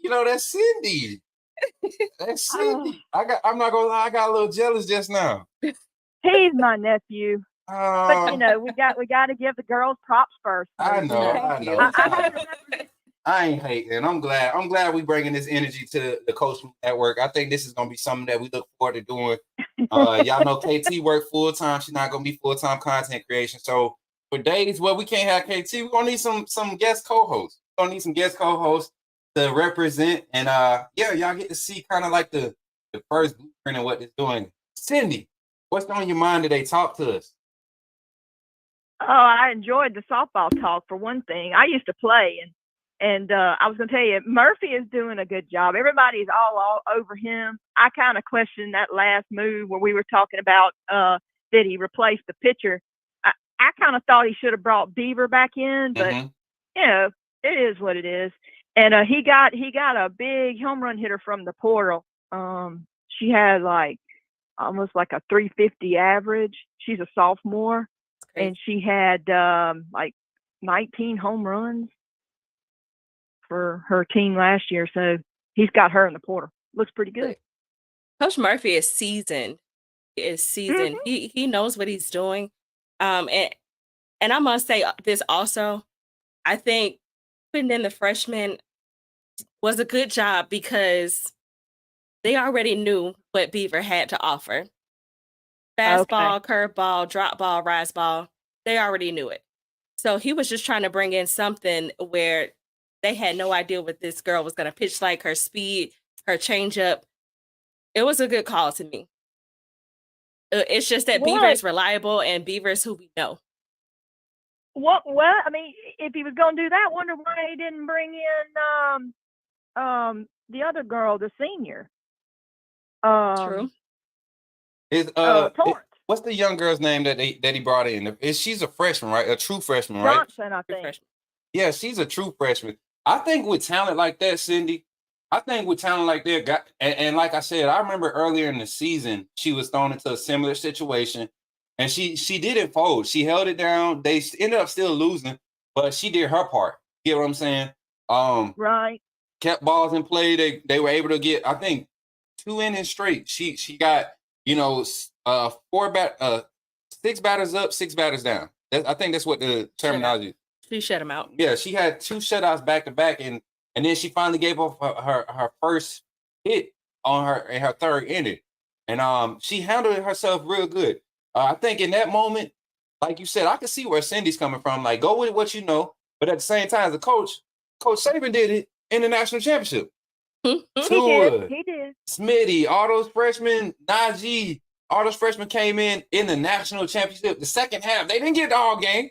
Cindy. That's Cindy. I'm not gonna lie, I got a little jealous just now. He's my nephew. But we got to give the girls props first. I know. I I ain't hating. I'm glad we bringing this energy to the Coach Network. I think this is gonna be something that we look forward to doing. Y'all know KayT work full time. She's not gonna be full time content creation. So for days where we can't have KayT, we're gonna need some guest co-hosts. We're gonna need some guest co-hosts to represent. And y'all get to see kind of like the first blueprint of what it's doing. Cindy, what's on your mind today? Talk to us. Oh, I enjoyed the softball talk for one thing. I used to play, and I was going to tell you, Murphy is doing a good job. Everybody's all over him. I kind of questioned that last move where we were talking about that he replaced the pitcher. I kind of thought he should have brought Beaver back in, but it is what it is. And he got a big home run hitter from the portal. She had almost like a 350 average. She's a sophomore. And she had 19 home runs for her team last year. So he's got her in the portal. Looks pretty good. Coach Murphy is seasoned. Mm-hmm. He knows what he's doing. And I must say this also. I think putting in the freshmen was a good job because they already knew what Beaver had to offer. Fastball, curveball, drop ball, rise ball. they already knew it. So he was just trying to bring in something where they had no idea what this girl was going to pitch like, her speed, her changeup. It was a good call to me. It's just that Beaver is reliable and Beaver's who we know. Well, I mean, if he was going to do that, I wonder why he didn't bring in the other girl, the senior. True. Torrance. What's the young girl's name that he brought in? She's a freshman, right? A true freshman, right? Johnson, I think. Yeah, she's a true freshman. I think with talent like that, Cindy, and like I said, I remember earlier in the season, she was thrown into a similar situation, and she didn't fold. She held it down. They ended up still losing, but she did her part. You get what I'm saying? Right. Kept balls in play. They were able to get, I think, 2 innings straight. She got, 6 batters up, 6 batters down. I think that's what the terminology is. She shut him out. Yeah, she had 2 shutouts back to back, and then she finally gave up her first hit in her third inning, and she handled herself real good. I think in that moment, like you said, I could see where Cindy's coming from. Like, go with what you know, but at the same time, the Coach Saban did it in the national championship. He did. Smitty, all those freshmen, Najee, all those freshmen came in the national championship. The second half, they didn't get the all game.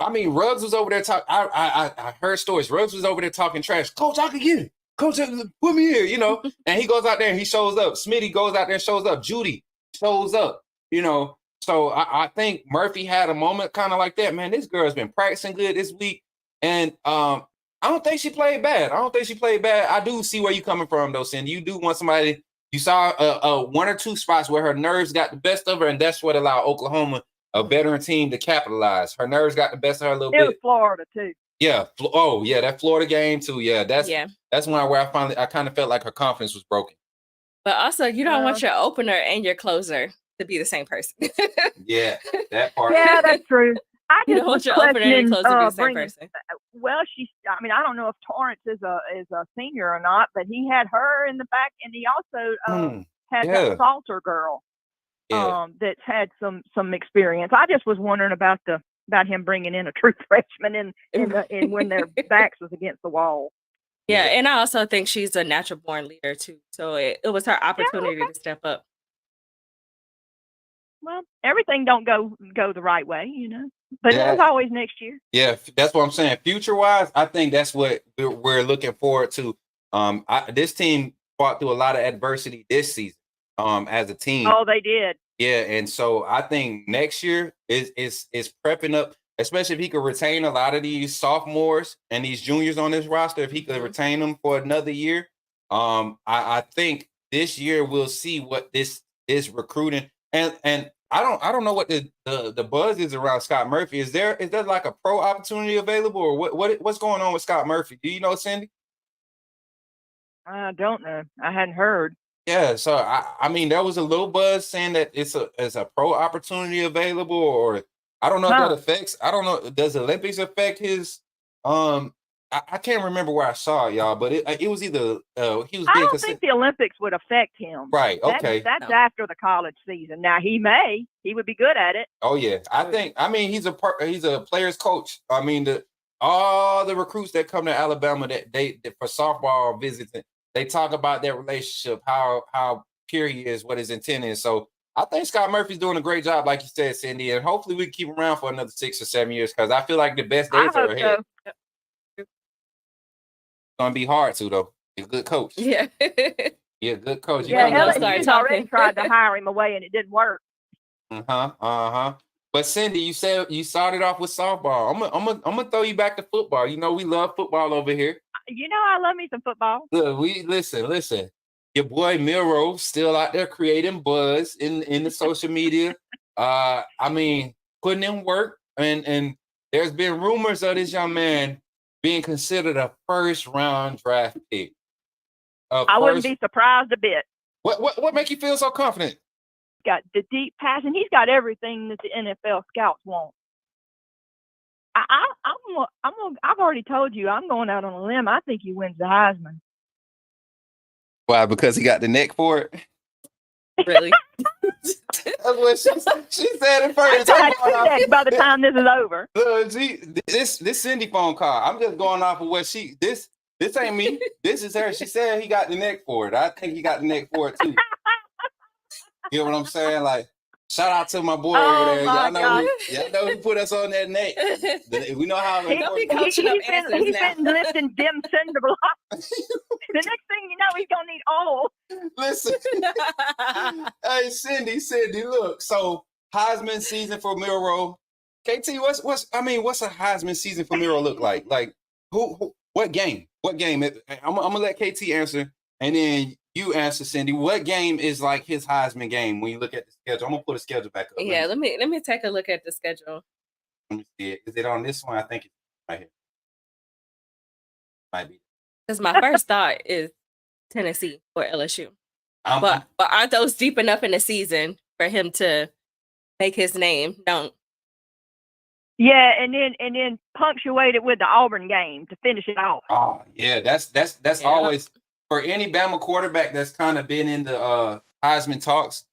I mean, Ruggs was over there talking. I heard stories. Ruggs was over there talking trash. Coach, I can get it. Coach, put me here, And he goes out there and he shows up. Smitty goes out there and shows up. Judy shows up, So I think Murphy had a moment kind of like that. Man, this girl's been practicing good this week. And I don't think she played bad. I do see where you're coming from, though, Cindy. You do want somebody. You saw 1 or 2 spots where her nerves got the best of her, and that's what allowed Oklahoma, a veteran team, to capitalize. Her nerves got the best of her a little bit. It was Florida, too. Yeah. Oh, yeah, that Florida game, too. Yeah, that's one where I kind of felt like her confidence was broken. But also, you don't want your opener and your closer to be the same person. Yeah, that part. Yeah, that's true. I You don't want your opener and your closer to be the same person. Well, I don't know if Torrance is a senior or not, but he had her in the back, and he also had that Salter girl that's had some experience. I just was wondering about him bringing in a true freshman in when their backs was against the wall. Yeah, and I also think she's a natural born leader too. So it was her opportunity to step up. Well, everything don't go the right way, But there's always next year. Yeah, that's what I'm saying. Future-wise, I think that's what we're looking forward to. This team fought through a lot of adversity this season as a team. Oh, they did. Yeah, and so I think next year is prepping up, especially if he could retain a lot of these sophomores and these juniors on this roster. If he could retain them for another year, I think this year we'll see what this recruiting and I don't know what the buzz is around Scott Murphy. Is there like a pro opportunity available, or what's going on with Scott Murphy? Do you know, Cindy? I don't know. I hadn't heard. Yeah, so I mean, there was a little buzz saying that it's a pro opportunity available, or I don't know if that affects. I don't know. Does the Olympics affect his? I can't remember where I saw it, y'all, but it was either he was. I don't think the Olympics would affect him. Right. Okay. That's after the college season. Now he would be good at it. Oh yeah, I mean he's a player's coach. I mean all the recruits that come to Alabama that they for softball visits, they talk about their relationship, how pure he is, what his intent is. So I think Scott Murphy's doing a great job, like you said, Cindy, and hopefully we can keep him around for another 6 or 7 years because I feel like the best days are ahead. So. It's gonna be hard too, though. He's a good coach. Yeah, good coach. He's already tried to hire him away, and it didn't work. But Cindy, you said you started off with softball. I'm gonna throw you back to football. We love football over here. I love me some football. Look, we listen. Your boy Miro still out there creating buzz in the social media. I mean, putting in work, and there's been rumors of this young man being considered a first-round draft pick. I wouldn't be surprised a bit. What make you feel so confident? He's got the deep passing. He's got everything that the NFL scouts want. I've already told you I'm going out on a limb. I think he wins the Heisman. Why? Because he got the neck for it? Really? That's what she said it first. I that by the time this is over. This Cindy phone call. I'm just going off of what this ain't me. This is her. She said he got the neck for it. I think he got the neck for it too. You know what I'm saying? Like, shout out to my boy over there. Y'all know who put us on that neck. We know how. He's been lifting dim cinder blocks. The next thing you know, he's gonna need oil. Listen, hey Cindy, look. So Heisman season for Miro. KT, what's a Heisman season for Miro look like? Like, what game? What game? I'm gonna let KT answer, and then you answer, Cindy. What game is like his Heisman game when you look at the schedule? I'm gonna put a schedule back up. Yeah, let me take a look at the schedule. Let me see it. Is it on this one? I think it's right here. Might be. Because my first thought is Tennessee or LSU. But aren't those deep enough in the season for him to make his name? Don't. Yeah, and then punctuate it with the Auburn game to finish it off. Oh yeah, that's always for any Bama quarterback that's kind of been in the Heisman talks.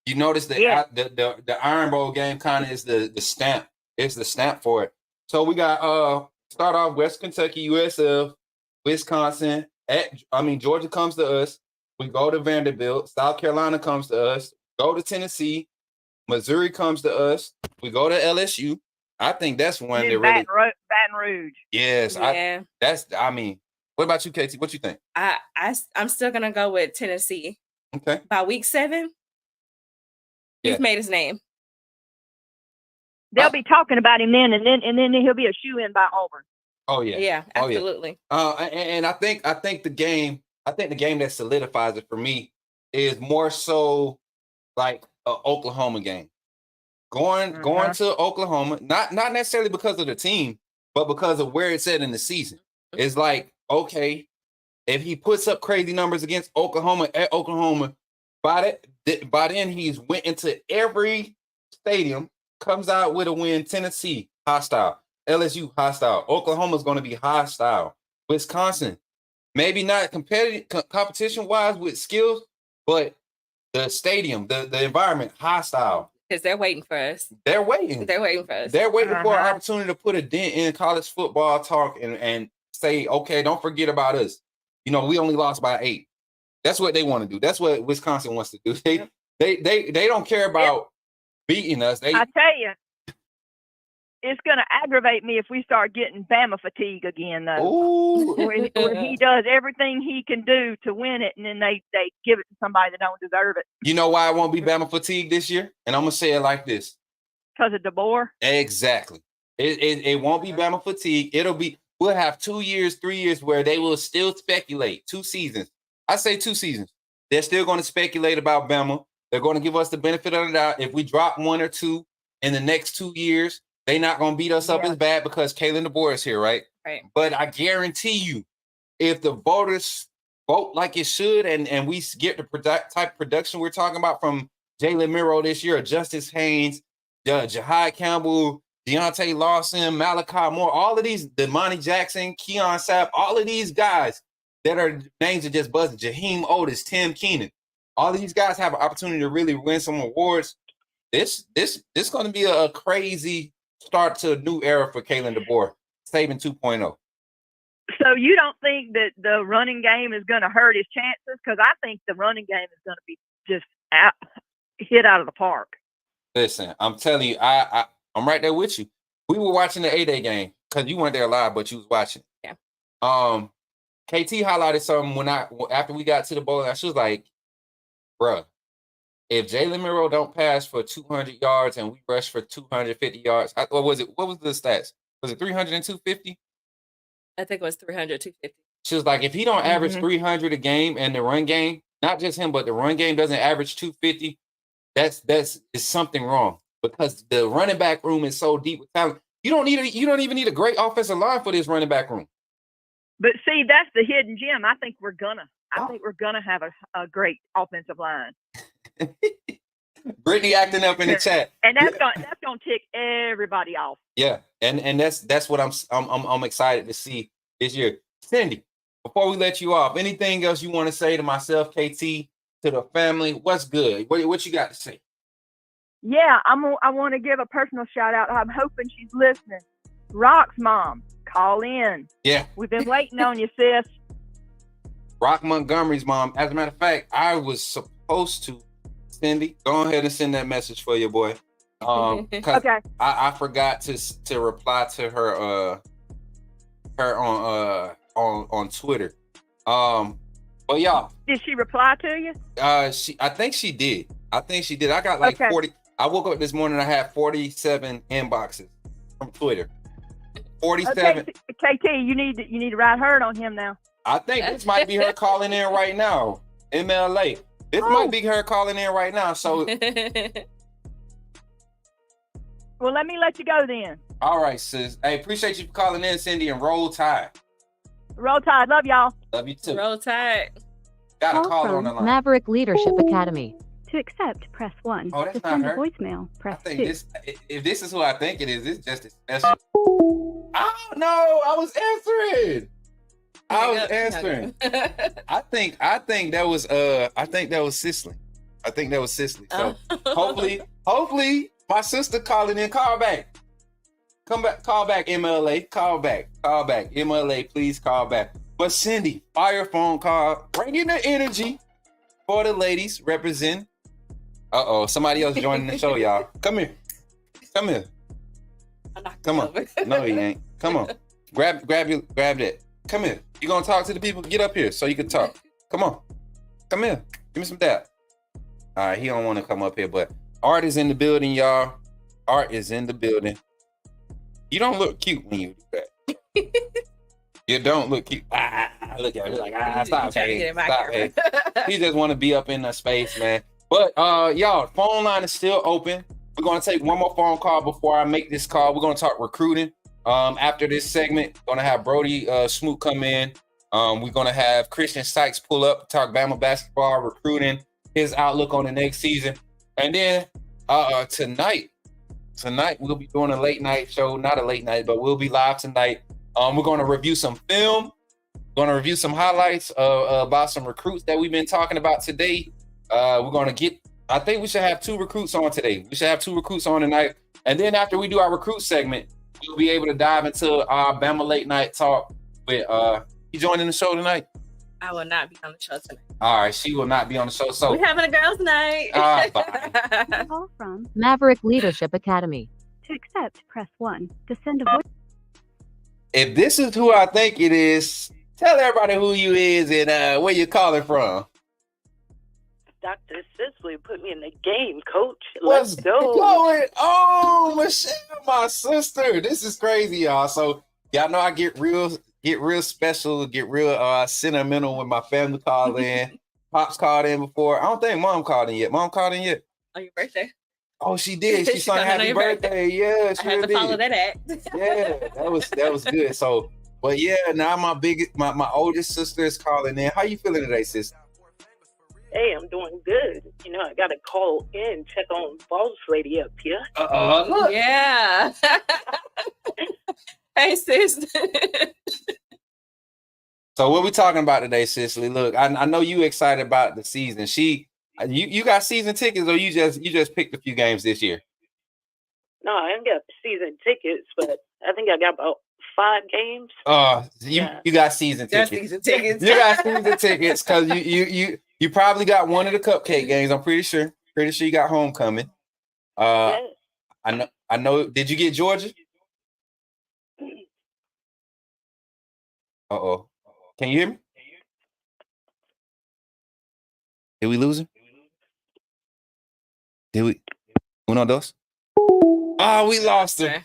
You notice that the Iron Bowl game kind of is the stamp. It's the stamp for it. So we got start off West Kentucky, USF, Wisconsin. Georgia comes to us. We go to Vanderbilt. South Carolina comes to us. Go to Tennessee. Missouri comes to us. We go to LSU. I think that's one that really Baton Rouge. Yes, yeah. What about you, KT? What you think? I'm still gonna go with Tennessee. Okay. By week 7, he's made his name. They'll be talking about him then, and then he'll be a shoe-in by Auburn. Oh yeah. Yeah, absolutely. And I think the game that solidifies it for me is more so like an Oklahoma game. Going to Oklahoma, not necessarily because of the team, but because of where it's at in the season. It's like, okay, if he puts up crazy numbers against Oklahoma at Oklahoma, by then he's went into every stadium, comes out with a win. Tennessee, hostile. LSU, hostile. Oklahoma's going to be hostile. Wisconsin, maybe not competition-wise with skills, but the stadium, the environment, hostile. Because they're waiting for us. They're waiting. They're waiting for us. They're waiting for an opportunity to put a dent in college football talk and say, okay, don't forget about us. You know, we only lost by 8. That's what they want to do. That's what Wisconsin wants to do. They don't care about beating us. I tell you, it's going to aggravate me if we start getting Bama fatigue again, though. Where he does everything he can do to win it, and then they give it to somebody that don't deserve it. You know why it won't be Bama fatigue this year? And I'm going to say it like this. Because of Deboer? Exactly. It won't be Bama fatigue. We'll have 2 years, 3 years where they will still speculate. 2 seasons. I say 2 seasons. They're still going to speculate about Bama. They're going to give us the benefit of the doubt. If we drop 1 or 2 in the next 2 years, they're not going to beat us up as bad because Kalen Deboer is here, right? Right. But I guarantee you, if the voters vote like it should and we get the type of production we're talking about from Jalen Miro this year, Justice Haynes, Jahad Campbell, Deontay Lawson, Malachi Moore, all of these, Damani Jackson, Keon Sapp, all of these guys that are names are just buzzing, Jaheim Otis, Tim Keenan, all of these guys have an opportunity to really win some awards. This going to be a crazy start to a new era for Kalen Deboer, Saban 2.0. So you don't think that the running game is going to hurt his chances? Because I think the running game is going to be just hit out of the park. Listen, I'm telling you, I'm right there with you. We were watching the A-Day game because you weren't there live, but you was watching. Yeah. KayT highlighted something after we got to the bowl, and she was like, bruh, if Jalen Miro don't pass for 200 yards and we rush for 250 yards, what was the stats? Was it 300 and 250? I think it was 300, 250. She was like, if he don't average 300 a game and the run game, not just him, but the run game doesn't average 250, that's something wrong because the running back room is so deep with talent. You don't even need a great offensive line for this running back room. But see, that's the hidden gem. I think we're gonna have a great offensive line. Brittany acting up in the chat, and that's gonna tick everybody off. Yeah, and that's what I'm excited to see this year. Cindy, before we let you off, anything else you want to say to myself, KayT, to the family? What's good? What you got to say? Yeah, I want to give a personal shout out. I'm hoping she's listening. Rock's mom, call in. Yeah. We've been waiting on you, sis. Rock Montgomery's mom. As a matter of fact, I was supposed to, Cindy, go ahead and send that message for your boy. Okay. I forgot to reply to her on Twitter. But y'all, Did she reply to you? I think she did. I got like 40. I woke up this morning, I had 47 inboxes from Twitter. 47. Okay, KayT, you need to ride herd on him now. I think this might be her calling in right now. MLA. This might be her calling in right now. So well, let me let you go then. all right, sis. Hey, appreciate you for calling in, Cindy, and roll tide. Roll Tide. Love y'all. Love you too. Roll Tide. Got a Call caller on the from line. Maverick Leadership Academy. To accept, press 1. Oh, that's To not send a her. voicemail, I press think 2. if this is who I think it is, it's just as special. Oh no, I was answering. I think that was Cicely. So hopefully my sister calling in, call back. Call back, MLA. Call back. MLA, please call back. But Cindy, fire phone call, bringing the energy for the ladies represent. Somebody else joining the show, y'all. Come here. Come on. No, he ain't. Come on. Grab that. Come here. You gonna talk to the people? Get up here so you can talk. Come on. Come here. Give me some dap. All right, he don't want to come up here, but Art is in the building, y'all. Art is in the building. You don't look cute when you do that. You don't look cute. Look at him like, stop it. He just want to be up in the space, man. But y'all, phone line is still open. We're gonna take one more phone call before I make this call. We're gonna talk recruiting. After this segment, gonna have Brody Smoot come in. We're gonna have Christian Sykes pull up, talk Bama basketball, recruiting, his outlook on the next season. And then tonight we'll be doing a late night show. Not a late night, but we'll be live tonight. We're gonna review some film. Gonna review some highlights about some recruits that we've been talking about today. I think we should have 2 recruits on today. We should have 2 recruits on tonight. And then after we do our recruit segment, we'll be able to dive into our Bama late night talk with you joining the show tonight? I will not be on the show tonight. All right, she will not be on the show. So we're having a girls' night. bye. Call from Maverick Leadership Academy. To accept, press 1. To send a voice. If this is who I think it is, tell everybody who you is and where you're calling from. Dr. Cicely put me in the game, coach. What's Let's go. going on, Michelle, my sister? This is crazy, y'all. So y'all know I get real special, get real sentimental when my family called in. Pops called in before. I don't think Mom called in yet. Mom called in yet? On your birthday. Oh, she did. She She sung called in on happy your birthday. Yeah, she I had to did. follow that act. Yeah, that was good. So, but yeah, now my oldest sister is calling in. How you feeling today, sister? Hey, I'm doing good. You know, I got to call in, check on Boss Lady up here. Look. Yeah. Hey, sis. So what we talking about today, Cicely? Look, I know you excited about the season. You got season tickets, or you just picked a few games this year? No, I ain't got season tickets, but I think I got about 5 games. You got season tickets. Season tickets. You got season tickets because you probably got one of the cupcake games. I'm pretty sure. Pretty sure you got homecoming. Yes. I know. Did you get Georgia? Uh-oh. Can you hear me? Did we lose him? Did we? Uno, dos? Oh, we lost her. Okay.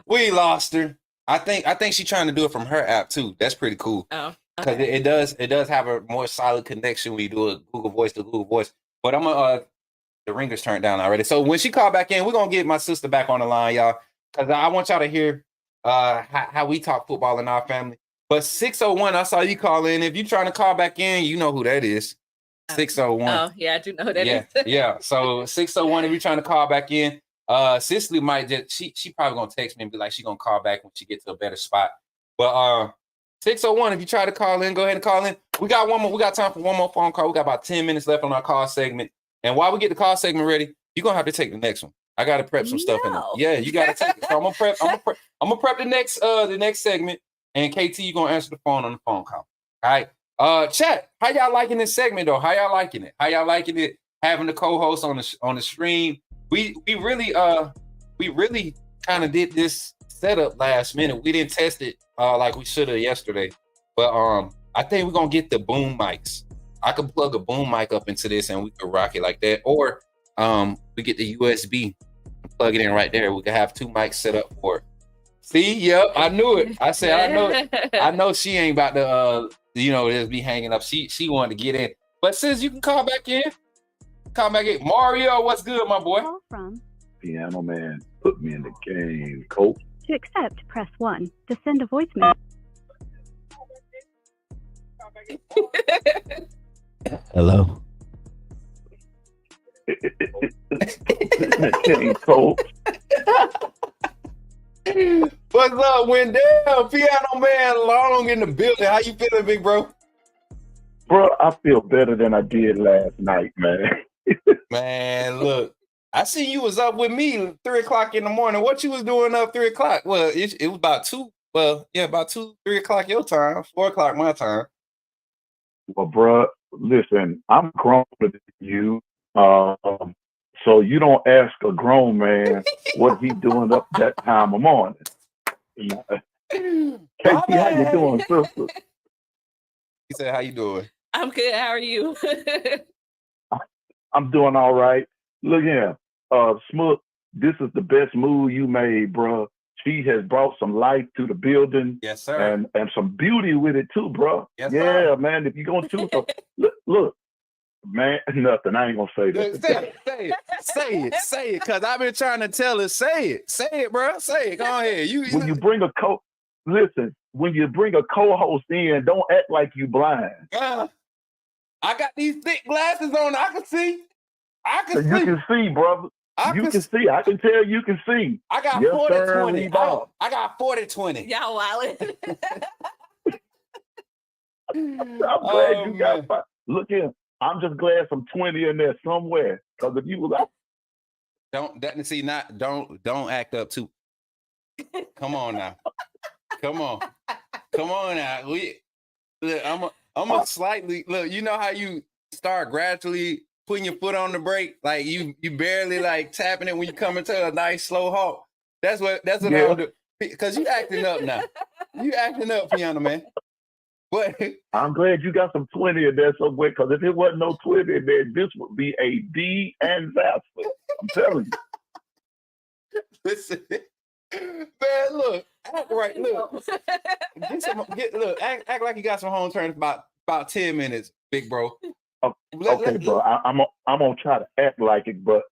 We lost her. I think she's trying to do it from her app too. That's pretty cool. Oh, Because okay. it does have a more solid connection when you do a Google Voice to Google Voice. But I'm gonna the ringer's turned down already. So when she called back in, we're gonna get my sister back on the line, y'all. Because I want y'all to hear how we talk football in our family. But 601, I saw you call in. If you're trying to call back in, you know who that is. 601. Oh, yeah, I do know who that is. Yeah. So 601, if you're trying to call back in, Cicely might just she probably gonna text me and be like she gonna call back when she gets to a better spot. But 601, if you try to call in, go ahead and call in. We got time for one more phone call. We got about 10 minutes left on our call segment. And while we get the call segment ready, you're gonna have to take the next one. I gotta prep some stuff in it. No. Yeah, you gotta take it. So I'm gonna prep. I'm gonna prep the next segment, and KT, you gonna answer the phone on the phone call. All right. Chat. How y'all liking this segment though? How y'all liking it? How y'all liking it? Having the co-host on the stream. We really kind of did this setup last minute. We didn't test it like we should have yesterday, but I think we're gonna get the boom mics. I can plug a boom mic up into this and we can rock it like that, or we get the USB and plug it in right there. We can have 2 mics set up for it. See, yep, I knew it. I said I know it. I know she ain't about to just be hanging up. She wanted to get in, but sis, you can call back in. Mario, what's good, my boy? Call from Piano Man, put me in the game, coach. to accept, press 1. To send a voicemail. Hello. Game, coach. What's up, Wendell? Piano Man, long in the building. How you feeling, big bro? Bro, I feel better than I did last night, man. Man, look, I see you was up with me 3 o'clock in the morning. What you was doing up 3 o'clock? Well, it was about 2. Well, yeah, about 2, 3 o'clock your time, 4 o'clock my time. Well, bro, listen, I'm grown than you. So you don't ask a grown man what he doing up that time of morning. KayT, how you doing, sister? He said, how you doing? I'm good. How are you? I'm doing all right. Look here, Smook, this is the best move you made, bro. She has brought some life to the building. Yes, sir. And some beauty with it too, bro. Yes, yeah, sir. man. If you're gonna choose, look, man, nothing. I ain't gonna say that. Say it, cause I've been trying to tell her. Say it, bro. Say it. Go ahead. When you bring when you bring a co-host in, don't act like you blind. I got these thick glasses on. I can see. You can see, brother. You can see. I can tell you can see. I got yes, 40-20. I got 40-20. Y'all wildin'. I'm glad you got 5. Look here. I'm just glad some 20 in there somewhere. Because if you was like, don't act up too. Come on now. Come on now. I'm a slightly look. You know how you start gradually putting your foot on the brake, like you barely like tapping it when you come into a nice slow halt. That's what I'm doing. Because you acting up now. You acting up, Piano Man. But I'm glad you got some 20 in there somewhere. Because if it wasn't no 20 in there, this would be a D and Zasper. I'm telling you. Listen, man, look, act right. Look, act like you got some home turns about 10 minutes, big bro. Okay, bro. I'm gonna try to act like it, but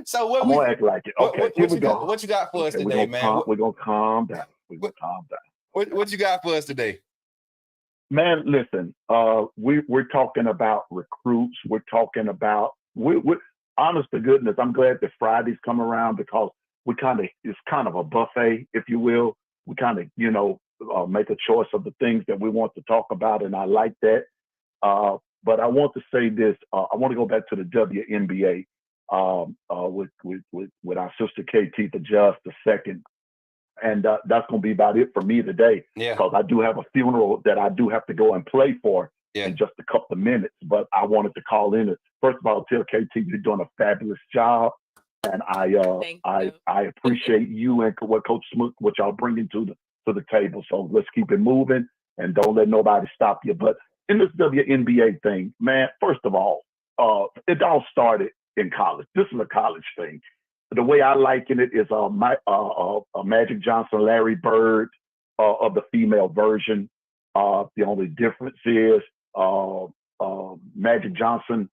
so I'm gonna act like it. Okay, here we go. What you got for us today, man? We're gonna calm down. What you got for us today? Man, listen. We're talking about recruits. We're talking about we're honest to goodness. I'm glad that Fridays come around because it's kind of a buffet, if you will. We kind of make a choice of the things that we want to talk about, and I like that. But I want to say this. I want to go back to the WNBA with our sister KayT, the Just the second, and that's going to be about it for me today. Yeah. Because I do have a funeral that I do have to go and play for in just a couple of minutes. But I wanted to call in. First of all, tell KayT you're doing a fabulous job, and I appreciate you and what Coach Smook, what y'all bringing to the table. So let's keep it moving and don't let nobody stop you. But in this WNBA thing, man, first of all, it all started in college. This is a college thing. The way I liken it is Magic Johnson, Larry Bird of the female version. The only difference is Magic Johnson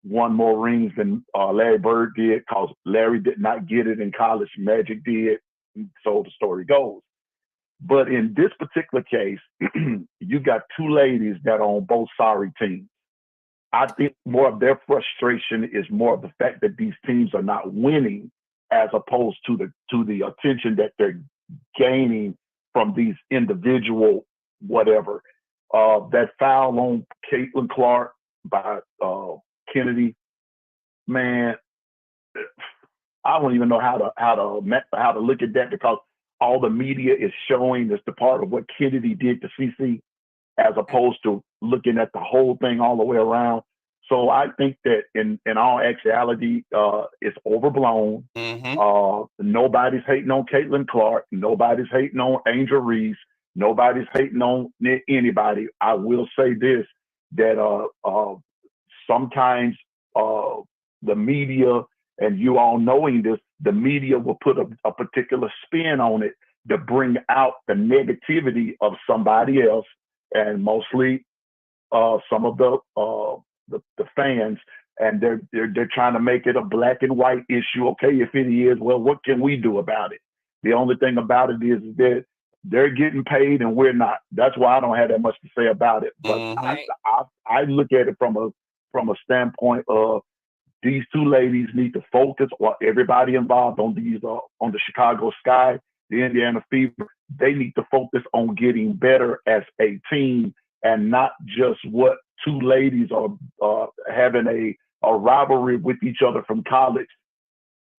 won more rings than Larry Bird did because Larry did not get it in college. Magic did. So the story goes. But in this particular case, you got 2 ladies that are on both sorry teams. I think more of their frustration is more of the fact that these teams are not winning as opposed to the attention that they're gaining from these individual whatever. That foul on Caitlin Clark by Kennedy, man, I don't even know how to look at that, because all the media is showing is the part of what Kennedy did to CC, as opposed to looking at the whole thing all the way around. So I think that in all actuality, it's overblown. Nobody's hating on Caitlin Clark. Nobody's hating on Angel Reese. Nobody's hating on anybody. I will say this, that sometimes the media, and you all knowing this, the media will put a particular spin on it to bring out the negativity of somebody else, and mostly some of the fans, and they're trying to make it a black and white issue. Okay, if it is, well, what can we do about it? The only thing about it is that they're getting paid and we're not. That's why I don't have that much to say about it. But I look at it from a standpoint of, these two ladies need to focus, or everybody involved on the Chicago Sky, the Indiana Fever. They need to focus on getting better as a team, and not just what two ladies are having a rivalry with each other from college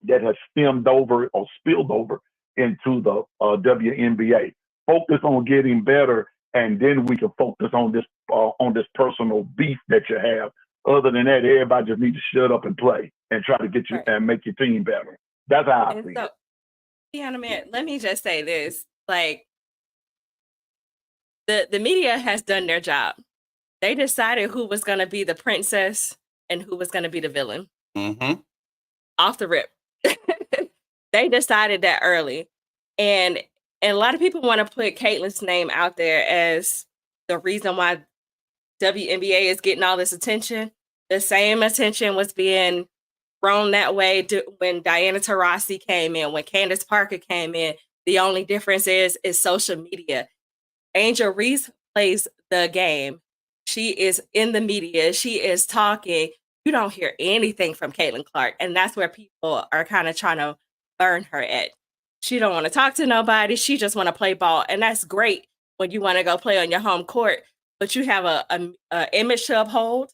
that has stemmed over or spilled over into the WNBA. Focus on getting better, and then we can focus on this personal beef that you have. Other than that, everybody just needs to shut up and play and try to get you and make your team better. That's how I see it. Deanna, man, let me just say this: like, the media has done their job. They decided who was going to be the princess and who was going to be the villain. Off the rip. They decided that early. And a lot of people want to put Caitlin's name out there as the reason why WNBA is getting all this attention. The same attention was being thrown that way when Diana Taurasi came in, when Candace Parker came in. The only difference is social media. Angel Reese plays the game. She is in the media. She is talking. You don't hear anything from Caitlin Clark. And that's where people are kind of trying to burn her at. She don't want to talk to nobody. She just want to play ball. And that's great when you want to go play on your home court. But you have a image to uphold,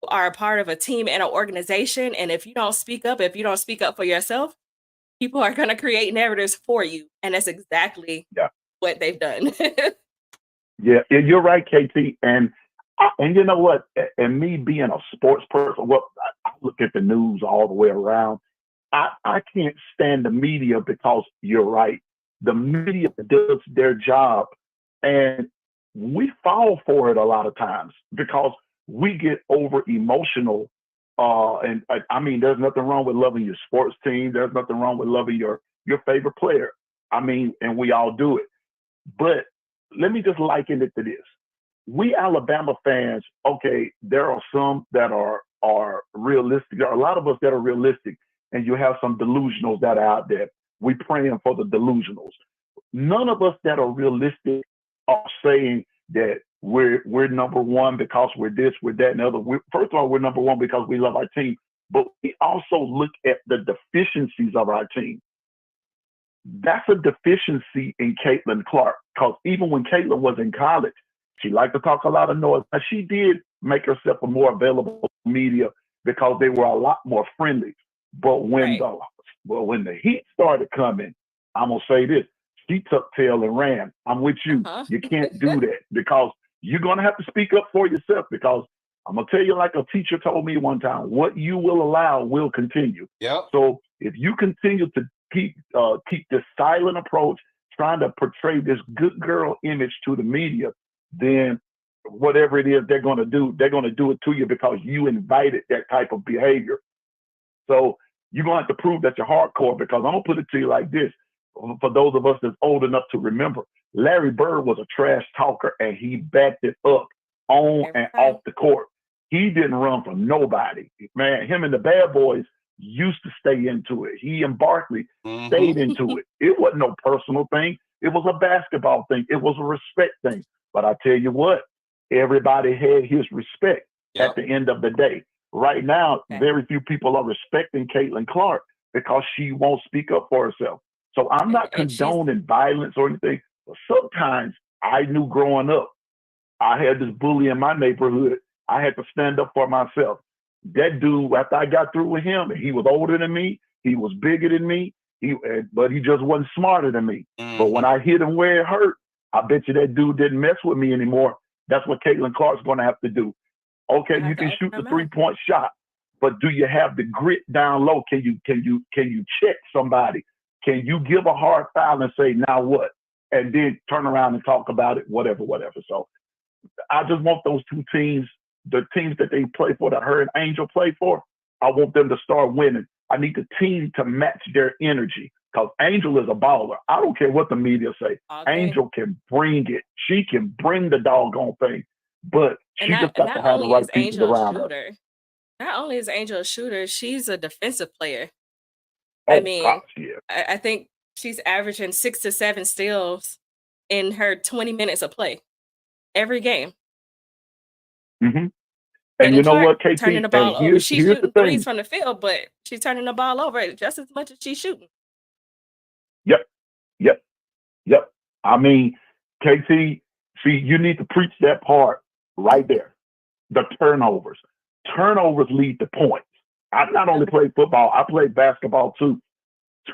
you are a part of a team and an organization. And if you don't speak up for yourself, people are going to create narratives for you. And that's exactly what they've done. Yeah, you're right, KayT. And you know what? And me being a sports person, I look at the news all the way around. I can't stand the media, because you're right. The media does their job, and we fall for it a lot of times because we get over emotional. And I mean, there's nothing wrong with loving your sports team. There's nothing wrong with loving your favorite player. I mean, and we all do it. But let me just liken it to this. We Alabama fans, okay, there are some that are realistic. There are a lot of us that are realistic, and you have some delusionals that are out there. We praying for the delusionals. None of us that are realistic are saying that we're number one because we're this, we're that, and other. First of all, we're number one because we love our team, but we also look at the deficiencies of our team. That's a deficiency in Caitlin Clark, because even when Caitlin was in college, she liked to talk a lot of noise. But she did make herself a more available media because they were a lot more friendly. But when the heat started coming, I'm gonna say this: she took tail and ran. I'm with you. You can't do that, because you're gonna have to speak up for yourself. Because I'm gonna tell you, like a teacher told me one time, what you will allow will continue. So if you continue to keep this silent approach, trying to portray this good girl image to the media, then whatever it is they're going to do it to you, because you invited that type of behavior. So you're going to have to prove that you're hardcore, because I'm going to put it to you like this. For those of us that's old enough to remember, Larry Bird was a trash talker, and he backed it up on and off the court. He didn't run from nobody. Man, him and the Bad Boys used to stay into it. He and Barkley stayed into it. It wasn't no personal thing. It was a basketball thing. It was a respect thing. But I tell you what, everybody had his respect at the end of the day. Right now, very few people are respecting Caitlin Clark because she won't speak up for herself. So I'm not condoning violence or anything, but sometimes I knew growing up, I had this bully in my neighborhood. I had to stand up for myself. that dude, after I got through with him, he was older than me, he was bigger than me, but he just wasn't smarter than me. But when I hit him where it hurt, I bet you that dude didn't mess with me anymore. That's what Caitlin Clark's going to have to do. Okay, you can shoot the 3-point shot, but do you have the grit down low? Can you check somebody? Can you give a hard foul and say, now what? And then turn around and talk about it, whatever. So I just want those two teams, the teams that they play for, that her and Angel play for, I want them to start winning. I need the team to match their energy, because Angel is a baller. I don't care what the media say. Okay. Angel can bring it. She can bring the doggone thing, but she just got to have the right people around her. Not only is Angel a shooter, she's a defensive player. Oh, I mean, gosh, yeah. I think she's averaging 6 to 7 steals in her 20 minutes of play every game. Mm-hmm. And you know what, KayT? Turning the ball over. She's shooting threes from the field, but she's turning the ball over just as much as she's shooting. Yep. I mean, KayT, see, you need to preach that part right there. The turnovers. Turnovers lead to points. I not only play football, I play basketball too.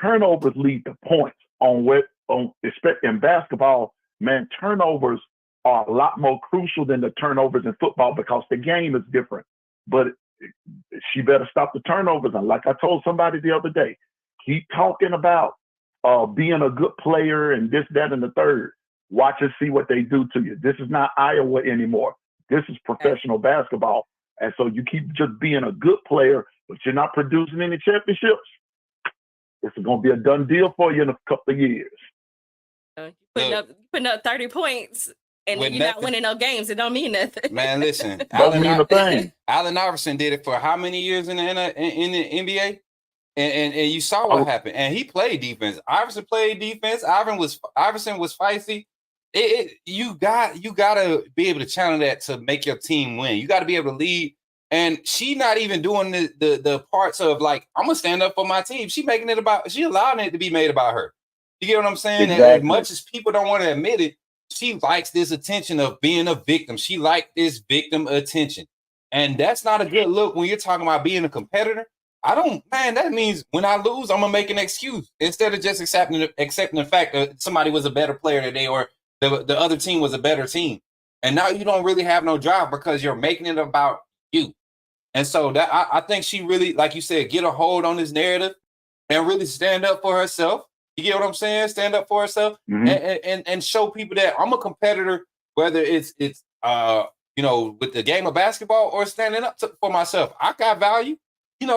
Turnovers lead to points in basketball. Man, turnovers are a lot more crucial than the turnovers in football, because the game is different. But she better stop the turnovers. And like I told somebody the other day, keep talking about being a good player and this, that, and the third. Watch and see what they do to you. This is not Iowa anymore. This is professional basketball. And so you keep just being a good player, but you're not producing any championships. This is going to be a done deal for you in a couple of years. Putting up 30 points and you're not winning no games. It don't mean nothing. Man, listen. Don't mean a thing. Allen Iverson did it for how many years in the NBA? And you saw what happened. And he played defense. Iverson played defense. Iverson was feisty. You gotta be able to channel that to make your team win. You got to be able to lead. And she not even doing the parts of like, I'm gonna stand up for my team. She allowing it to be made about her. You get what I'm saying? Exactly. As much as people don't want to admit it, she likes this attention of being a victim. She likes this victim attention. And that's not a good look when you're talking about being a competitor. That means when I lose, I'm gonna make an excuse instead of just accepting the fact that somebody was a better player today or the other team was a better team. And now you don't really have no job because you're making it about you. And so that I think she really, like you said, get a hold on this narrative and really stand up for herself. You get what I'm saying? Stand up for herself and show people that I'm a competitor, whether it's with the game of basketball or standing up for myself. I got value.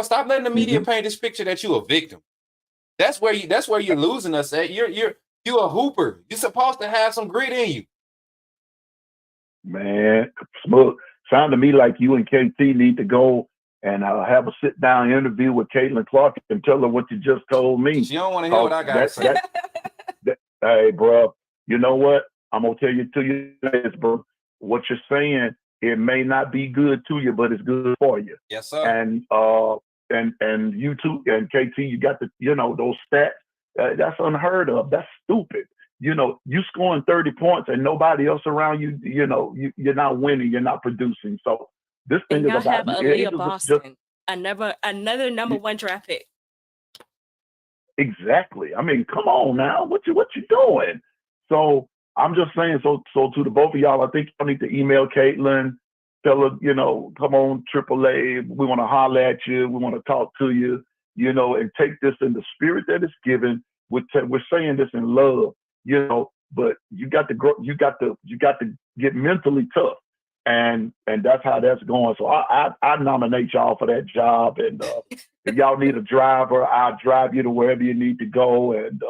Stop letting the media paint this picture that you're a victim. That's where you're losing us at. You're a hooper. You're supposed to have some grit in you. Man, Smook, sound to me like you and KayT need to go and have a sit-down interview with Caitlin Clark and tell her what you just told me. She don't want to hear what I got to say. Hey, bro, you know what? I'm going to tell you this, bro. What you're saying, it may not be good to you, but it's good for you. Yes, sir. And you too, and KayT, you got those stats. That's unheard of. That's stupid. You scoring 30 points and nobody else around you, you're not winning, you're not producing. So this thing is about Aaliyah Boston, another number one draft pick. Exactly. I mean, come on now. What you doing? So I'm just saying, so to the both of y'all, I think y'all need to email Caitlin, tell her, come on, AAA, we want to holler at you, we want to talk to you, and take this in the spirit that it's given. We're saying this in love, but you got to grow, you got to get mentally tough. And that's how that's going. So I nominate y'all for that job. And if y'all need a driver, I'll drive you to wherever you need to go. And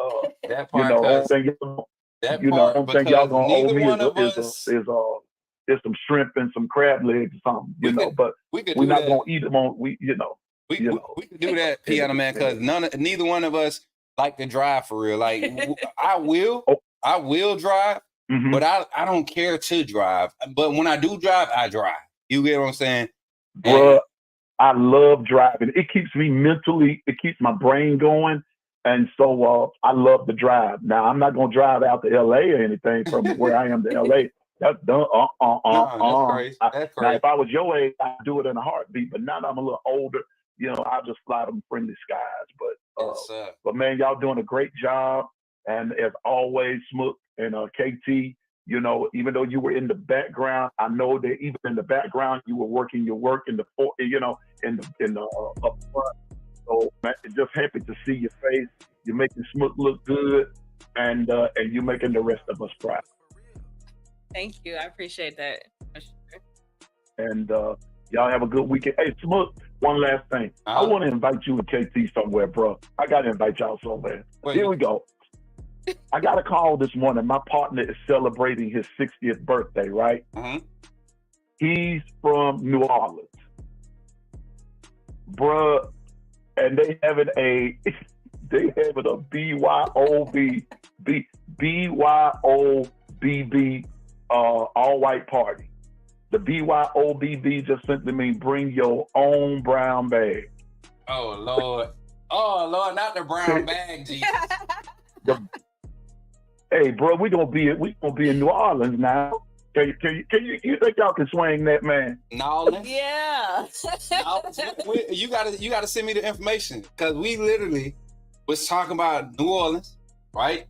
that part, one thing y'all gonna owe me is some shrimp and some crab legs or something. But we're not gonna eat them on. We could do that, Piano Man, because neither one of us like to drive for real. Like I will drive. Mm-hmm. But I don't care to drive. But when I do drive, I drive. You get what I'm saying? Bruh, I love driving. It keeps me mentally, it keeps my brain going. And so I love to drive. Now, I'm not going to drive out to L.A. or anything from where I am to L.A. That's done. That's crazy. That's crazy. Now, if I was your age, I'd do it in a heartbeat. But now that I'm a little older, I'll just fly them friendly skies. But man, y'all doing a great job. And as always, Smook and KT, even though you were in the background, I know that even in the background, you were working your work in the up front. So man, just happy to see your face. You're making Smook look good, and you're making the rest of us proud. Thank you. I appreciate that. And y'all have a good weekend. Hey, Smook, one last thing. I want to invite you and KT somewhere, bro. I got to invite y'all somewhere. Here we go. I got a call this morning. My partner is celebrating his 60th birthday, right? Mm-hmm. He's from New Orleans. Bruh, and they having a BYOBB all white party. The BYOBB just simply means bring your own brown bag. Oh Lord, not the brown bag, Jesus. Hey, bro, we gonna be in New Orleans now. Can you think y'all can swing that, man? No. Yeah. You gotta send me the information, because we literally was talking about New Orleans, right?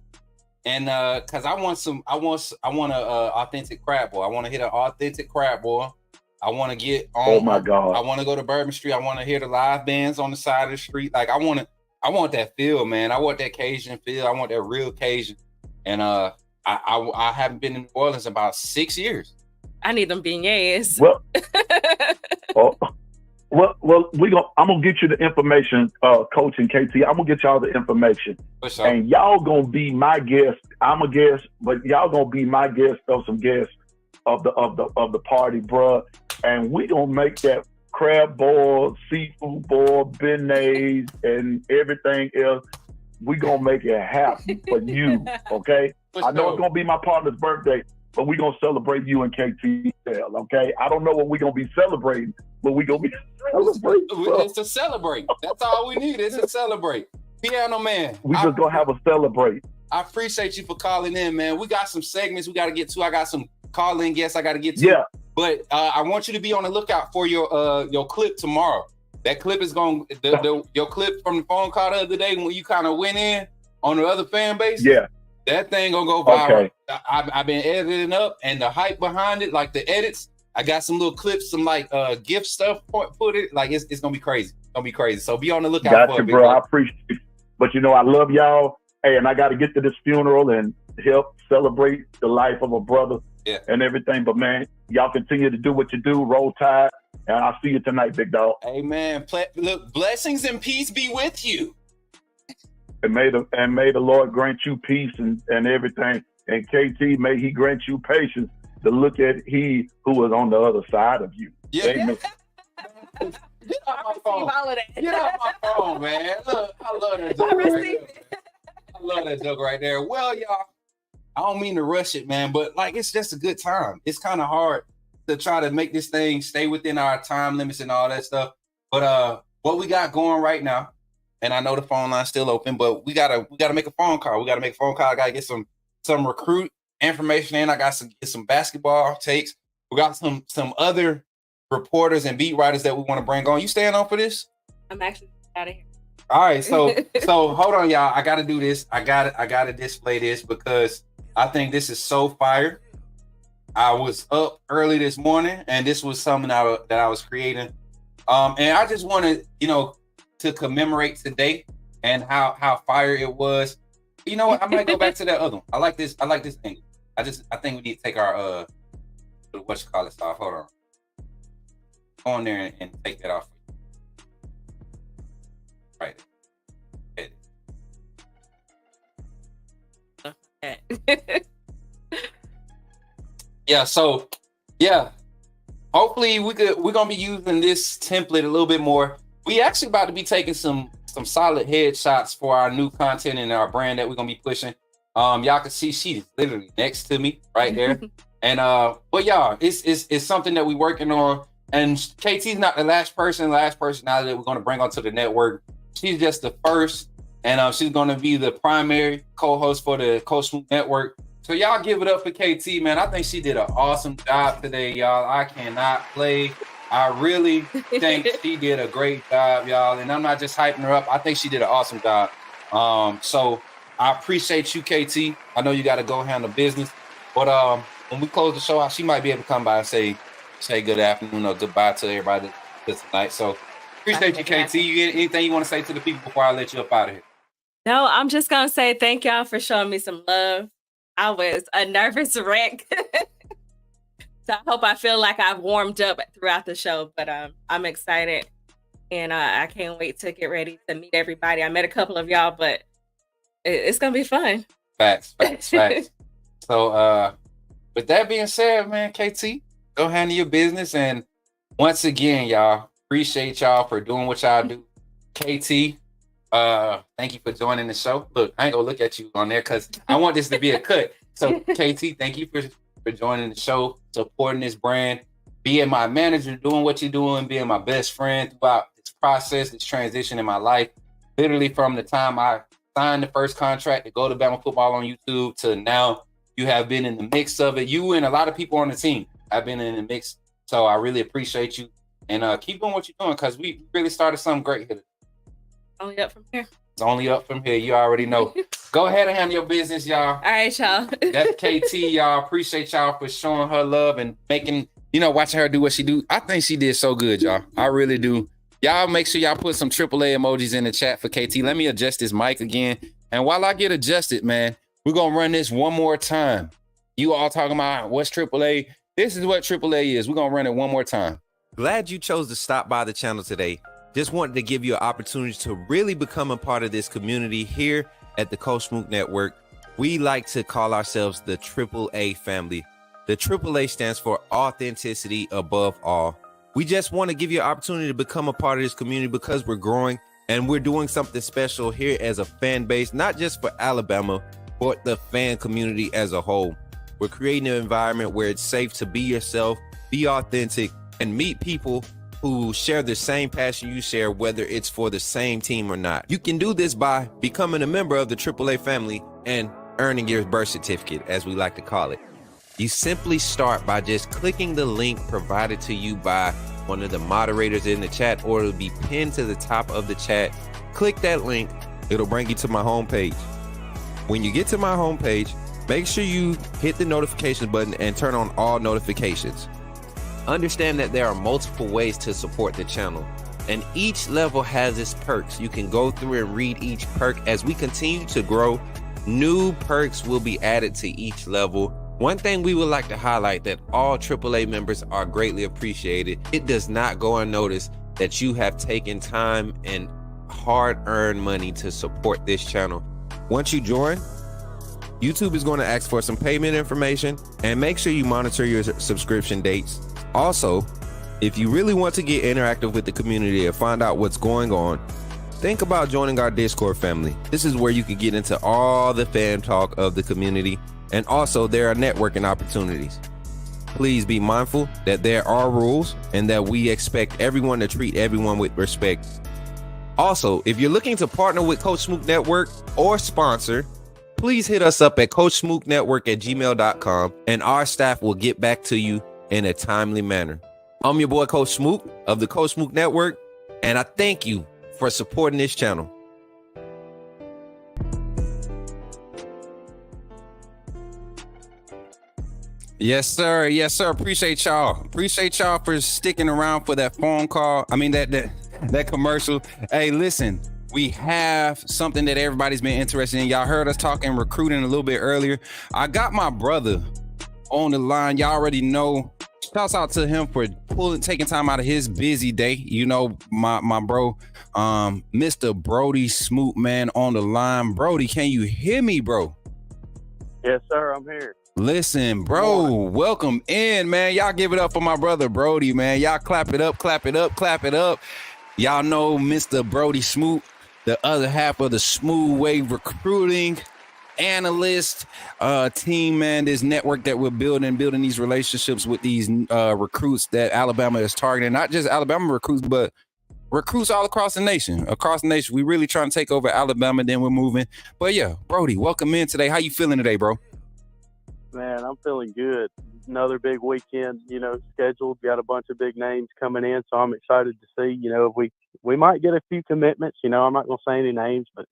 And because I want a authentic crab boil. I want to hit an authentic crab boil. I want to get on. Oh my God! I want to go to Bourbon Street. I want to hear the live bands on the side of the street. Like I want that feel, man. I want that Cajun feel. I want that real Cajun. And I haven't been in New Orleans in about 6 years. I need them beignets. Well, I'm gonna get you the information, Coach and KT. I'm gonna get y'all the information, sure. And y'all gonna be my guest. I'm a guest, but y'all gonna be my guest of some guests of the party, bruh. And we gonna make that crab boil, seafood boil, beignets, and everything else. We gonna make it happen for you, okay? I know it's gonna be my partner's birthday, but we gonna celebrate you and KT, okay? I don't know what we gonna be celebrating, but we gonna be celebrating. It's to celebrate. That's all we need. Is to celebrate. Piano Man. We just gonna have a celebrate. I appreciate you for calling in, man. We got some segments we got to get to. I got some call-in guests I got to get to. Yeah. But I want you to be on the lookout for your clip tomorrow. That clip is going your clip from the phone call the other day when you kind of went in on the other fan base. Yeah. That thing gonna go viral. Okay. I've been editing up, and the hype behind it, like the edits. I got some little clips, some like gift stuff put it. Like it's gonna be crazy. It's gonna be crazy. So be on the lookout for it, bro. I appreciate it. But I love y'all. Hey, and I got to get to this funeral and help celebrate the life of a brother and everything. But man, y'all continue to do what you do. Roll Tide. And I'll see you tonight, big dog. Amen. Look, blessings and peace be with you. And may the Lord grant you peace and everything. And KT, may he grant you patience to look at he who is on the other side of you. Yeah. Amen. Get off my phone. Get off my phone, man. Look, I love that joke right there. I love that joke right there. Well, y'all, I don't mean to rush it, man, but like it's just a good time. It's kind of hard to try to make this thing stay within our time limits and all that stuff. But what we got going right now, and I know the phone line's still open, but we gotta make a phone call. I gotta get some recruit information in. I got some basketball takes. We got some other reporters and beat writers that we want to bring on. You staying on for this? I'm actually out of here. All right, so hold on, y'all. I gotta do this. I gotta display this because I think this is so fire. I was up early this morning, and this was something that I was creating. And I just wanted, to commemorate today and how fire it was. You know what? I might go back to that other one. I like this thing. I think we need to take our off. Hold on. Go on there and take that off. Right. Okay. Yeah, so hopefully we're gonna be using this template a little bit more. We actually about to be taking some solid headshots for our new content and our brand that we're gonna be pushing. Y'all can see she's literally next to me right there. And but y'all, it's something that we're working on. And KT's not the last personality that we're gonna bring onto the network. She's just the first, and she's gonna be the primary co-host for the Coach Smook Network. So y'all give it up for KayT, man. I think she did an awesome job today, y'all. I cannot play. I really think she did a great job, y'all. And I'm not just hyping her up. I think she did an awesome job. So I appreciate you, KayT. I know you got to go handle business. But when we close the show out, she might be able to come by and say good afternoon or goodbye to everybody tonight. So appreciate you, KayT. You get anything you want to say to the people before I let you up out of here? No, I'm just going to say thank y'all for showing me some love. I was a nervous wreck. So I hope I feel like I've warmed up throughout the show, but I'm excited. And I can't wait to get ready to meet everybody. I met a couple of y'all, but it's going to be fun. Facts. So with that being said, man, KayT, go handle your business. And once again, y'all, appreciate y'all for doing what y'all do. KayT, thank you for joining the show. Look, I ain't gonna look at you on there because I want this to be a cut. So KayT, thank you for joining the show, supporting this brand, being my manager, doing what you're doing, being my best friend throughout this process, this transition in my life. Literally from the time I signed the first contract to go to Bama Football on YouTube to now, you have been in the mix of it. You and a lot of people on the team have been in the mix. So I really appreciate you. And keep doing what you're doing because we really started something great here. Only up from here. It's only up from here. You already know. Go ahead and handle your business, y'all. All right, y'all. That's KayT, y'all. Appreciate y'all for showing her love and making, watching her do what she do. I think she did so good, y'all. I really do. Y'all make sure y'all put some AAA emojis in the chat for KayT. Let me adjust this mic again. And while I get adjusted, man, we're going to run this one more time. You all talking about what's AAA? This is what AAA is. We're going to run it one more time. Glad you chose to stop by the channel today. Just wanted to give you an opportunity to really become a part of this community here at the KayT Smook Network. We like to call ourselves the AAA family. The AAA stands for authenticity above all. We just want to give you an opportunity to become a part of this community because we're growing and we're doing something special here as a fan base, not just for Alabama, but the fan community as a whole. We're creating an environment where it's safe to be yourself, be authentic, and meet people who share the same passion you share, whether it's for the same team or not. You can do this by becoming a member of the AAA family and earning your birth certificate, as we like to call it. You simply start by just clicking the link provided to you by one of the moderators in the chat, or it'll be pinned to the top of the chat. Click that link. It'll bring you to my homepage. When you get to my homepage, make sure you hit the notification button and turn on all notifications. Understand that there are multiple ways to support the channel, and each level has its perks. You can go through and read each perk. As we continue to grow, new perks will be added to each level. One thing we would like to highlight that all AAA members are greatly appreciated. It does not go unnoticed that you have taken time and hard-earned money to support this channel. Once you join, YouTube is going to ask for some payment information, and make sure you monitor your subscription dates. Also, if you really want to get interactive with the community and find out what's going on, think about joining our Discord family. This is where you can get into all the fan talk of the community, and also there are networking opportunities. Please be mindful that there are rules and that we expect everyone to treat everyone with respect. Also, if you're looking to partner with KayT Smook Network or sponsor, please hit us up at KayTSmookNetwork@gmail.com and our staff will get back to you in a timely manner. I'm your boy KayT Smook of the KayT Smook Network, and I thank you for supporting this channel. Yes, sir. Yes, sir. Appreciate y'all. Appreciate y'all for sticking around for that phone call. I mean, that commercial. Hey, listen, we have something that everybody's been interested in. Y'all heard us talking recruiting a little bit earlier. I got my brother on the line. Y'all already know. Shouts out to him for taking time out of his busy day. You know, my bro, Mr. Brody Smoot, man, on the line. Brody, can you hear me, bro? Yes, sir. I'm here. Listen, bro, welcome in, man. Y'all give it up for my brother Brody, man. Y'all clap it up, clap it up, clap it up. Y'all know Mr. Brody Smoot, the other half of the Smooth Wave Recruiting analyst team, man. This network that we're building these relationships with these recruits that Alabama is targeting. Not just Alabama recruits, but recruits all across the nation. We really trying to take over Alabama, then we're moving. But yeah, Brody, welcome in today. How you feeling today, bro? Man, I'm feeling good. Another big weekend, scheduled. Got a bunch of big names coming in, so I'm excited to see. If we might get a few commitments. I'm not gonna say any names, but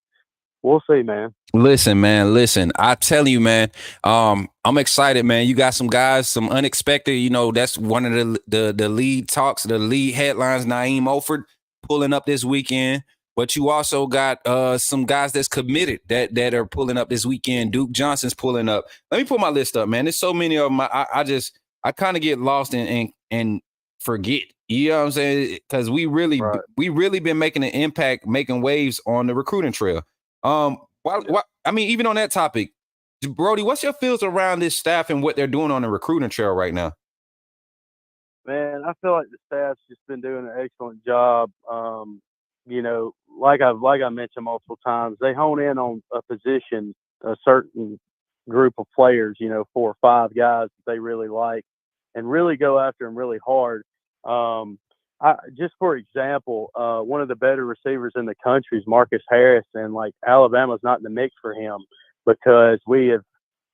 we'll see, man. Listen, man. Listen, I tell you, man. I'm excited, man. You got some guys, some unexpected. That's one of the lead talks, the lead headlines. Naeem Oford pulling up this weekend, but you also got some guys that's committed that are pulling up this weekend. Duke Johnson's pulling up. Let me pull my list up, man. There's so many of them. I kind of get lost and forget. You know what I'm saying? Because we really been making an impact, making waves on the recruiting trail. Even on that topic, Brody, what's your feels around this staff and what they're doing on the recruiting trail right now? Man, I feel like the staff's just been doing an excellent job. Like I mentioned multiple times, they hone in on a position, a certain group of players, 4 or 5 guys that they really like, and really go after them really hard. Just for example, one of the better receivers in the country is Marcus Harris, and like Alabama's not in the mix for him because we have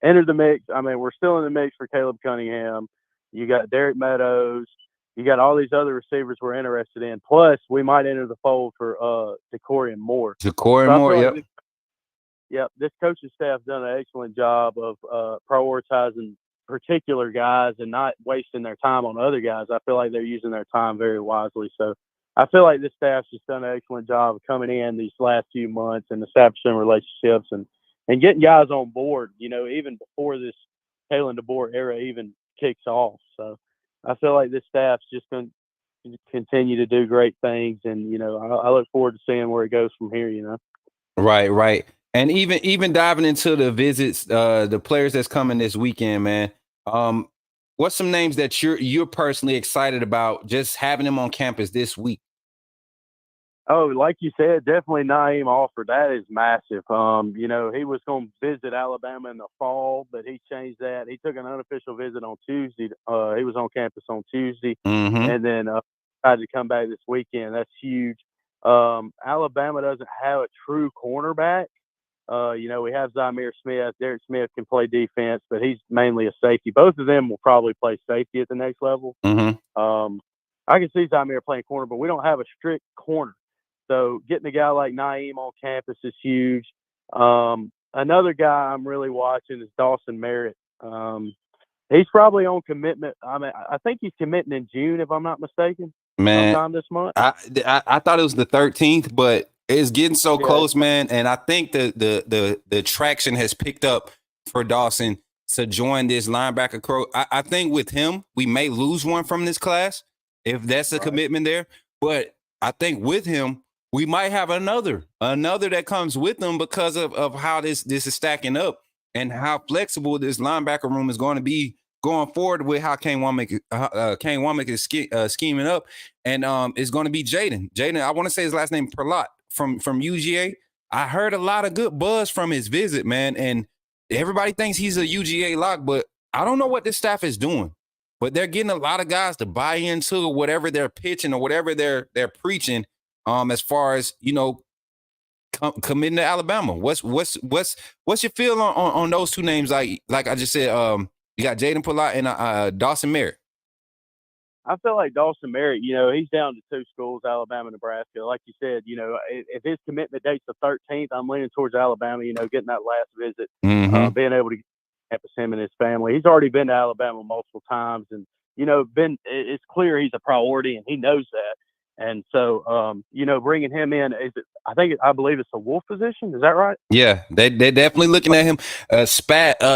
entered the mix. I mean, we're still in the mix for Caleb Cunningham. You got Derek Meadows. You got all these other receivers we're interested in. Plus, we might enter the fold for Decorian Moore. Yep. This coaching staff done an excellent job of prioritizing particular guys and not wasting their time on other guys. I feel like they're using their time very wisely. So I feel like this staff's just done an excellent job of coming in these last few months and establishing relationships and getting guys on board, even before this Kalen Deboer era even kicks off. So I feel like this staff's just going to continue to do great things. And, I look forward to seeing where it goes from here, Right. And even diving into the visits, the players that's coming this weekend, man. What's some names that you're personally excited about just having them on campus this week? Oh, like you said, definitely Naeem Oford. That is massive. He was going to visit Alabama in the fall, but he changed that. He took an unofficial visit on Tuesday. He was on campus on Tuesday, and then decided to come back this weekend. That's huge. Alabama doesn't have a true cornerback. We have Zymeir Smith. Derek Smith can play defense, but he's mainly a safety. Both of them will probably play safety at the next level. I can see Zymeir playing corner, but we don't have a strict corner. So getting a guy like Naeem on campus is huge. Another guy I'm really watching is Dawson Merritt. He's probably on commitment. I mean, I think he's committing in June, if I'm not mistaken. Man, sometime this month. I thought it was the 13th, but it's getting so close, man. And I think the traction has picked up for Dawson to join this linebacker crew. I think with him, we may lose one from this class if that's a commitment there. But I think with him, we might have another that comes with them because of how this is stacking up and how flexible this linebacker room is going to be going forward with how Kane Womack is scheming up. And it's going to be Jaden. I want to say his last name Perlot from UGA. I heard a lot of good buzz from his visit, man. And everybody thinks he's a UGA lock, but I don't know what this staff is doing. But they're getting a lot of guys to buy into whatever they're pitching or whatever they're preaching. As far as committing to Alabama, what's your feel on those two names? Like I just said, you got Jaden Perlot and Dawson Merritt. I feel like Dawson Merritt, he's down to 2 schools, Alabama, Nebraska. Like you said, if his commitment date's the 13th, I'm leaning towards Alabama, getting that last visit, being able to get campus, him and his family. He's already been to Alabama multiple times and, it's clear he's a priority and he knows that. And so, bringing him in, I believe it's a Wolf position. Is that right? Yeah, they're definitely looking at him.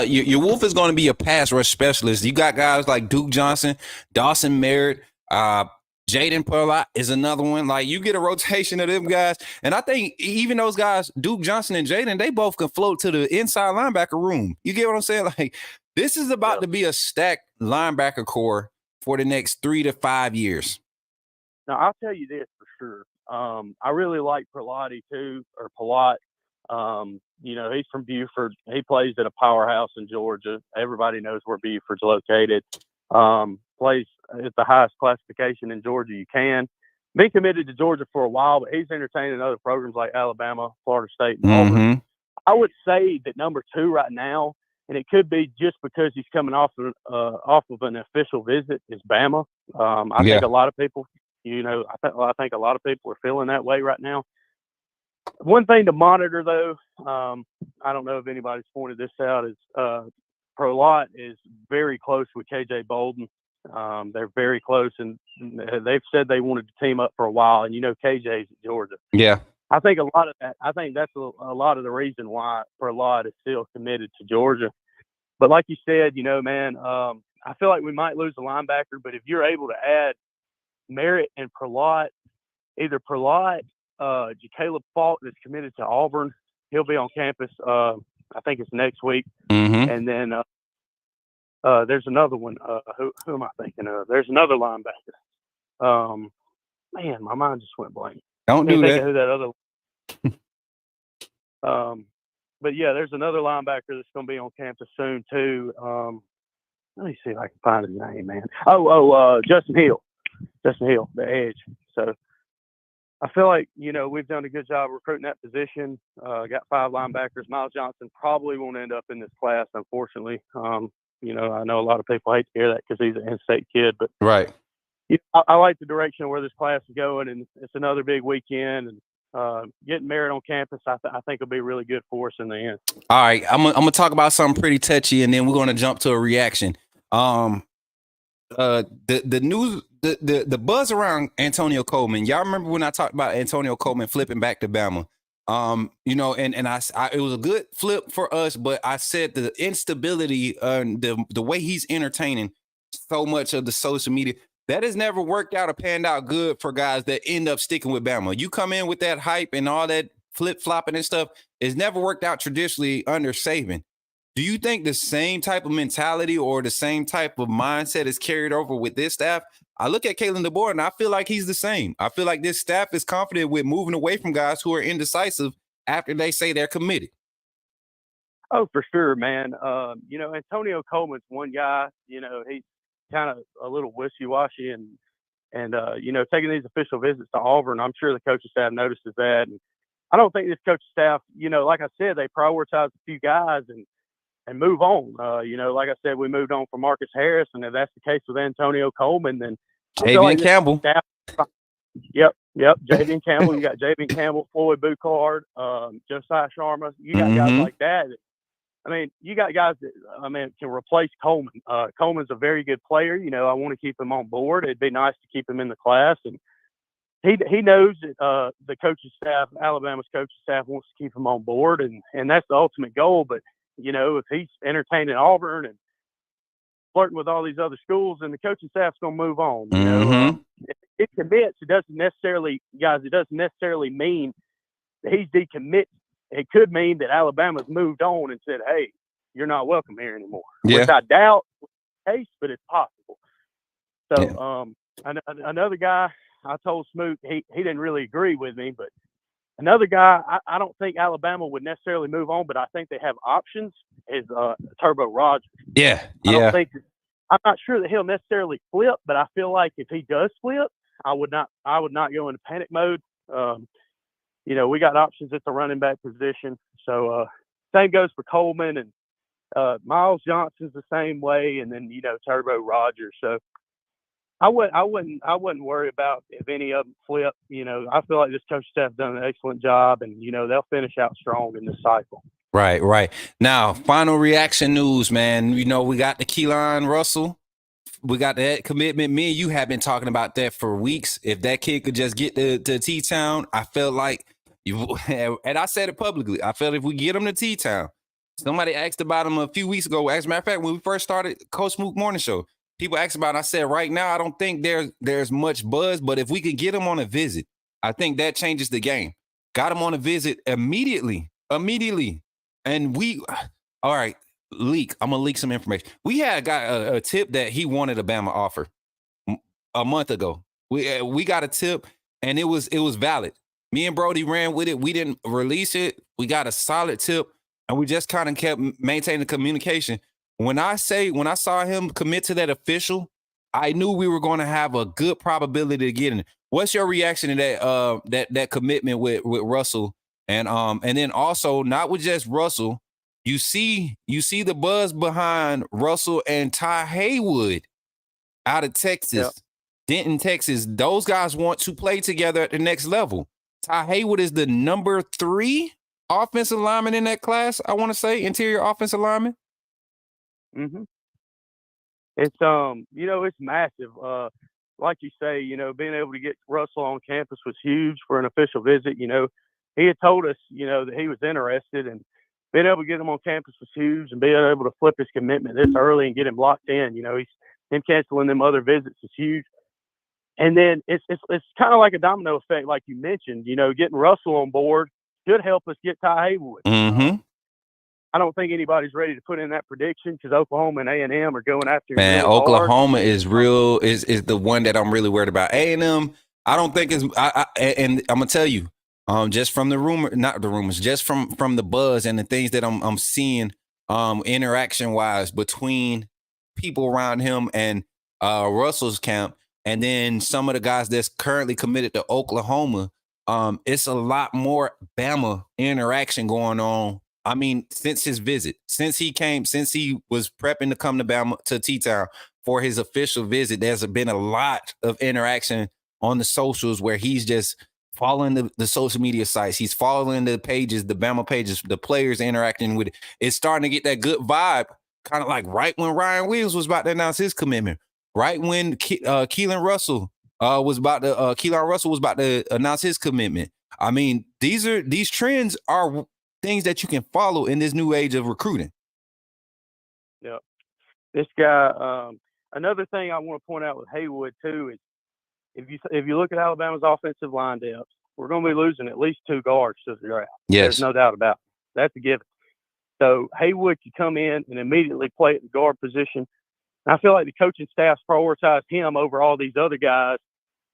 Your Wolf is going to be a pass rush specialist. You got guys like Duke Johnson, Dawson Merritt, Jaden Perlot is another one. Like you get a rotation of them guys. And I think even those guys, Duke Johnson and Jaden, they both can float to the inside linebacker room. You get what I'm saying? Like this is about to be a stacked linebacker core for the next 3 to 5 years. Now, I'll tell you this for sure. I really like Perlotti too, or Palat. He's from Buford. He plays at a powerhouse in Georgia. Everybody knows where Buford's located. Plays at the highest classification in Georgia you can. Been committed to Georgia for a while, but he's entertaining other programs like Alabama, Florida State, and Auburn. I would say that number 2 right now and it could be just because he's coming off of an official visit, is Bama. I think a lot of people, I think a lot of people are feeling that way right now. One thing to monitor, though, I don't know if anybody's pointed this out, is Prolot is very close with KJ Bolden. They're very close, and they've said they wanted to team up for a while. And KJ's at Georgia. Yeah, I think a lot of that. I think that's a lot of the reason why Prolot is still committed to Georgia. But like you said, man, I feel like we might lose a linebacker. But if you're able to add Merritt and Prolot, either Prolot, Caleb Falk that's committed to Auburn, he'll be on campus. I think it's next week. Mm-hmm. And then there's another one. Who am I thinking of? There's another linebacker. Man, my mind just went blank. Don't do that. Who that other? But yeah, there's another linebacker that's going to be on campus soon too. Let me see if I can find his name, man. Justin Hill, the edge. So I feel like, we've done a good job recruiting that position. Got 5 linebackers. Miles Johnson probably won't end up in this class, unfortunately. I know a lot of people hate to hear that because he's an in-state kid, but right. I like the direction where this class is going, and it's another big weekend. And getting Merritt on campus, I think will be really good for us in the end. All right, I'm gonna talk about something pretty touchy, and then we're gonna jump to a reaction. The news, the buzz around Antonio Coleman. Y'all remember when I talked about Antonio Coleman flipping back to Bama? And it was a good flip for us, but I said the instability, the way he's entertaining so much of the social media, that has never worked out or panned out good for guys that end up sticking with Bama. You come in with that hype and all that flip-flopping and stuff, it's never worked out traditionally under Saban. Do you think the same type of mentality or the same type of mindset is carried over with this staff? I look at Kalen Deboer and I feel like he's the same. I feel like this staff is confident with moving away from guys who are indecisive after they say they're committed. Oh, for sure, man. Antonio Coleman's one guy, he's kind of a little wishy-washy and taking these official visits to Auburn, I'm sure the coaching staff notices that. And I don't think this coaching staff, like I said, they prioritize a few guys and move on. Like I said, we moved on from Marcus Harris, and if that's the case with Antonio Coleman, then Javian Campbell. Yep. Javian Campbell. You got Javian Campbell, Floyd Buchard, Josiah Sharma. You got guys like that. You got guys that can replace Coleman. Coleman's a very good player. I want to keep him on board. It'd be nice to keep him in the class, and he knows that the coaching staff, Alabama's coaching staff, wants to keep him on board, and that's the ultimate goal. But if he's entertaining Auburn and flirting with all these other schools, then the coaching staff's going to move on. If it commits, it doesn't necessarily mean that he's decommitted. It could mean that Alabama's moved on and said, hey, you're not welcome here anymore. Yeah. Which I doubt is the case, but it's possible. So another guy, I told Smook, he didn't really agree with me, but another guy I don't think Alabama would necessarily move on, but I think they have options, is Turbo Rogers. Yeah. I'm not sure that he'll necessarily flip, but I feel like if he does flip, I would not go into panic mode. We got options at the running back position. So same goes for Coleman, and Miles Johnson's the same way, and then Turbo Rogers. So I wouldn't worry about if any of them flip. I feel like this coach staff done an excellent job, and they'll finish out strong in this cycle. Right. Now, final reaction news, man. We got the Keelan Russell. We got that commitment. Me and you have been talking about that for weeks. If that kid could just get to T-Town, I felt like and I said it publicly, I felt if we get him to T-Town, somebody asked about him a few weeks ago. As a matter of fact, when we first started Coach Smook Morning Show, people asked about it. I said, right now, I don't think there's much buzz, but if we could get him on a visit, I think that changes the game. Got him on a visit immediately. And all right, leak. I'm going to leak some information. We had got a tip that he wanted a Bama offer a month ago. We got a tip, and it was valid. Me and Brody ran with it. We didn't release it. We got a solid tip, and we just kind of kept maintaining communication. When I saw him commit to that official, I knew we were going to have a good probability of getting it. What's your reaction to that commitment with Russell? And then also, not with just Russell, you see the buzz behind Russell and Ty Haywood out of Texas, Denton, Texas. Those guys want to play together at the next level. Ty Haywood is the number 3 offensive lineman in that class, I want to say, interior offensive lineman. Mm-hmm. It's it's massive. Like you say, being able to get Russell on campus was huge for an official visit. He had told us, that he was interested, and being able to get him on campus was huge, and being able to flip his commitment this early and get him locked in, him canceling them other visits is huge. And then it's kind of like a domino effect, like you mentioned. Getting Russell on board should help us get Ty Haywood. Mm-hmm. I don't think anybody's ready to put in that prediction because Oklahoma and A&M are going after him. Man, really Oklahoma hard. is real is the one that I'm really worried about. A&M, I don't think is and I'm gonna tell you, just from the rumors, just from the buzz and the things that I'm seeing, interaction wise between people around him and Russell's camp, and then some of the guys that's currently committed to Oklahoma. It's a lot more Bama interaction going on. I mean, since his visit, since he was prepping to come to Bama, to T-Town for his official visit, there's been a lot of interaction on the socials where he's just following the social media sites. He's following the pages, the Bama pages, the players interacting with it. It's starting to get that good vibe, kind of like right when Ryan Williams was about to announce his commitment, right when Keelan Russell was about to announce his commitment. I mean, these trends are things that you can follow in this new age of recruiting. Yeah. This guy, another thing I want to point out with Haywood too is if you look at Alabama's offensive line depth, we're going to be losing at least 2 guards to the draft. Yes. There's no doubt about it. That's a given. So Haywood could come in and immediately play at the guard position. And I feel like the coaching staff's prioritized him over all these other guys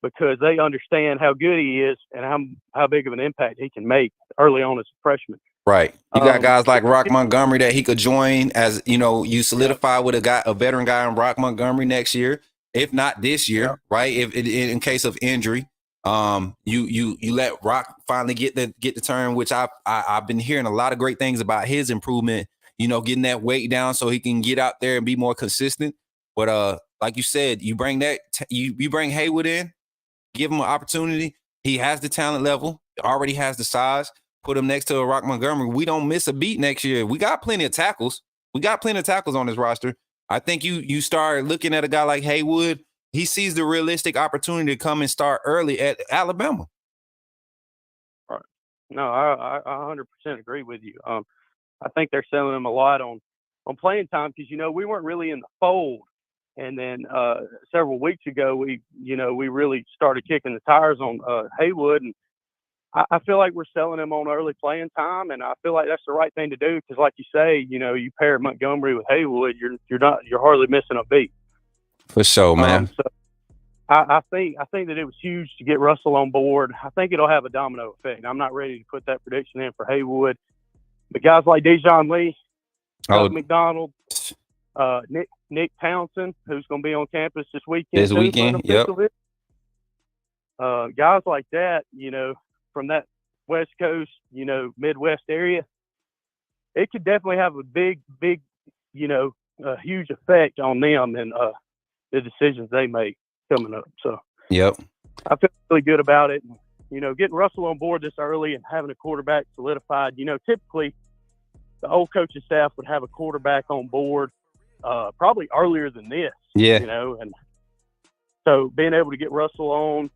because they understand how good he is and how big of an impact he can make early on as a freshman. Right. You got guys like Rock Montgomery that he could join as, you solidify with a veteran guy in Rock Montgomery next year, if not this year, right? If in case of injury, you let Rock finally get the turn, which I've been hearing a lot of great things about his improvement, getting that weight down so he can get out there and be more consistent. But like you said, you bring you bring Haywood in, give him an opportunity. He has the talent level, already has the size. Put him next to a Rock Montgomery. We don't miss a beat next year. We got plenty of tackles. On this roster. I think you start looking at a guy like Haywood. He sees the realistic opportunity to come and start early at Alabama. Right. No, I 100% agree with you. I think they're selling him a lot on playing time because, we weren't really in the fold. And then several weeks ago, we really started kicking the tires on Haywood, and I feel like we're selling him on early playing time, and I feel like that's the right thing to do because, like you say, you pair Montgomery with Haywood, you're hardly missing a beat. For sure, man. So I think that it was huge to get Russell on board. I think it'll have a domino effect. I'm not ready to put that prediction in for Haywood, but guys like Dejon Lee, Doug McDonald, Nick Townsend, who's going to be on campus this weekend. Yep. Guys like that, from that West Coast, Midwest area, it could definitely have a big, huge effect on them and the decisions they make coming up. So, yep, I feel really good about it. Getting Russell on board this early and having a quarterback solidified. Typically the old coaching staff would have a quarterback on board probably earlier than this. Yeah, and so being able to get Russell on,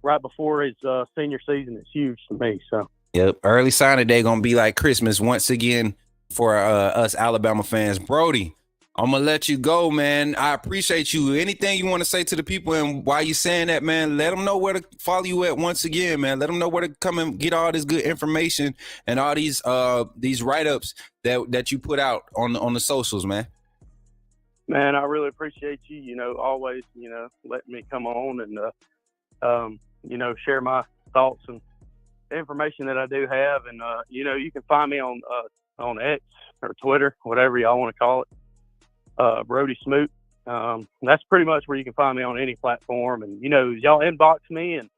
right before his senior season is huge to me. So, yep, early signing day gonna be like Christmas once again for us Alabama fans. Brody, I'm gonna let you go, man. I appreciate you. Anything you want to say to the people, and while you saying that, man, let them know where to follow you at once again, man. Let them know where to come and get all this good information and all these write-ups that you put out on the socials, man. Man, I really appreciate you. Always, letting me come on and share my thoughts and information that I do have. And, you can find me on X or Twitter, whatever y'all want to call it, Brody Smoot. That's pretty much where you can find me on any platform. And, y'all inbox me and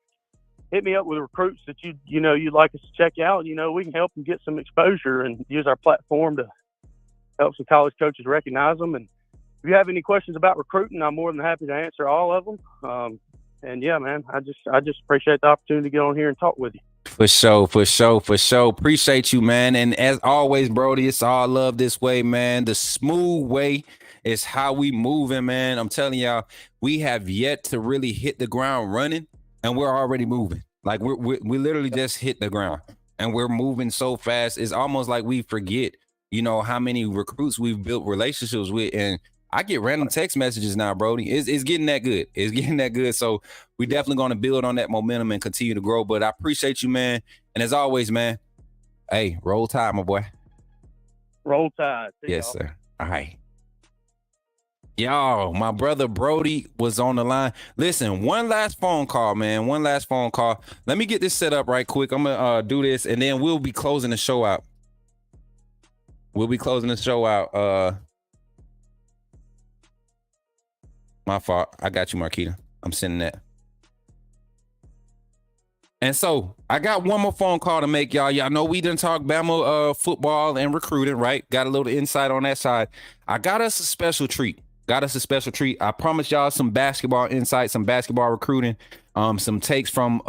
hit me up with recruits that you'd like us to check out. We can help them get some exposure and use our platform to help some college coaches recognize them. And if you have any questions about recruiting, I'm more than happy to answer all of them. And yeah, man, I just appreciate the opportunity to get on here and talk with you. For sure. Appreciate you, man. And as always, Brody, it's all love this way, man. The smooth way is how we moving, man. I'm telling y'all, we have yet to really hit the ground running, and we're already moving. Like we literally just hit the ground, and we're moving so fast. It's almost like we forget, how many recruits we've built relationships with. And I get random text messages now, Brody. It's getting that good. It's getting that good. So we definitely going to build on that momentum and continue to grow. But I appreciate you, man. And as always, man, hey, roll tide, my boy. Roll tide. Yes, sir. All right. Y'all, my brother Brody was on the line. Listen, one last phone call, man. One last phone call. Let me get this set up right quick. I'm going to do this, and then we'll be closing the show out. My fault. I got you, Marquita. I'm sending that. And so I got one more phone call to make, y'all. Y'all know we done talk Bama football and recruiting, right? Got a little insight on that side. I got us a special treat. I promise y'all some basketball insight, some basketball recruiting, some takes from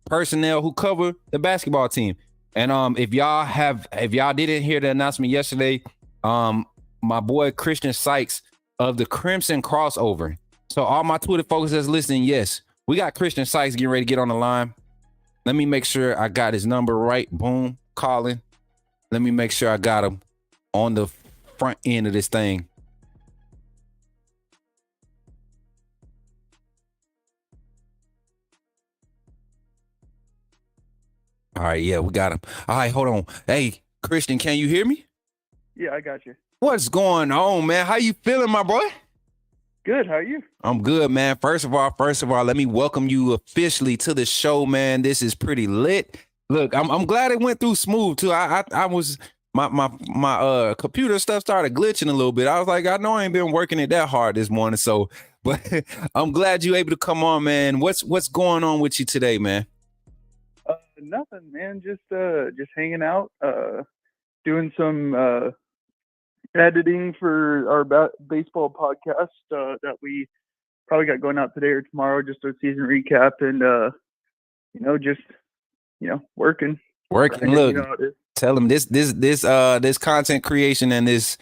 personnel who cover the basketball team. And if y'all didn't hear the announcement yesterday, my boy Christian Sykes of the Crimson Crossover. So all my Twitter folks that's listening, yes, we got Christian Sykes getting ready to get on the line. Let me make sure I got his number right. Boom, calling. Let me make sure I got him on the front end of this thing. All right, yeah, we got him. All right, hold on. Hey, Christian, can you hear me? Yeah, I got you. What's going on, man? How you feeling, my boy? Good. How are you? I'm good, man. First of all, let me welcome you officially to the show, man. This is pretty lit. Look, I'm glad it went through smooth too. I was my computer stuff started glitching a little bit. I was like, I know I ain't been working it that hard this morning, so but I'm glad you able to come on, man. What's going on with you today, man? Nothing, man. Just hanging out, doing some editing for our baseball podcast that we probably got going out today or tomorrow, just a season recap, and working. Look, tell them this content creation and this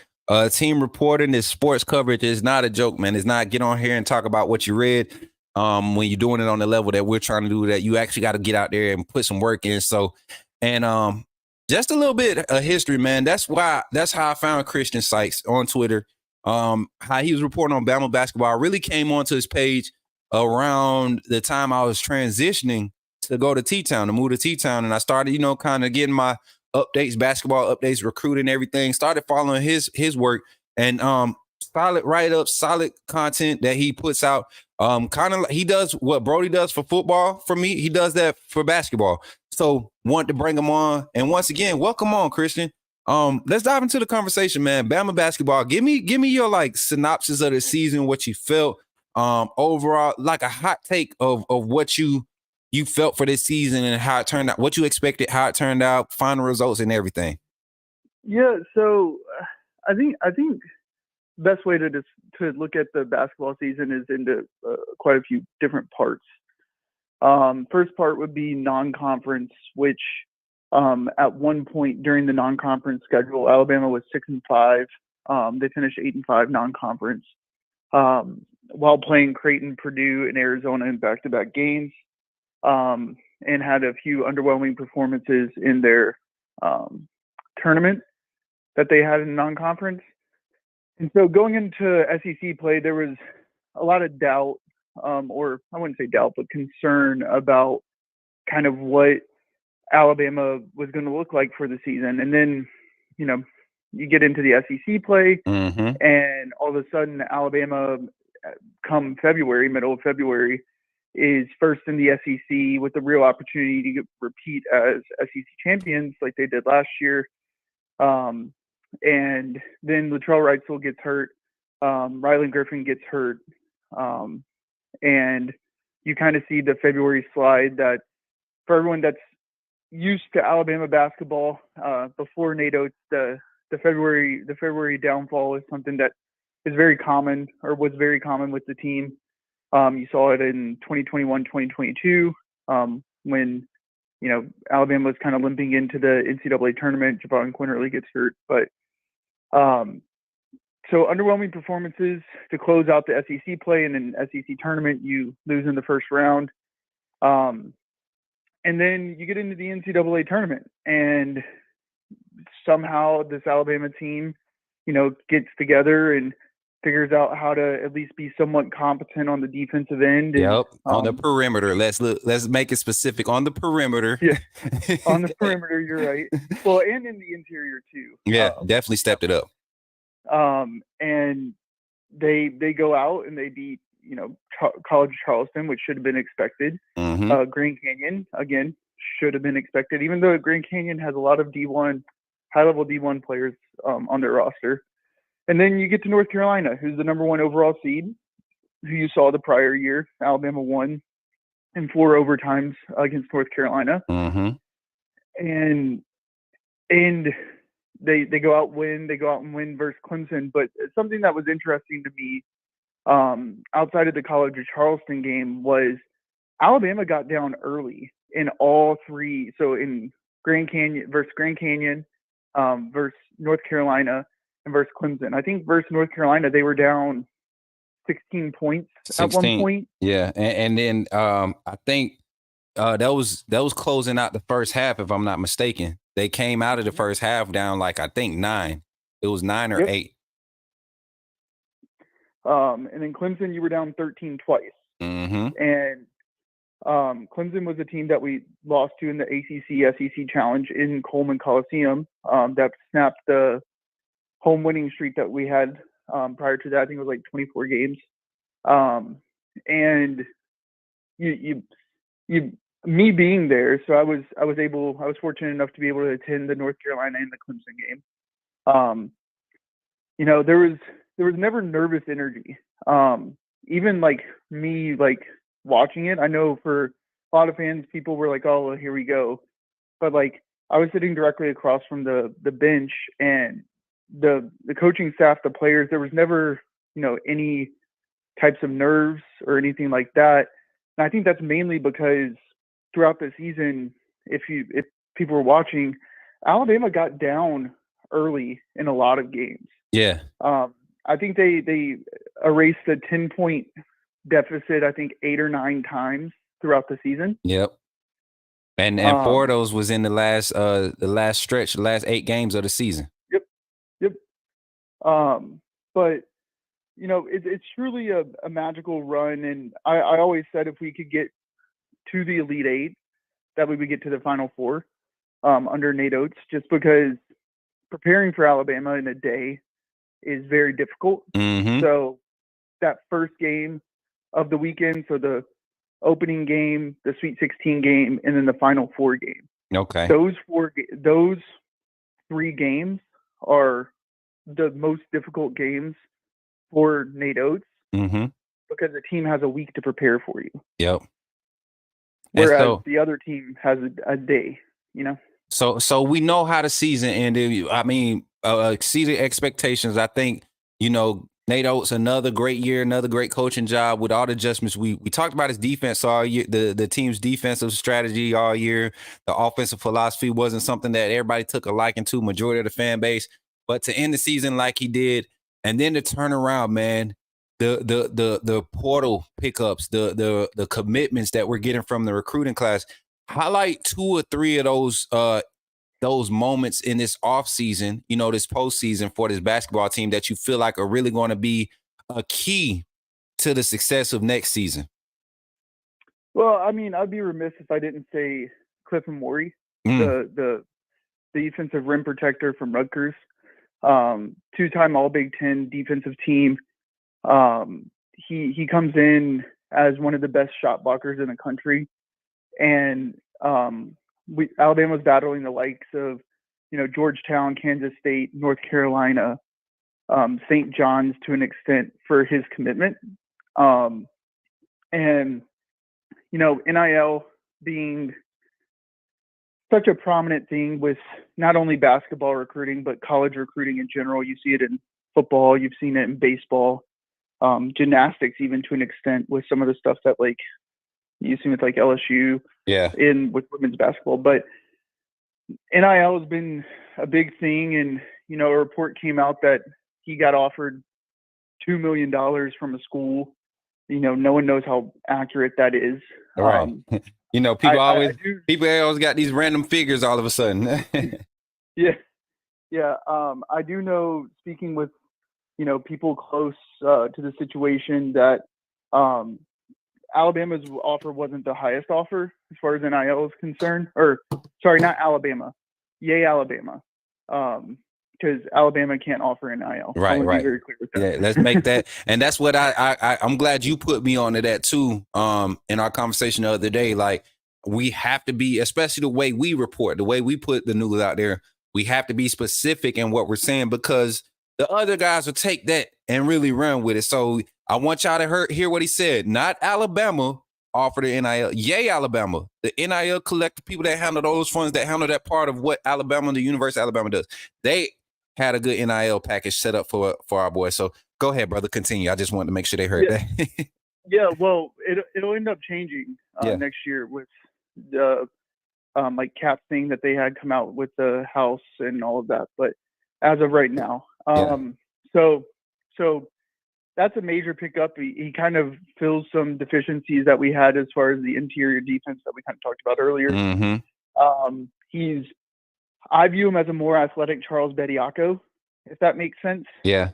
team reporting, this sports coverage is not a joke, man. It's not get on here and talk about what you read. When you're doing it on the level that we're trying to do, that you actually got to get out there and put some work in. So, and just a little bit of history, man. That's how I found Christian Sykes on Twitter. How he was reporting on Bama basketball. I really came onto his page around the time I was transitioning to go to T-Town, to move to T-Town. And I started, kind of getting my updates, basketball updates, recruiting, everything. Started following his work, and solid write-ups, solid content that he puts out. Kind of he does what Brody does for football. For me, he does that for basketball. So want to bring him on. And once again, welcome on, Christian. Let's dive into the conversation, man. Bama basketball. Give me your synopsis of the season, what you felt overall, like a hot take of what you felt for this season and how it turned out, what you expected, how it turned out, final results and everything. Yeah, so I think best way to look at the basketball season is into quite a few different parts. First part would be non-conference, which at one point during the non-conference schedule, Alabama was 6-5. They finished 8-5 non-conference while playing Creighton, Purdue, and Arizona in back-to-back games, and had a few underwhelming performances in their tournament that they had in non-conference. And so going into SEC play, there was a lot of doubt, or I wouldn't say doubt, but concern about kind of what Alabama was going to look like for the season. And then, you get into the SEC play, and all of a sudden Alabama, come February, middle of February, is first in the SEC with a real opportunity to repeat as SEC champions like they did last year. And then Latrell Wrightsell gets hurt. Rylan Griffin gets hurt. And you kind of see the February slide that for everyone that's used to Alabama basketball before Nate Oates, the February downfall is something that is very common or was very common with the team. You saw it in 2021, 2022 when Alabama was kind of limping into the NCAA tournament. Javon Quinterly gets hurt, but so underwhelming performances to close out the SEC play, and an SEC tournament you lose in the first round. And then you get into the NCAA tournament, and somehow this Alabama team, gets together and figures out how to at least be somewhat competent on the defensive end. Yep, on the perimeter. Let's make it specific on the perimeter. Yeah, on the perimeter, you're right. Well, and in the interior too. Yeah, definitely stepped it up. And they go out and they beat College of Charleston, which should have been expected. Mm-hmm. Grand Canyon again should have been expected, even though Grand Canyon has a lot of high-level D1 players on their roster. And then you get to North Carolina, who's the number 1 overall seed, who you saw the prior year. Alabama won in 4 overtimes against North Carolina. Mm-hmm. And they go out and win versus Clemson. But something that was interesting to me outside of the College of Charleston game was Alabama got down early in all 3. So in Grand Canyon versus North Carolina, and versus Clemson. I think versus North Carolina, they were down 16 points at one point. Yeah, and then I think that was closing out the first half, if I'm not mistaken. They came out of the first half down I think 9. It was 9 or 8. And then Clemson, you were down 13 twice. Mm-hmm. And Clemson was a team that we lost to in the ACC-SEC Challenge in Coleman Coliseum. That snapped the home winning streak that we had prior to that. I think it was 24 games. And me being there, so I was fortunate enough to be able to attend the North Carolina and the Clemson game. There was never nervous energy. Even me watching it, I know for a lot of fans, people were like, "Oh, well, here we go," but I was sitting directly across from the bench, and the coaching staff, the players, there was never any types of nerves or anything like that. And I think that's mainly because throughout the season, if people were watching, Alabama got down early in a lot of games. Yeah. I think they erased a 10-point deficit, I think 8 or 9 times throughout the season. Yep. And 4 of those was in the last stretch, the last 8 games of the season. Yep. But it's truly a magical run, and I always said if we could get to the Elite 8, that we would get to the Final 4 under Nate Oates, just because preparing for Alabama in a day is very difficult. Mm-hmm. So that first game of the weekend, so the opening game, the Sweet 16 game, and then the Final 4 game. Okay. Those 3 games are the most difficult games for Nate Oates, mm-hmm. because the team has a week to prepare for you. Yep. Whereas the other team has a day, So we know how the season ended. I mean, exceeded expectations. I think, Nate Oates, another great year, another great coaching job with all the adjustments. We talked about his defense all year, the team's defensive strategy all year. The offensive philosophy wasn't something that everybody took a liking to, majority of the fan base. But to end the season like he did, and then to turn around, man, the portal pickups, the commitments that we're getting from the recruiting class. Highlight 2 or 3 of those moments in this offseason, this postseason for this basketball team that you feel like are really going to be a key to the success of next season. Well, I mean, I'd be remiss if I didn't say Clifford Morey, the defensive rim protector from Rutgers, 2-time All Big Ten defensive team. He comes in as one of the best shot blockers in the country, and Alabama's battling the likes of Georgetown, Kansas State, North Carolina, St. John's to an extent for his commitment. And NIL being such a prominent thing with not only basketball recruiting, but college recruiting in general. You see it in football, you've seen it in baseball, gymnastics, even to an extent, with some of the stuff that like you see with like LSU with women's basketball. But NIL has been a big thing, and a report came out that he got offered $2 million from a school. No one knows how accurate that is. Right. People always got these random figures all of a sudden. Yeah. I do know, speaking with people close to the situation, that Alabama's offer wasn't the highest offer as far as NIL is concerned. Or sorry, not Alabama. Yay, Alabama. Because Alabama can't offer NIL. Right. Be very clear with that. Yeah, let's make that. And that's what I'm glad you put me onto that too. In our conversation the other day, like we have to be, especially the way we report, the way we put the news out there, we have to be specific in what we're saying, because the other guys will take that and really run with it. So I want y'all to hear what he said. Not Alabama offered the NIL. Yay, Alabama. The NIL collective people that handle those funds, that handle that part of what Alabama, the University of Alabama does. They had a good NIL package set up for our boys. So go ahead, brother. Continue. I just wanted to make sure they heard that. Yeah, well, it'll end up changing next year with the like cap thing that they had come out with the House and all of that. But as of right now, so that's a major pickup. He kind of fills some deficiencies that we had as far as the interior defense that we kind of talked about earlier. Mm-hmm. I view him as a more athletic Charles Bediako, if that makes sense. Yeah.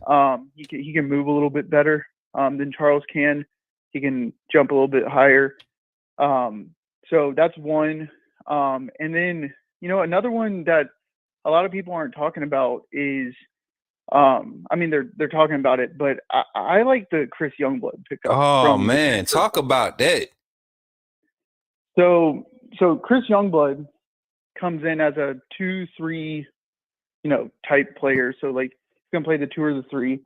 He can move a little bit better than Charles can. He can jump a little bit higher. So that's one. And then, another one that a lot of people aren't talking about is, they're talking about it, but I like the Chris Youngblood pickup. Oh man, talk about that. So Chris Youngblood comes in as a 2-3, type player. So like he's gonna play the 2 or the 3.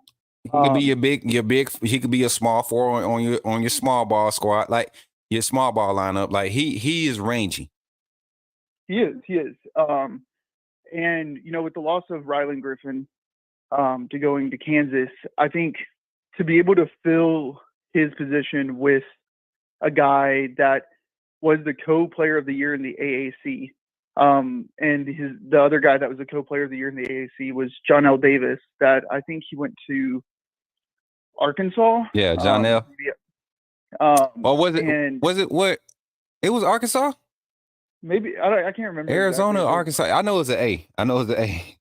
He could be your big. He could be a small 4 on your small ball squad, like your small ball lineup. Like he is rangy. He is. And with the loss of Rylan Griffin to going to Kansas, I think to be able to fill his position with a guy that was the co-player of the year in the AAC, and the other guy that was the co-player of the year in the AAC was John L. Davis. That I think he went to Arkansas. Yeah, John L. Or was it what? It was Arkansas. Maybe I can't remember. Arizona, exactly. Arkansas. I know it's an A.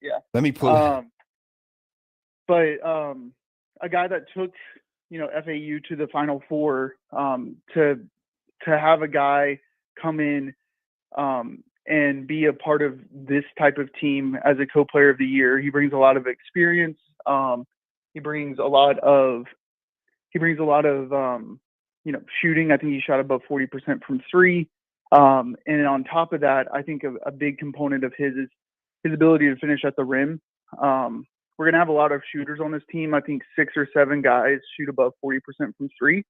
Yeah. Let me pull it. But a guy that took FAU to the Final Four, to have a guy come in and be a part of this type of team as a co-player of the year. He brings a lot of experience. He brings a lot of shooting. I think he shot above 40% from 3. And on top of that, I think a big component of his is his ability to finish at the rim. We're going to have a lot of shooters on this team. I think 6 or 7 guys shoot above 40% from 3.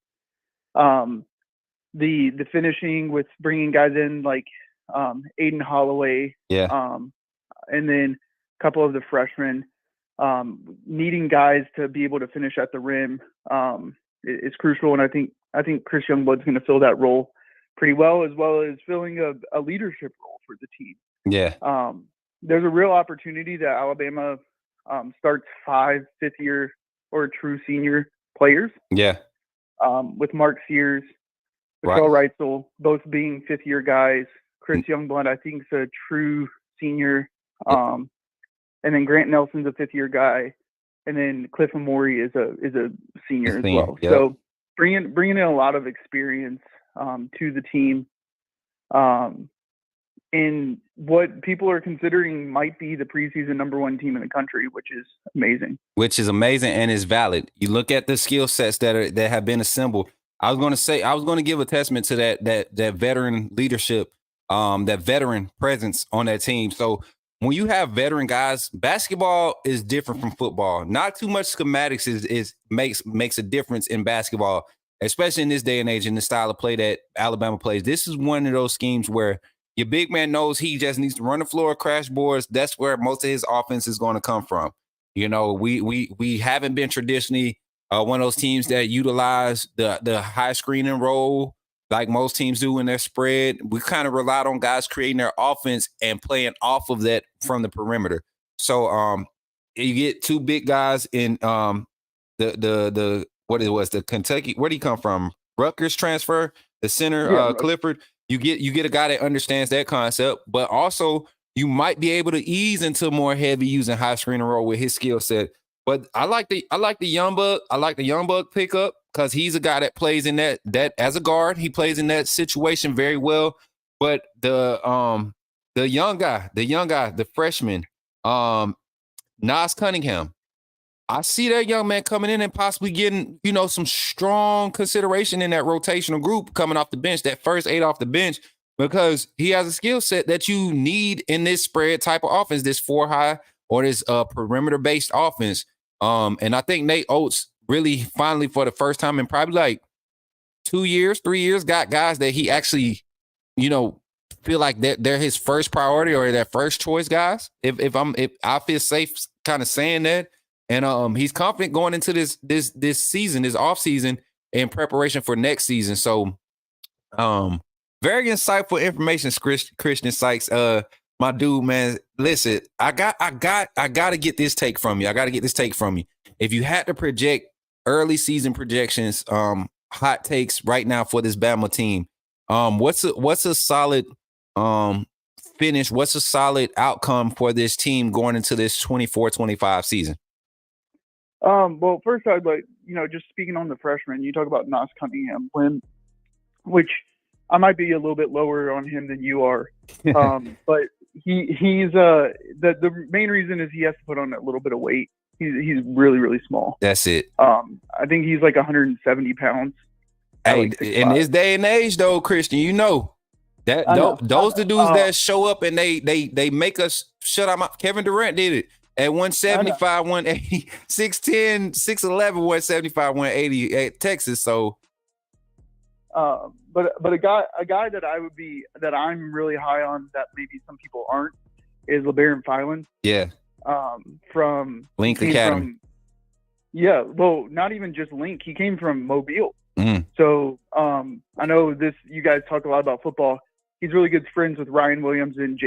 The finishing with bringing guys in like Aiden Holloway, and then a couple of the freshmen, needing guys to be able to finish at the rim is crucial. And I think Chris Youngblood's going to fill that role pretty well as filling a leadership role for the team. Yeah. There's a real opportunity that Alabama starts 5 fifth-year or true senior players. Yeah. With Mark Sears, Michelle Reitzel, both being 5th-year guys. Chris Youngblood, I think, is a true senior. And then Grant Nelson's a 5th-year guy. And then Cliff Amori is a senior as well. Yep. So bringing in a lot of experience to the team. In what people are considering might be the preseason number 1 team in the country, which is amazing. And is valid. You look at the skill sets that have been assembled. I was going to give a testament to that veteran leadership, that veteran presence on that team. So when you have veteran guys, basketball is different from football. Not too much schematics makes a difference in basketball especially in this day and age, in the style of play that Alabama plays. This is one of those schemes where your big man knows he just needs to run the floor, crash boards. That's where most of his offense is going to come from. You know, we haven't been traditionally one of those teams that utilize the high screen and roll like most teams do in their spread. We kind of relied on guys creating their offense and playing off of that from the perimeter. So you get two big guys in the what it was, the Kentucky, where did he come from? Rutgers transfer, the center, Clifford. You get a guy that understands that concept, but also you might be able to ease into more heavy using high screen and roll with his skill set. But I like the young buck. I like the young buck pickup because he's a guy that plays in that as a guard. He plays in that situation very well. But the young guy, the freshman, Nas Cunningham, I see that young man coming in and possibly getting, some strong consideration in that rotational group coming off the bench, that first 8 off the bench, because he has a skill set that you need in this spread type of offense, this 4 high or this perimeter-based offense. And I think Nate Oates really finally, for the first time in probably like 2 years, 3 years, got guys that he actually, feel like they're his first priority or their first choice guys. If I feel safe kind of saying that. And he's confident going into this season, this off season, in preparation for next season. So, very insightful information, Christian Sykes. My dude, man. Listen, I got to get this take from you. If you had to project early season projections, hot takes right now for this Bama team, what's a solid finish? What's a solid outcome for this team going into this 24-25 season? Well, first I'd like, just speaking on the freshman, you talk about Nas Cunningham, which I might be a little bit lower on him than you are. But he's the main reason is he has to put on a little bit of weight. He's really, really small. That's it. I think he's like 170 pounds. Hey, in this day and age though, Christian, those the dudes that show up and they make us shut our mouth. Kevin Durant did it. At 175, 180, 6'10", 6'11", 175, 180 at Texas. So, but a guy that I'm really high on that maybe some people aren't is LeBaron Filan. Yeah. From Link Academy. Well, not even just Link. He came from Mobile. Mm. So I know you guys talk a lot about football. He's really good friends with Ryan Williams and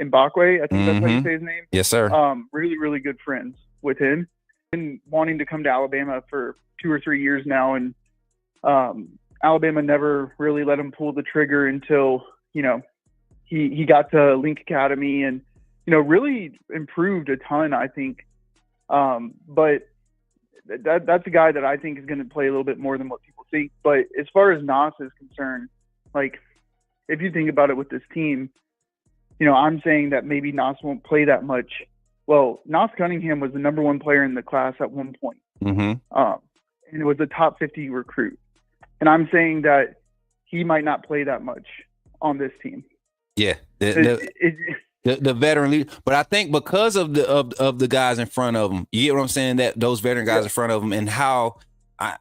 Mbakwe, I think that's how you say his name. Yes, sir. Really, really good friends with him. Been wanting to come to Alabama for 2 or 3 years now, and Alabama never really let him pull the trigger until he got to Link Academy and really improved a ton, I think. But that's a guy that I think is going to play a little bit more than what people think. But as far as Nas is concerned, like if you think about it with this team. I'm saying that maybe Nas won't play that much. Well, Nas Cunningham was the number 1 player in the class at one point. Mm-hmm. And it was a top 50 recruit. And I'm saying that he might not play that much on this team. Yeah. The veteran leader. But I think because of the guys in front of him, you get what I'm saying, that those veteran guys in front of him and how, I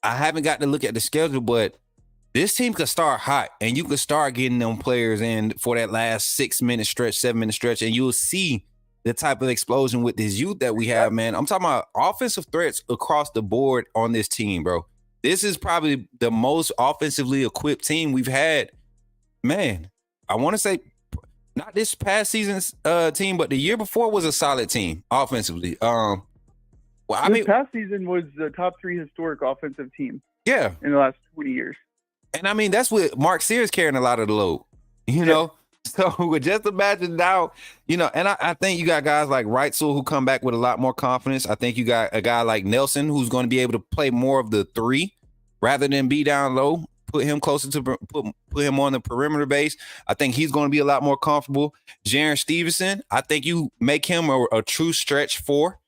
haven't got to look at the schedule, but this team could start hot, and you could start getting them players in for that last 6-minute stretch, 7-minute stretch, and you'll see the type of explosion with this youth that we have, man. I'm talking about offensive threats across the board on this team, bro. This is probably the most offensively equipped team we've had. Man, I want to say not this past season's team, but the year before was a solid team offensively. This past season was the top 3 historic offensive team. Yeah. In the last 20 years. And that's what Mark Sears carrying a lot of the load, So just imagine now, and I think you got guys like Reitzel who come back with a lot more confidence. I think you got a guy like Nelson who's going to be able to play more of the 3 rather than be down low, put him closer to put him on the perimeter base. I think he's going to be a lot more comfortable. Jaren Stevenson, I think you make him a true stretch 4,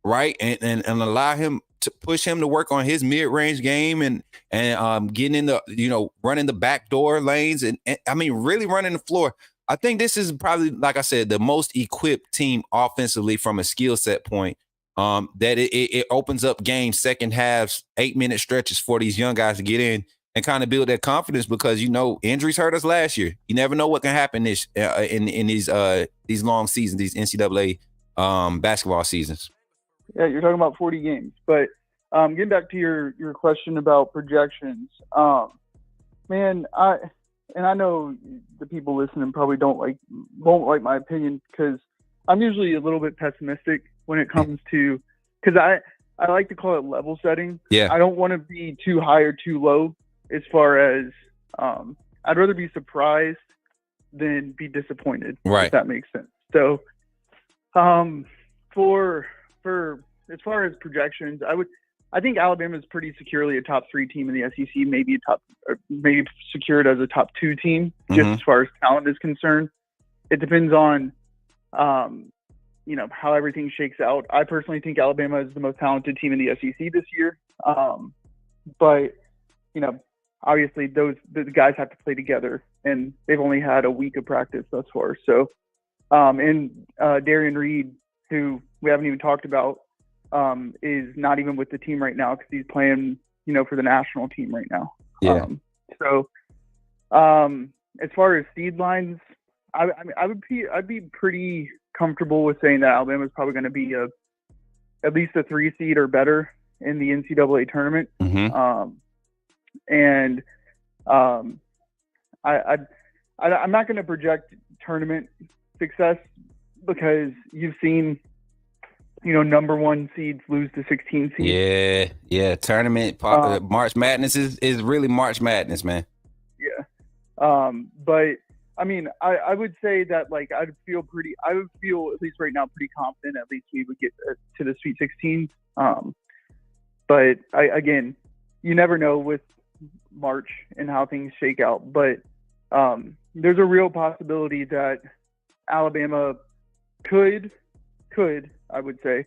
right? And allow him to push him to work on his mid-range game and getting in the, running the backdoor lanes and really running the floor. I think this is probably, like I said, the most equipped team offensively from a skill set point that it opens up games, second halves, 8-minute stretches for these young guys to get in and kind of build their confidence, because injuries hurt us last year. You never know what can happen in these long seasons, these NCAA basketball seasons. Yeah, you're talking about 40 games, but getting back to your question about projections, man, I know the people listening probably won't like my opinion, because I'm usually a little bit pessimistic when it comes to, because I like to call it level setting. Yeah. I don't want to be too high or too low as far as I'd rather be surprised than be disappointed. Right. If that makes sense. So for as far as projections, I think Alabama is pretty securely a top 3 team in the SEC, maybe secured as a top 2 team, just as far as talent is concerned. It depends on, how everything shakes out. I personally think Alabama is the most talented team in the SEC this year. But, obviously the guys have to play together, and they've only had a week of practice thus far. So, and Darian Reed, who we haven't even talked about, is not even with the team right now because he's playing, for the national team right now. Yeah. As far as seed lines, I'd be pretty comfortable with saying that Alabama is probably going to be at least a 3 seed or better in the NCAA tournament. I'm not going to project tournament success, because you've seen, number 1 seeds lose to 16 seeds. Yeah. Tournament March Madness is really March Madness, man. Yeah. But I mean, I would say that I would feel at least right now pretty confident at least we would get to the Sweet 16. But again, you never know with March and how things shake out. But there's a real possibility that Alabama could, I would say,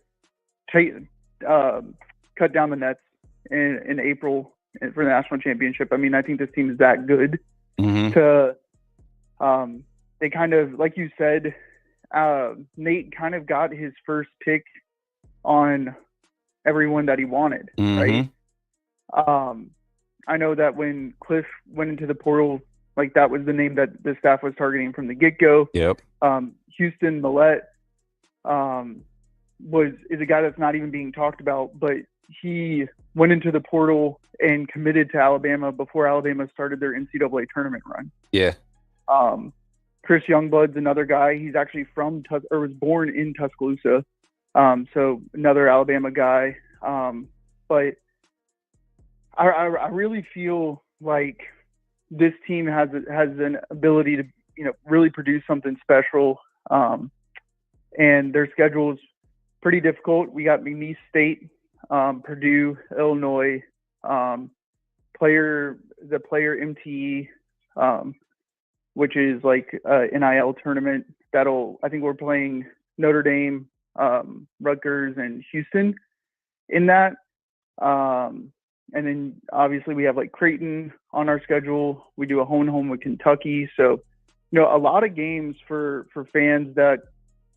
cut down the nets in April for the national championship. I mean, I think this team is that good to. They kind of, like you said, Nate kind of got his first pick on everyone that he wanted, right? I know that when Cliff went into the portal, that was the name that the staff was targeting from the get-go. Yep. Houston Millett is a guy that's not even being talked about, but he went into the portal and committed to Alabama before Alabama started their NCAA tournament run. Yeah. Chris Youngblood's another guy. He's actually was born in Tuscaloosa. So another Alabama guy. But I really feel like this team has an ability to, really produce something special. And their schedule is pretty difficult. We got McNeese State, Purdue, Illinois, the player MTE, which is NIL tournament. I think we're playing Notre Dame, Rutgers, and Houston in that. And then obviously we have Creighton on our schedule. We do a home with Kentucky. So, a lot of games for fans that,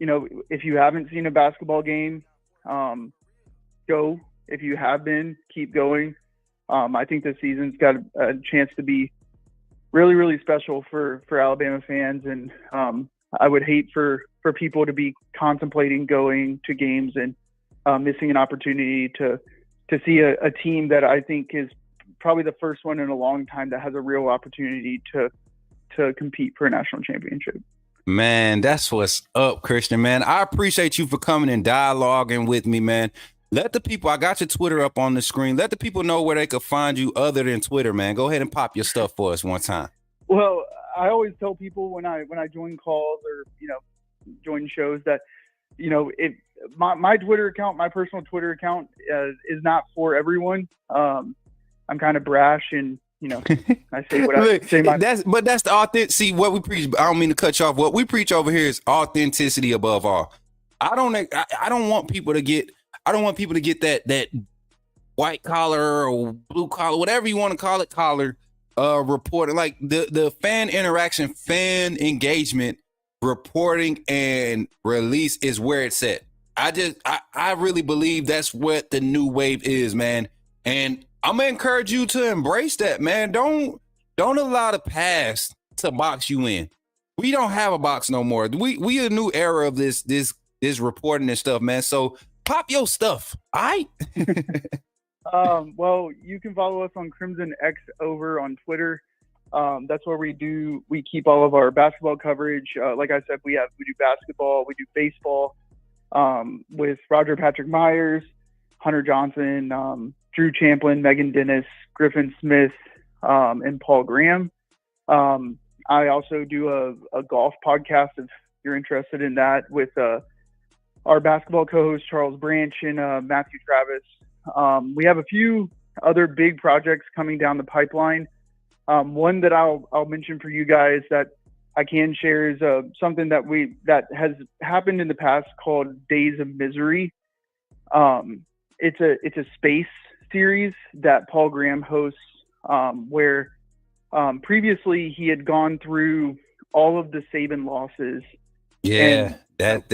if you haven't seen a basketball game, go. If you have been, keep going. I think this season's got a chance to be really, really special for Alabama fans. And I would hate for people to be contemplating going to games and missing an opportunity to see a team that I think is probably the first one in a long time that has a real opportunity to compete for a national championship. Man, that's what's up, Christian, man. I appreciate you for coming and dialoguing with me, man. Let the people, I got your Twitter up on the screen. Let the people know where they could find you other than Twitter, man. Go ahead and pop your stuff for us one time. Well, I always tell people when I join calls or, join shows that, if my Twitter account, my personal Twitter account is not for everyone. I'm kind of brash and, I say what I say. But that's the authentic. See, what we preach, I don't mean to cut you off. What we preach over here is authenticity above all. I don't want people to get that white collar or blue collar, whatever you want to call it, collar reporting. The fan interaction, fan engagement, reporting and release is where it's at. I really believe that's what the new wave is, man. And I'm gonna encourage you to embrace that, man. Don't allow the past to box you in. We don't have a box no more. We a new era of this reporting and stuff, man. So pop your stuff, all right? Well, you can follow us on Crimson X over on Twitter. That's where we keep all of our basketball coverage. Like I said, we do basketball, we do baseball, with Roger Patrick Myers, Hunter Johnson, Drew Champlin, Megan Dennis, Griffin Smith, and Paul Graham. I also do a golf podcast if you're interested in that with our basketball co-host Charles Branch and Matthew Travis. We have a few other big projects coming down the pipeline. One that I'll mention for you guys that I can share is something that has happened in the past called Days of Misery. It's a space series that Paul Graham hosts, where previously he had gone through all of the Saban losses. Yeah, and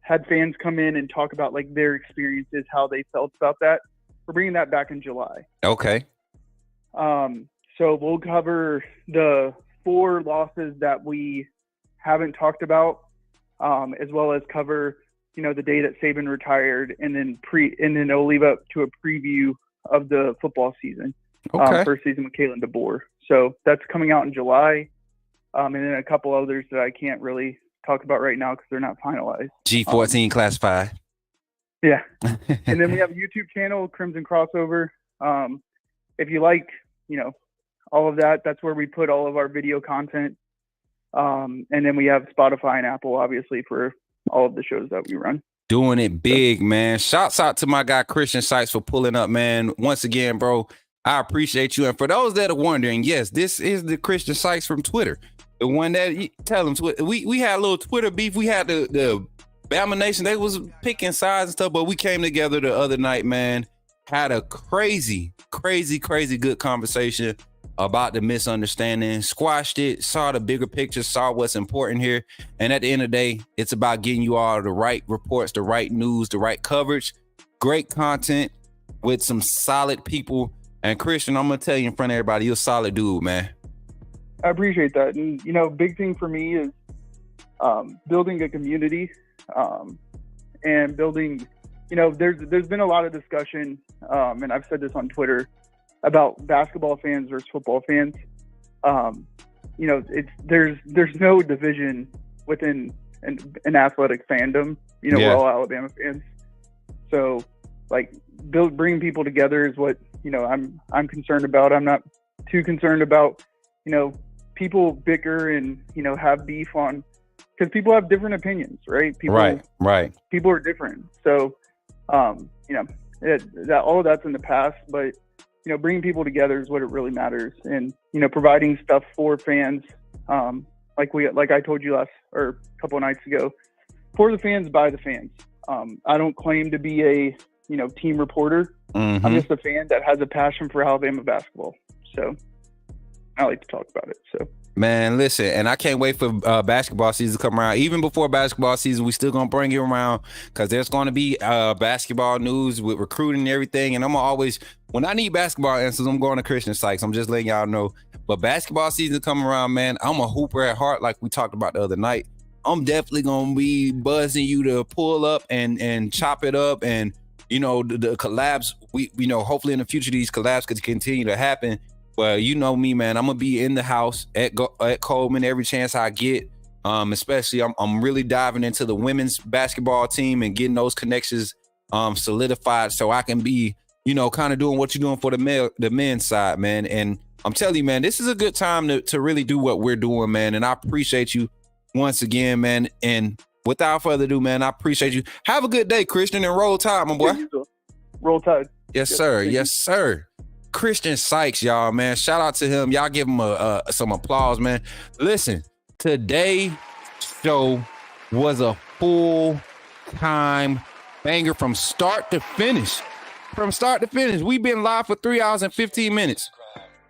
had fans come in and talk about like their experiences, how they felt about that. We're bringing that back in July. Okay. So we'll cover the 4 losses that we haven't talked about, as well as cover, the day that Saban retired, and then it'll leave up to a preview of the football season. Okay. First season with Kalen Deboer. So that's coming out in July. And then a couple others that I can't really talk about right now because they're not finalized. G14 classified. Yeah. And then we have a YouTube channel, Crimson Crossover. If you like, all of that, that's where we put all of our video content. And then we have Spotify and Apple, obviously, for all of the shows that we run. Doing it big, man. Shouts out to my guy, Christian Sykes, for pulling up, man. Once again, bro, I appreciate you. And for those that are wondering, yes, this is the Christian Sykes from Twitter. The one that, tell them, we had a little Twitter beef. We had the Bama Nation. They was picking sides and stuff, but we came together the other night, man. Had a crazy good conversation about the misunderstanding, squashed it, saw the bigger picture, saw what's important here. And at the end of the day, it's about getting you all the right reports, the right news, the right coverage, great content with some solid people. And Christian, I'm going to tell you in front of everybody, you're a solid dude, man. I appreciate that. And, big thing for me is building a community, and building, there's been a lot of discussion, and I've said this on Twitter, about basketball fans versus football fans. There's no division within an athletic fandom. We're all Alabama fans. So, bringing people together is what I'm concerned about. I'm not too concerned about people bicker and have beef on, because people have different opinions, right? Right. People are different. So, that all of that's in the past, but bringing people together is what it really matters, and providing stuff for fans, like I told you a couple of nights ago, for the fans, by the fans. I don't claim to be a team reporter. Mm-hmm. I'm just a fan that has a passion for Alabama basketball, so I like to talk about it. So, man, listen, and I can't wait for basketball season to come around. Even before basketball season, we still gonna bring it around, because there's gonna be basketball news with recruiting and everything. And I'm always, when I need basketball answers, I'm going to Christian Sykes. I'm just letting y'all know. But basketball season coming around, man, I'm a hooper at heart, like we talked about the other night. I'm definitely gonna be buzzing you to pull up and chop it up, and the collabs. We hopefully in the future these collabs could continue to happen. Well, me, man, I'm gonna be in the house at Coleman every chance I get. Especially, I'm really diving into the women's basketball team and getting those connections solidified, so I can be, kind of doing what you're doing for the men's side, man. And I'm telling you, man, this is a good time to really do what we're doing, man. And I appreciate you once again, man. And without further ado, man, I appreciate you. Have a good day, Christian, and roll tide, my boy. Roll tide. Yes, sir. Yes, sir. Christian Sykes, y'all, man. Shout out to him. Y'all give him some applause, man. Listen, today's show was a full-time banger from start to finish. From start to finish. We've been live for 3 hours and 15 minutes.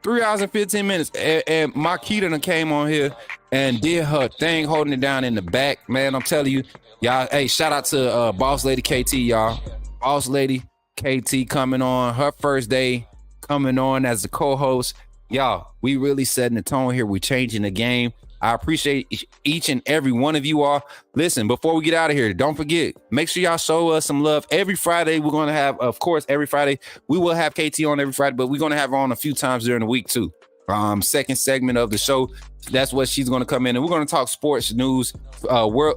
3 hours and 15 minutes. And Makita done came on here and did her thing, holding it down in the back. Man, I'm telling you, y'all, hey, shout out to Boss Lady KayT, y'all. Boss Lady KayT coming on her first day, coming on as the co-host. Y'all, we really setting the tone here. We're changing the game. I appreciate each and every one of you all. Listen, before we get out of here, don't forget, make sure y'all show us some love. Every Friday, we're going to have, of course, every Friday, we will have KayT on every Friday, but we're going to have her on a few times during the week too. Second segment of the show, that's what she's going to come in, and we're going to talk sports news,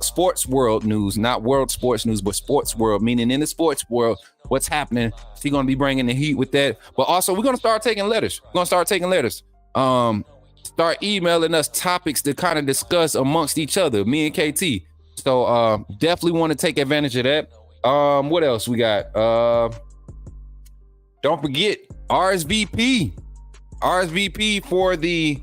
sports world news, not world sports news, but sports world, meaning in the sports world, what's happening. She's going to be bringing the heat with that. But also, we're going to start taking letters. Start emailing us topics to kind of discuss amongst each other, me and KayT. So definitely want to take advantage of that. What else we got? Don't forget RSVP for the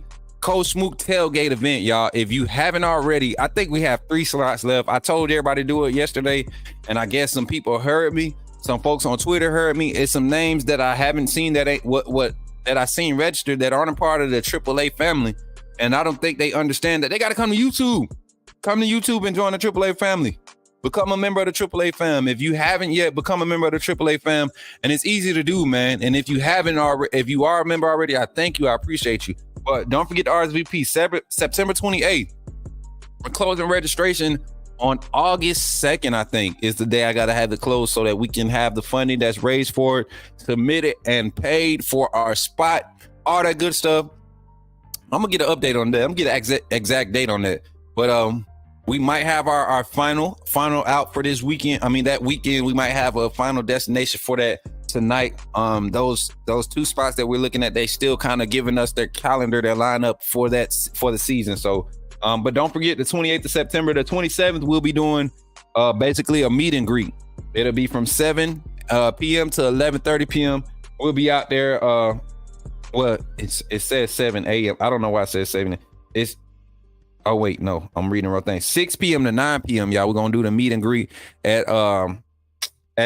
Smook tailgate event, y'all. If you haven't already, I think we have 3 slots left. I told everybody to do it yesterday, and I guess some people heard me. Some folks on Twitter heard me. It's some names that I haven't seen that ain't what that I seen registered that aren't a part of the AAA family, and I don't think they understand that they got to come to YouTube. Come to YouTube and join the AAA family. Become a member of the AAA fam. If you haven't yet, become a member of the AAA fam, and it's easy to do, man. And if you haven't already, if you are a member already, I thank you. I appreciate you. But don't forget the RSVP, September 28th. We're closing registration on August 2nd, I think, is the day I got to have it closed so that we can have the funding that's raised for it, submitted and paid for our spot, all that good stuff. I'm going to get an update on that. I'm going to get an exact date on that. But we might have our final out for this weekend. I mean, that weekend, we might have a final destination for that tonight. Those 2 spots that we're looking at, they still kind of giving us their calendar, their lineup for the season. So, but don't forget the 28th of September, the 27th, we'll be doing basically a meet and greet. It'll be from 7 p.m. to 11:30 p.m. We'll be out there. Well, it says 7 a.m. I don't know why it says 7. Oh wait, no, I'm reading the wrong thing. 6 p.m. to 9 p.m. Y'all, we're gonna do the meet and greet at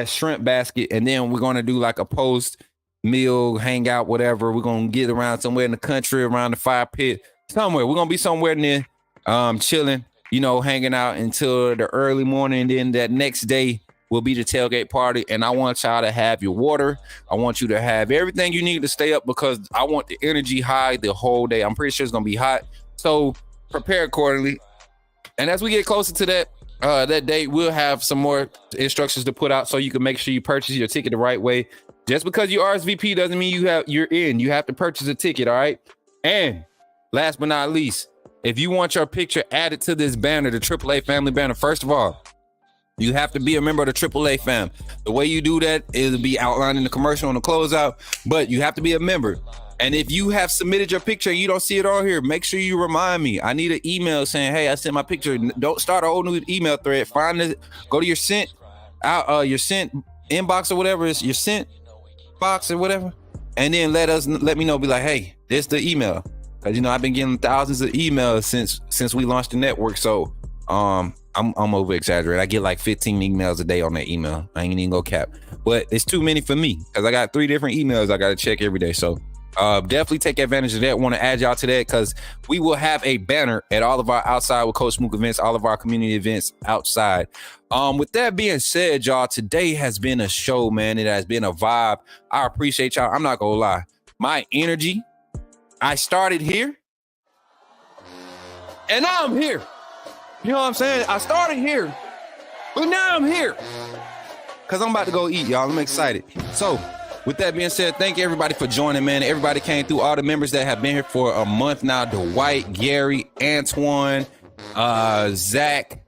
Shrimp Basket, and then we're gonna do like a post meal hangout, whatever. We're gonna get around somewhere in the country, around the fire pit, somewhere. We're gonna be somewhere near chilling, hanging out until the early morning, and then that next day will be the tailgate party. And I want y'all to have your water. I want you to have everything you need to stay up, because I want the energy high the whole day. I'm pretty sure it's gonna be hot, so prepare accordingly. And as we get closer to that date, we'll have some more instructions to put out so you can make sure you purchase your ticket the right way. Just because you RSVP doesn't mean you're in. You have to purchase a ticket, all right? And last but not least, if you want your picture added to this banner, the AAA family banner, first of all, you have to be a member of the AAA fam. The way you do that is be outlined in the commercial on the closeout, but you have to be a member. And if you have submitted your picture and you don't see it on here, make sure you remind me. I need an email saying, hey, I sent my picture. Don't start a whole new email thread. Find it. Go to your sent inbox or whatever. It's your sent box or whatever. And then let me know. Be like, hey, this the email. Because, I've been getting thousands of emails since we launched the network. So I'm over exaggerating. I get like 15 emails a day on that email. I ain't even go cap. But it's too many for me because I got 3 different emails I got to check every day. So definitely take advantage of that. Want to add y'all to that because we will have a banner at all of our outside with Coach Smook events, all of our community events outside. With that being said, y'all, today has been a show, man. It has been a vibe. I appreciate y'all. I'm not gonna lie. My energy, I started here and now I'm here. You know what I'm saying? I started here, but now I'm here because I'm about to go eat, y'all. I'm excited. So with that being said, thank you everybody for joining, man. Everybody came through, all the members that have been here for a month now. Dwight, Gary, Antoine, Zach,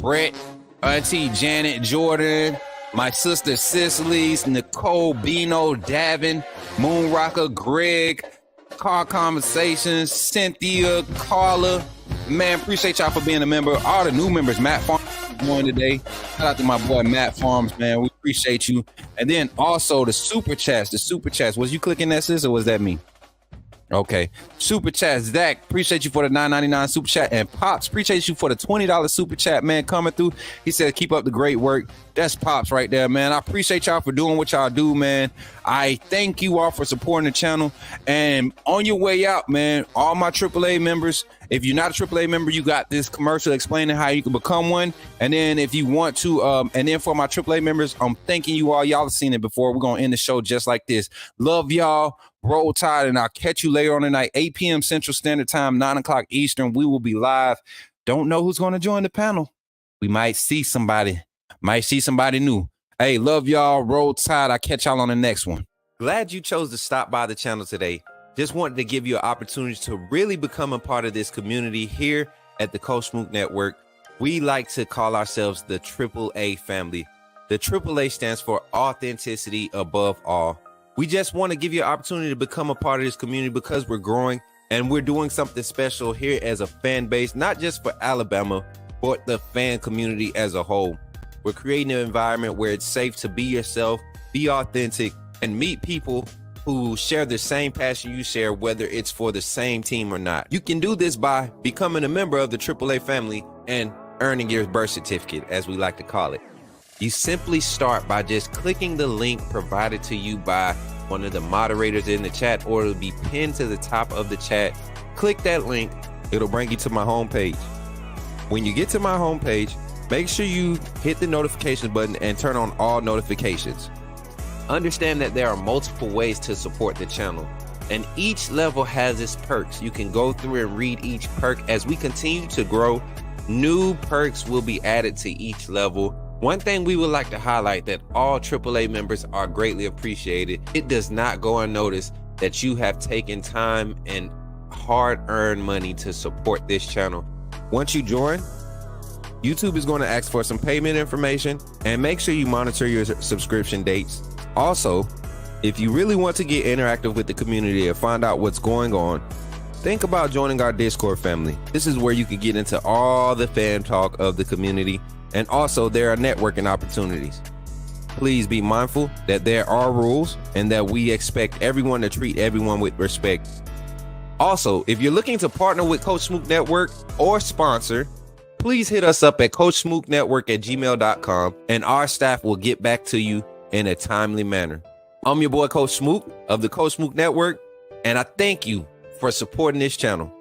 Brett, Auntie Janet, Jordan, my sister Cicely's, Nicole, Bino, Davin, Moonrocker, Greg, Car Conversations, Cynthia, Carla. Man, appreciate y'all for being a member. All the new members, Matt Farms joined today. Shout out to my boy Matt Farms, man. We appreciate you. And then also the super chats. Was you clicking that, sis, or was that me? Okay. Super chat. Zach, appreciate you for the $9.99 super chat. And Pops, appreciate you for the $20 super chat, man, coming through. He said, keep up the great work. That's pops right there, man. I appreciate y'all for doing what y'all do, man. I thank you all for supporting the channel. And on your way out, man, all my AAA members, if you're not a AAA member, you got this commercial explaining how you can become one. And then if you want to, and then for my AAA members, I'm thanking you all. Y'all have seen it before. We're going to end the show just like this. Love y'all. Roll Tide, and I'll catch you later on tonight, 8 p.m. Central Standard Time, 9 o'clock Eastern. We will be live. Don't know who's going to join the panel. We might see somebody. Might see somebody new. Hey, love y'all. Roll Tide. I'll catch y'all on the next one. Glad you chose to stop by the channel today. Just wanted to give you an opportunity to really become a part of this community here at the KayT Smook Network. We like to call ourselves the AAA family. The AAA stands for authenticity above all. We just want to give you an opportunity to become a part of this community because we're growing and we're doing something special here as a fan base, not just for Alabama, but the fan community as a whole. We're creating an environment where it's safe to be yourself, be authentic, and meet people who share the same passion you share, whether it's for the same team or not. You can do this by becoming a member of the AAA family and earning your birth certificate, as we like to call it. You simply start by just clicking the link provided to you by one of the moderators in the chat, or it'll be pinned to the top of the chat. Click that link. It'll bring you to my homepage. When you get to my homepage, make sure you hit the notification button and turn on all notifications. Understand that there are multiple ways to support the channel, and each level has its perks. You can go through and read each perk. As we continue to grow, new perks will be added to each level. One thing we would like to highlight that all AAA members are greatly appreciated. It does not go unnoticed that you have taken time and hard-earned money to support this channel. Once you join, YouTube is going to ask for some payment information, and make sure you monitor your subscription dates. Also, if you really want to get interactive with the community and find out what's going on, think about joining our Discord family. This is where you can get into all the fan talk of the community, and also there are networking opportunities. Please be mindful that there are rules and that we expect everyone to treat everyone with respect. Also, if you're looking to partner with KayT Smook Network or sponsor, please hit us up at KayTSmookNetwork@gmail.com, and our staff will get back to you in a timely manner. I'm your boy KayT Smook of the KayT Smook Network, and I thank you for supporting this channel.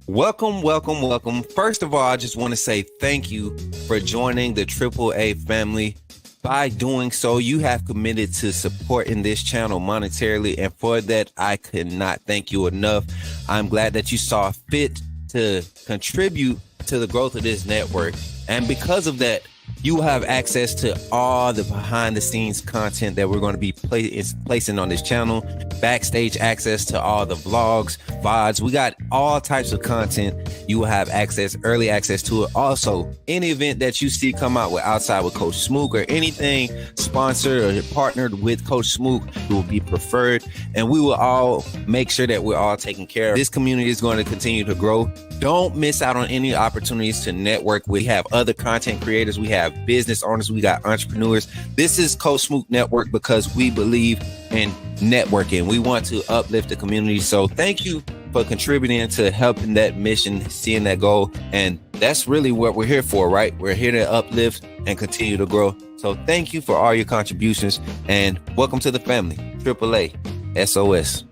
Welcome, welcome, welcome. First of all, I just want to say thank you for joining the AAA family. By doing so, you have committed to supporting this channel monetarily, and for that, I cannot thank you enough. I'm glad that you saw fit to contribute to the growth of this network, and because of that, you will have access to all the behind the scenes content that we're going to be placing on this channel, backstage access to all the vlogs, VODs. We got all types of content. You will have access, early access to it. Also, any event that you see come out with outside with KayT Smook, or anything sponsored or partnered with KayT Smook, will be preferred, and we will all make sure that we're all taken care of. This community is going to continue to grow. Don't miss out on any opportunities to network. We have other content creators. We have business owners. We got entrepreneurs. This is KayT Smook Network because we believe in networking. We want to uplift the community. So thank you for contributing to helping that mission, seeing that goal. And that's really what we're here for, right? We're here to uplift and continue to grow. So thank you for all your contributions, and welcome to the family. AAA SOS.